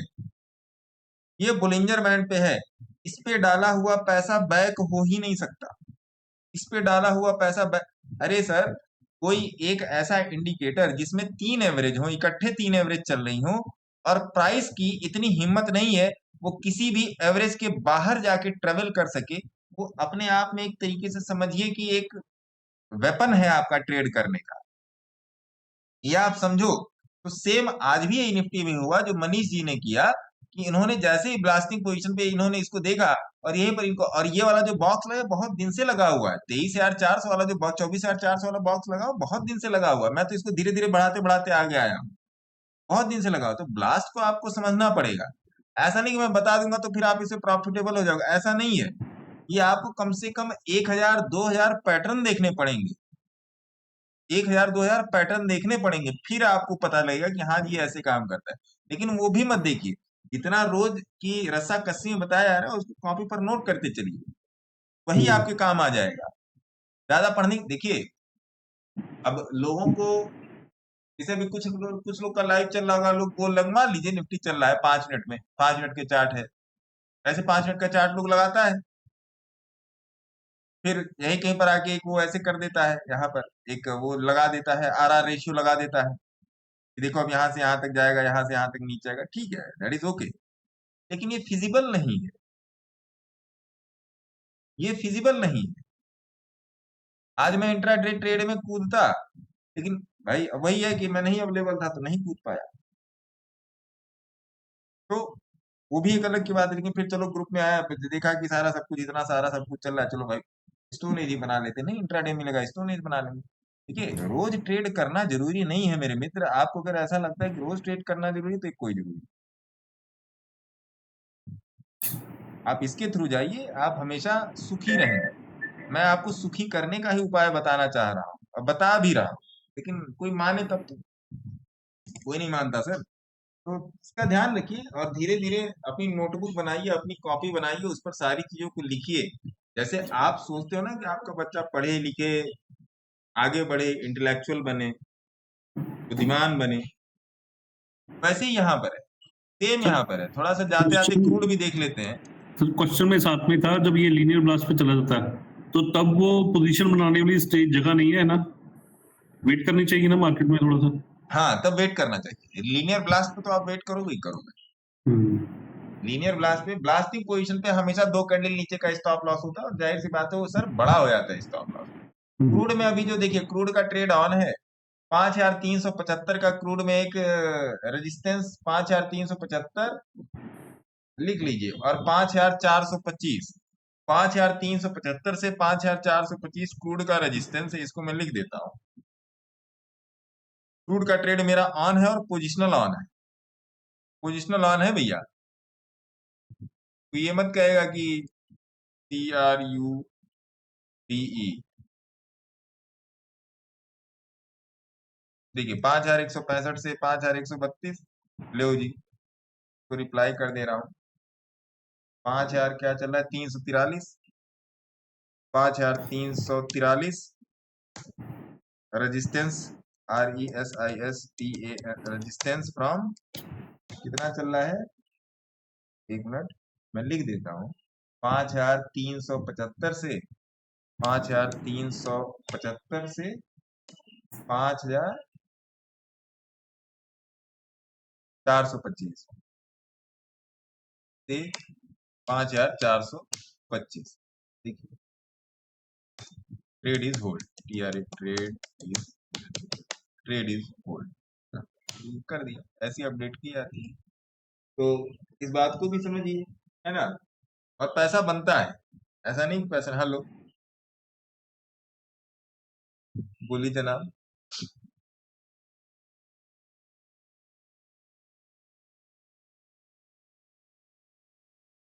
ये बोलिंजर बैंड पे है। इस पे डाला हुआ पैसा बैक हो ही नहीं सकता, इस पे डाला हुआ पैसा अरे सर, कोई एक ऐसा इंडिकेटर जिसमें 3 एवरेज हो, इकट्ठे 3 एवरेज चल रही हो, और प्राइस की इतनी हिम्मत नहीं है वो किसी भी एवरेज के बाहर जाके ट्रेवल कर सके, वो अपने आप में एक तरीके से समझिए कि एक वेपन है आपका ट्रेड करने का, या आप समझो। तो सेम आज भी ये निफ्टी में हुआ जो मनीष जी ने किया, कि इन्होंने जैसे ही ब्लास्टिंग पोजीशन पे इन्होंने इसको देखा, और यहीं पर इनको, और ये वाला जो बॉक्स लगा बहुत दिन से लगा हुआ है, 23,400 वाला जो 24,400 वाला बॉक्स लगा हुआ बहुत दिन से लगा हुआ है। मैं तो इसको धीरे धीरे बढ़ाते बढ़ाते आगे आया हूँ, बहुत दिन से लगा हुआ। तो ब्लास्ट को आपको समझना पड़ेगा, ऐसा नहीं कि मैं बता दूंगा तो फिर आप इसे प्रॉफिटेबल हो जाओगे, ऐसा नहीं है। ये आपको कम से कम 1,000-2,000 पैटर्न देखने पड़ेंगे, 1,000-2,000 पैटर्न देखने पड़ेंगे, फिर आपको पता लगेगा कि हाँ जी ऐसे काम करता है। लेकिन वो भी मत देखिए, जितना रोज की रस्सा कस्सी में बताया जा रहा है उसको कॉपी पर नोट करते चलिए, वही आपके काम आ जाएगा। ज्यादा पढ़ने देखिए, अब लोगों को जैसे भी कुछ लोग का लाइव चल रहा होगा, लोग बोल लग, मान लीजिए निफ्टी चल रहा है 5 मिनट में, 5 मिनट के चार्ट है, ऐसे 5 मिनट का चार्ट लोग लगाता है, फिर यही कहीं पर आके एक वो ऐसे कर देता है, यहाँ पर एक वो लगा देता है, RR रेशियो लगा देता है कि देखो अब यहाँ से यहाँ तक जाएगा, यहाँ से यहाँ तक नीचे आएगा, ठीक है, दैट इज ओके। लेकिन ये फिजिबल नहीं है, ये फिजिबल नहीं है। आज मैं इंट्राडे ट्रेड में कूदता, लेकिन भाई वही है कि मैं नहीं अवेलेबल था तो नहीं कूद पाया, तो वो भी एक अलग की बात है। लेकिन फिर चलो ग्रुप में आया, फिर देखा कि सारा सब कुछ, इतना सारा सब कुछ चल रहा है, चलो भाई स्टोनेज ही बना लेते, नहीं इंट्राडे में लगा स्टोनेज बना लेंगे। देखिए रोज ट्रेड करना जरूरी नहीं है मेरे मित्र, आपको अगर ऐसा लगता है कि रोज ट्रेड करना जरूरी है तो कोई जरूरी नहीं, आप इसके थ्रू जाइए, आप हमेशा सुखी रहेंगे। मैं आपको सुखी करने का ही उपाय बताना चाह रहा हूँ और बता भी रहा हूँ। लेकिन कोई माने तब तो, कोई नहीं मानता सर। तो इसका ध्यान रखिए और धीरे धीरे अपनी नोटबुक बनाइए, अपनी कॉपी बनाइए, उस पर सारी चीजों को लिखिए। जैसे आप सोचते हो ना कि आपका बच्चा पढ़े लिखे, आगे बढ़े, इंटेलेक्चुअल बने, बुद्धिमान बने, वैसे ही यहाँ पर है, सेम यहाँ पर है। थोड़ा सा जाते आते क्रूड भी देख लेते हैं। तो क्वेश्चन में साथ में था, जब ये लीनियर ब्लास्ट पे चला जाता है तो तब वो पोजीशन बनाने वाली स्टेज जगह नहीं है ना, वेट करनी चाहिए ना मार्केट में थोड़ा सा। हाँ, तब वेट करना चाहिए। लीनियर ब्लास्ट पे तो आप वेट करोगे ही करोगे। लीनियर ब्लास्ट पे, ब्लास्टिंग पोजीशन पे हमेशा 2 कैंडल नीचे का स्टॉप लॉस होता है और जाहिर सी बात है वो सर बड़ा हो जाता है स्टॉप लॉस। क्रूड में अभी जो देखिए, क्रूड का ट्रेड ऑन है, 5375 का क्रूड में एक रेजिस्टेंस 5375 लिख लीजिए, और 5425, 5375 से 5425 क्रूड का रेजिस्टेंस है, इसको मैं लिख देता हूं। क्रूड का ट्रेड मेरा ऑन है और पोजिशनल ऑन है, पोजिशनल ऑन है भैया। तो ये मत कहेगा कि CRUDE, देखिए 5165 से 5132, लो जी, तो रिप्लाई कर दे रहा हूं। 5000 क्या चल रहा है, 343, 5343 रेजिस्टेंस, RESISTA, रेजिस्टेंस फ्रॉम कितना चल रहा है, एक मिनट मैं लिख देता हूं, 5375 से 5375 से 5425 से 5425। देखिए trade is hold, trade is hold कर दिया, ऐसी अपडेट की जाती है। तो इस बात को भी समझिए, है ना। और पैसा बनता है, ऐसा नहीं कि पैसा, हेलो बोली जनाब।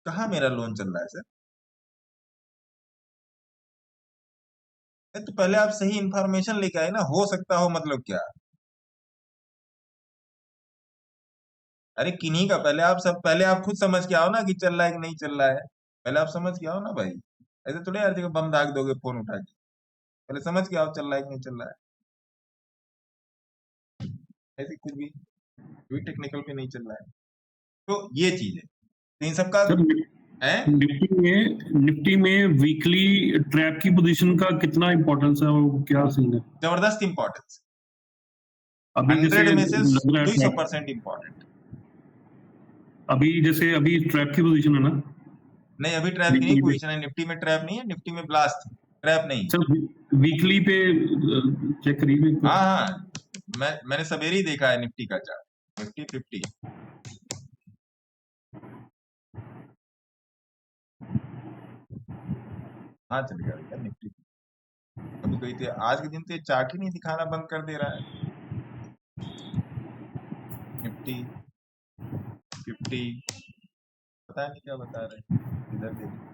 कहाँ मेरा लोन चल रहा है सर? तो पहले आप सही इंफॉर्मेशन लेके आए ना, हो सकता हो मतलब क्या? अरे किन्हीं का, पहले आप खुद समझ के आओ ना कि चल रहा है कि नहीं चल रहा है। पहले आप समझ के आओ ना भाई, ऐसे थोड़े हर जगह बम दाग दोगे फोन उठा के। पहले समझ के आओ चल रहा है कि नहीं चल रहा है। ऐसे कुछ भी टेक्निकल पे नहीं चल रहा है। तो ये चीज है, तो इन सबका निफ्टी में वीकली ट्रैप की पोजीशन का कितना इंपॉर्टेंस है और क्या सीन है? जबरदस्त इंपॉर्टेंस, अभी 100 में से 200% इंपॉर्टेंट। अभी जैसे अभी ट्रैप की पोजीशन है ना? नहीं, अभी ट्रैप की नहीं पोजीशन है, निफ्टी में ट्रैप नहीं है, निफ्टी में ब्लास्ट, ट्रैप नहीं। सर वीकली पे चेक करिए। हाँ, मैंने सवेरे ही देखा है निफ्टी का चार्ट, निफ्टी 50। हाँ चलेगा भैया निफ्टी। अभी कोई तो आज के दिन तो चार्ट ही नहीं दिखाना बंद कर दे रहा है। निफ्टी 50 पता नहीं क्या बता रहे, इधर देखिए।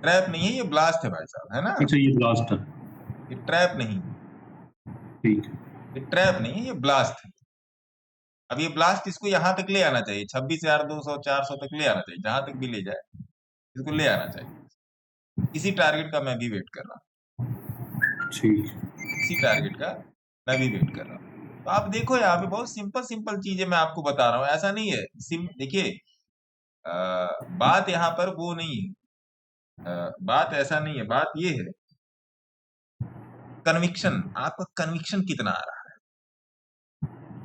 ट्रैप नहीं है, ये ब्लास्ट है भाई साहब, है ना। अच्छा ये ब्लास्ट है, ये ट्रैप नहीं, ठीक है, ये ट्रैप नहीं है, ये ब्लास्ट है। अब ये ब्लास्ट इसको यहाँ तक ले आना चाहिए, 26,200 400 तक ले आना चाहिए, जहां तक भी ले जाए इसको ले आना चाहिए। इसी टारगेट का मैं भी वेट कर रहा हूँ, ठीक, इसी टारगेट का मैं भी वेट कर रहा हूँ। तो आप देखो यहाँ पे बहुत सिंपल चीजें मैं आपको बता रहा हूँ, ऐसा नहीं है। देखिए बात यहाँ पर वो नहीं है, बात ऐसा नहीं है, बात ये है कन्विक्शन, आपका कन्विक्शन कितना आ रहा है।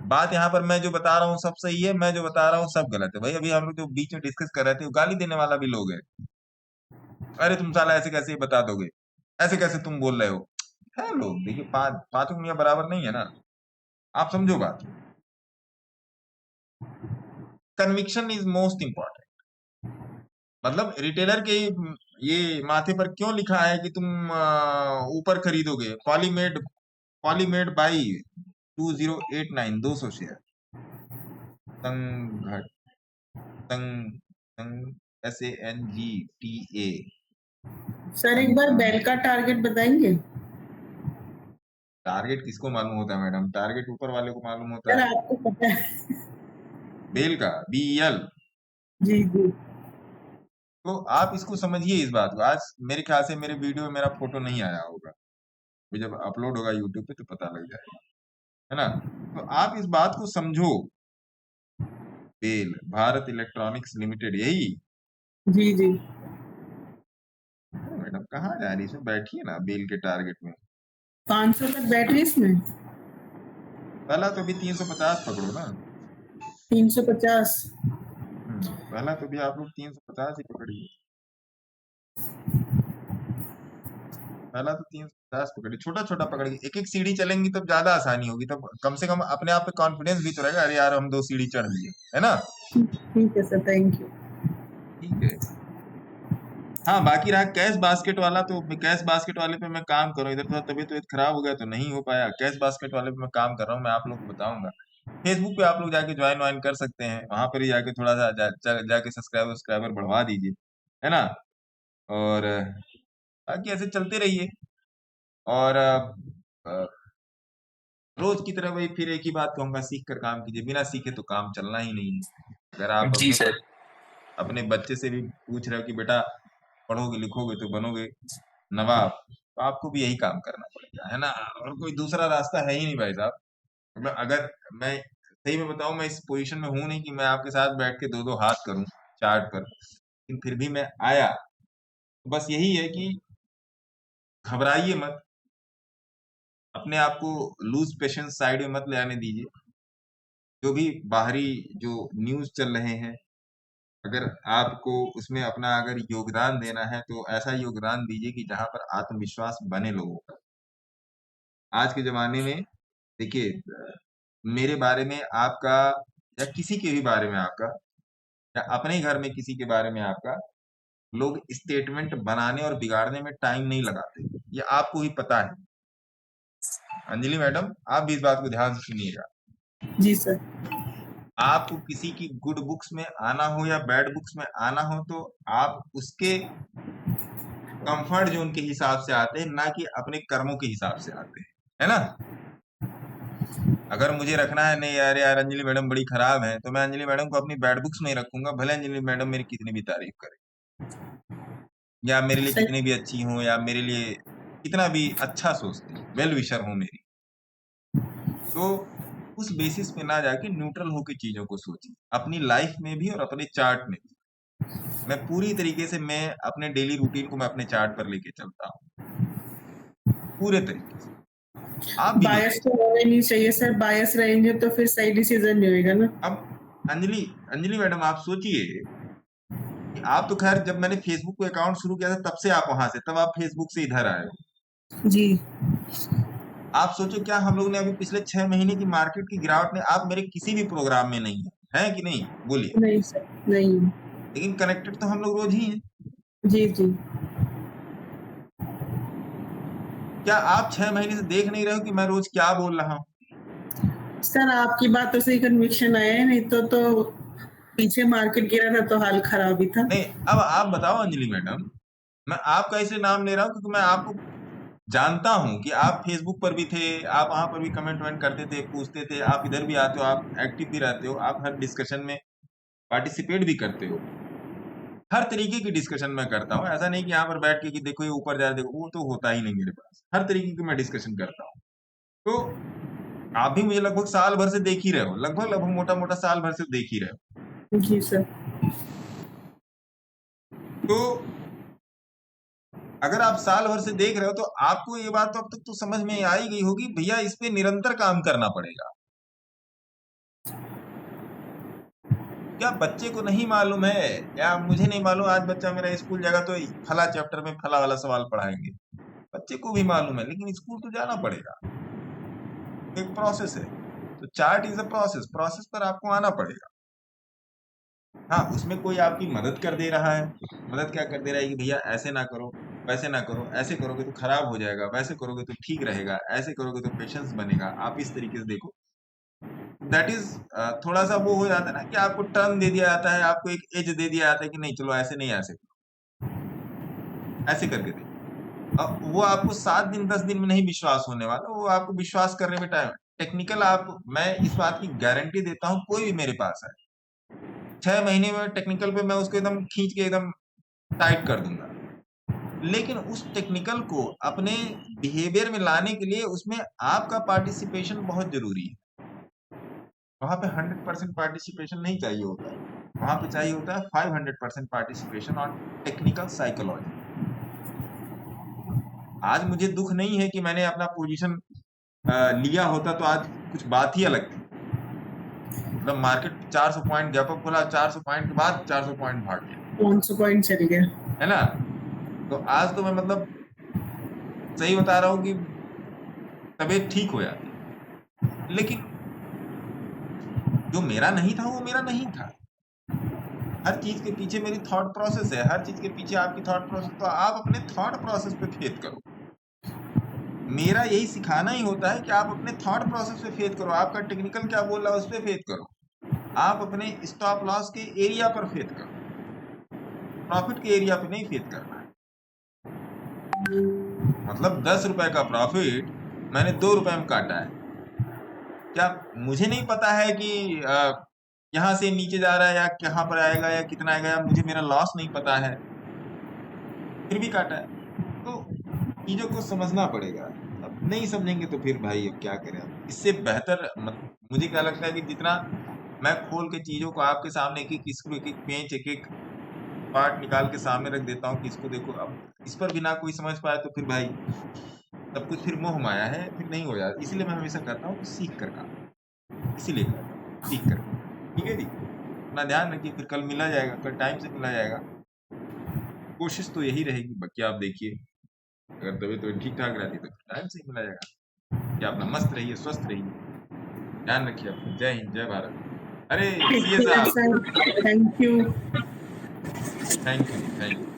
बात यहाँ पर मैं जो बता रहा हूँ सब सही है, मैं जो बता रहा हूँ सब गलत है। भाई अभी हम लोग जो बीच में डिस्कस कर रहे थे, गाली देने वाला भी लोग है, अरे तुम साला ऐसे कैसे बता दोगे, ऐसे कैसे तुम बोल रहे हो। है लोग, देखिए पांच उंगलियां बराबर नहीं है ना, आप समझो बात। Conviction is most important. मतलब रिटेलर के ये माथे पर क्यों लिखा है कि तुम ऊपर खरीदोगे, पॉलीमेड बाई 2089 200 शेयर, तंग SANGTA। सर एक बार बेल का टारगेट बताएंगे? टारगेट किसको मालूम होता है मैडम? टारगेट ऊपर वाले को मालूम होता सर है। आपको पता है? बेल का BEL। जी जी। तो आप इसको समझिए इस बात को। आज मेरे ख्याल से मेरे वीडियो में मेरा फोटो नहीं आया होगा, वो जब अपलोड होगा यूट्यूब पे तो पता लग जाएगा, है ना? तो आप इस बात को समझो। बेल, भारत इलेक्ट्रॉनिक्स लिमिटेड, यही। जी जी। मैडम कहाँ जा रही है? बैठिए ना बेल के टारगेट में। 500 तक बैटरी इसमें? पहला तो भी 350 पकड़ो ना। 350? पहला तो भी आप लोग 350 ही पकड़िए। पहला तो 350 पकड़िए, छोटा छोटा पकड़िए। एक एक सीढ़ी चलेंगी तब ज्यादा आसानी होगी, तब कम से कम अपने आप पे कॉन्फिडेंस भी तो रहेगा, अरे यार हम 2 सीढ़ी चढ़ लिए, है ना? ठीक है सर, थैंक यू। ठीक है। हाँ, बाकी रहा कैश बास्केट वाला, तो कैश बास्केट वाले पे मैं काम करूँ। इधर थोड़ा तबीयत खराब हो गया तो नहीं हो पाया। कैश बास्केट वाले पे मैं काम कर रहा हूँ, मैं आप लोग को बताऊंगा। फेसबुक पे आप लोग जाके ज्वाइन वाइन कर सकते हैं, वहां पर ही जाके थोड़ा सा जाके सब्सक्राइबर बढ़वा दीजिए, है ना? और बाकी ऐसे चलते रहिए। और रोज की तरह वही फिर एक ही बात कहूंगा, सीख कर काम कीजिए। बिना सीखे तो काम चलना ही नहीं है। अगर आप जी सर। अपने बच्चे से भी पूछ रहे हो कि बेटा पढ़ोगे लिखोगे तो बनोगे नवाब, तो आपको भी यही काम करना पड़ेगा, है ना? और कोई दूसरा रास्ता है ही नहीं भाई साहब। अगर मैं सही में बताऊं, मैं इस पोजीशन में हूं नहीं कि मैं आपके साथ बैठ के 2-2 हाथ करूं चार्ट पर, लेकिन फिर भी मैं आया। तो बस यही है कि घबराइए मत, अपने आप को लूज पेशेंस साइड में मत ले आने दीजिए। जो भी बाहरी जो न्यूज चल रहे हैं, अगर आपको उसमें अपना अगर योगदान देना है तो ऐसा योगदान दीजिए कि जहां पर आत्मविश्वास बने लोगों का। आज के जमाने में देखिए, मेरे बारे में आपका या किसी के भी बारे में आपका या अपने घर में किसी के बारे में आपका लोग स्टेटमेंट बनाने और बिगाड़ने में टाइम नहीं लगाते, ये आपको ही पता है। अंजलि मैडम, आप भी इस बात को ध्यान से सुनिएगा। जी सर। आपको किसी की गुड बुक्स में आना हो या बैड बुक्स में आना हो, तो आप उसके कंफर्ट जोन के हिसाब से आते हैं, ना कि अपने कर्मों के हिसाब से आते हैं, है ना? अगर मुझे रखना है नहीं यार अंजलि मैडम बड़ी खराब है, तो मैं अंजलि मैडम को अपनी बैड बुक्स में ही रखूंगा, भले अंजलि मैडम मेरी कितनी भी तारीफ करे, या मेरे लिए कितनी भी अच्छी हो, या मेरे लिए कितना भी अच्छा सोचती हो, वेल विशर हो मेरी, तो उस बेसिस पे ना जाके न्यूट्रल होके चीजों को सोचिए। अपनी लाइफ में भी और अपने चार्ट में भी मैं पूरी तरीके से, मैं अपने डेली रूटीन को मैं अपने चार्ट पर लेके चलता हूँ पूरे तरीके से। आप भी बायस तो होना ही नहीं चाहिए सर, बायस रहेंगे तो फिर सही डिसीजन नहीं होगा ना। अब अंजलि मैडम आप सोचिए कि आप तो खैर जब मैंने फेसबुक पे अकाउंट शुरू किया था तब से आप वहां से, तब आप फेसबुक से इधर आए हो जी। आप सोचो क्या हम लोग ने अभी पिछले 6 महीने की मार्केट की गिरावट में, आप मेरे किसी भी प्रोग्राम में नहीं है कि नहीं? बोलिए। नहीं सर, नहीं। लेकिन कनेक्टेड तो हम लोग रोज ही हैं। जी जी। क्या आप 6 महीने से देख नहीं रहे हो कि मैं रोज क्या बोल रहा हूँ? सर आपकी बातों से कन्विक्शन आया है, नहीं तो पीछे मार्केट गिरा था तो हाल खराब ही था। नहीं, अब आप बताओ अंजलि मैडम, मैं आपका इसलिए नाम ले रहा हूँ क्योंकि मैं आपको जानता हूं कि आप फेसबुक पर भी थे, आप वहां पर भी कमेंट वमेंट करते थे, पूछते थे, आप इधर भी आते हो, आप एक्टिव भी रहते हो, आप हर डिस्कशन में पार्टिसिपेट भी करते हो। हर तरीके की डिस्कशन मैं करता हूँ, ऐसा नहीं कि यहाँ पर बैठ के कि देखो ये ऊपर जा रहा है, देखो, वो तो होता ही नहीं मेरे पास। हर तरीके की मैं डिस्कशन करता हूँ। तो आप भी मुझे लगभग साल भर से देख ही रहे हो, लगभग मोटा मोटा साल भर से देख ही रहे हो। जी सर। तो अगर आप साल भर से देख रहे हो तो आपको ये बात तो अब तक तो समझ में आ ही गई होगी, भैया इस पे निरंतर काम करना पड़ेगा। क्या बच्चे को नहीं मालूम है, या मुझे नहीं मालूम, आज बच्चा मेरा स्कूल जाएगा तो फला चैप्टर में फला वाला सवाल पढ़ाएंगे, बच्चे को भी मालूम है, लेकिन स्कूल तो जाना पड़ेगा, एक प्रोसेस है। तो चार्ट इज अ प्रोसेस पर आपको आना पड़ेगा। हाँ, उसमें कोई आपकी मदद कर दे रहा है। मदद क्या कर दे रहा है कि भैया ऐसे ना करो, वैसे ना करो, ऐसे करोगे तो खराब हो जाएगा, वैसे करोगे तो ठीक रहेगा, ऐसे करोगे तो पेशेंस बनेगा, आप इस तरीके से देखो। दैट इज थोड़ा सा वो हो जाता है ना कि आपको टर्म दे दिया जाता है, आपको एक एज दे दिया जाता है कि नहीं चलो ऐसे नहीं, ऐसे करके दे। अब वो आपको 7 दिन 10 दिन में नहीं विश्वास होने वाला, वो आपको विश्वास करने में टाइम। टेक्निकल आप, मैं इस बात की गारंटी देता हूँ, कोई भी मेरे पास है 6 महीने में टेक्निकल पे मैं उसको एकदम खींच के एकदम टाइट कर दूंगा। लेकिन उस टेक्निकल को अपने बिहेवियर में लाने के लिए उसमें आपका पार्टिसिपेशन बहुत जरूरी है। वहां पे 100% पार्टिसिपेशन नहीं चाहिए होता है, वहां पे चाहिए होता है 500% पार्टिसिपेशन ऑन टेक्निकल साइकोलॉजी। आज मुझे दुख नहीं है कि मैंने अपना पोजीशन लिया होता तो आज कुछ बात ही अलग थी। मतलब मार्केट 400 पॉइंट गैप अप खोला, 400 पॉइंट के बाद 400 पॉइंट भाग गया, 500 पॉइंट चल गया, है ना। तो आज तो मैं मतलब सही बता रहा हूँ कि तबीयत ठीक हो जाती, लेकिन जो मेरा नहीं था वो मेरा नहीं था। हर चीज के पीछे मेरी थॉट प्रोसेस है, हर चीज के पीछे आपकी थॉट प्रोसेस। तो आप अपने थॉट प्रोसेस पे फेथ करो। मेरा यही सिखाना ही होता है कि आप अपने थॉट प्रोसेस पे फेथ करो। आपका टेक्निकल क्या बोल रहा है उस पे फेथ करो, आप अपने स्टॉप लॉस के एरिया पर फेथ करो, प्रॉफिट के एरिया पे नहीं फेथ करना है। मतलब 10 रुपए का प्रॉफिट मैंने 2 रुपए में काटा है, क्या मुझे नहीं पता है कि यहाँ से नीचे जा रहा है या कहाँ पर आएगा या कितना आएगा, या मुझे मेरा लॉस नहीं पता है फिर भी काटा है। तो चीजों को समझना पड़ेगा। अब नहीं समझेंगे तो फिर भाई अब क्या करें। इससे बेहतर मुझे क्या लगता है कि जितना मैं खोल के चीजों को आपके सामने एक एक पेज एक एक पार्ट निकाल के सामने रख देता हूँ कि इसको देखो, अब इस पर भी ना कोई समझ पाए तो फिर भाई सब कुछ फिर मोह माया है, फिर नहीं हो जाता। इसलिए मैं हमेशा कहता हूँ कि सीख कर काम, इसीलिए कहता हूँ सीख कर। ठीक है जी, अपना ध्यान रखिए, फिर कल मिला जाएगा, कल टाइम से मिला जाएगा। कोशिश तो यही रहेगी। बाकी आप देखिए, अगर तबीयत ठीक ठाक रहती तो टाइम से ही मिला जाएगा। क्या अपना मस्त रहिए, स्वस्थ रहिए, ध्यान रखिए अपना। जय हिंद, जय भारत। अरे सीए साहब, थैंक यू। Thank you.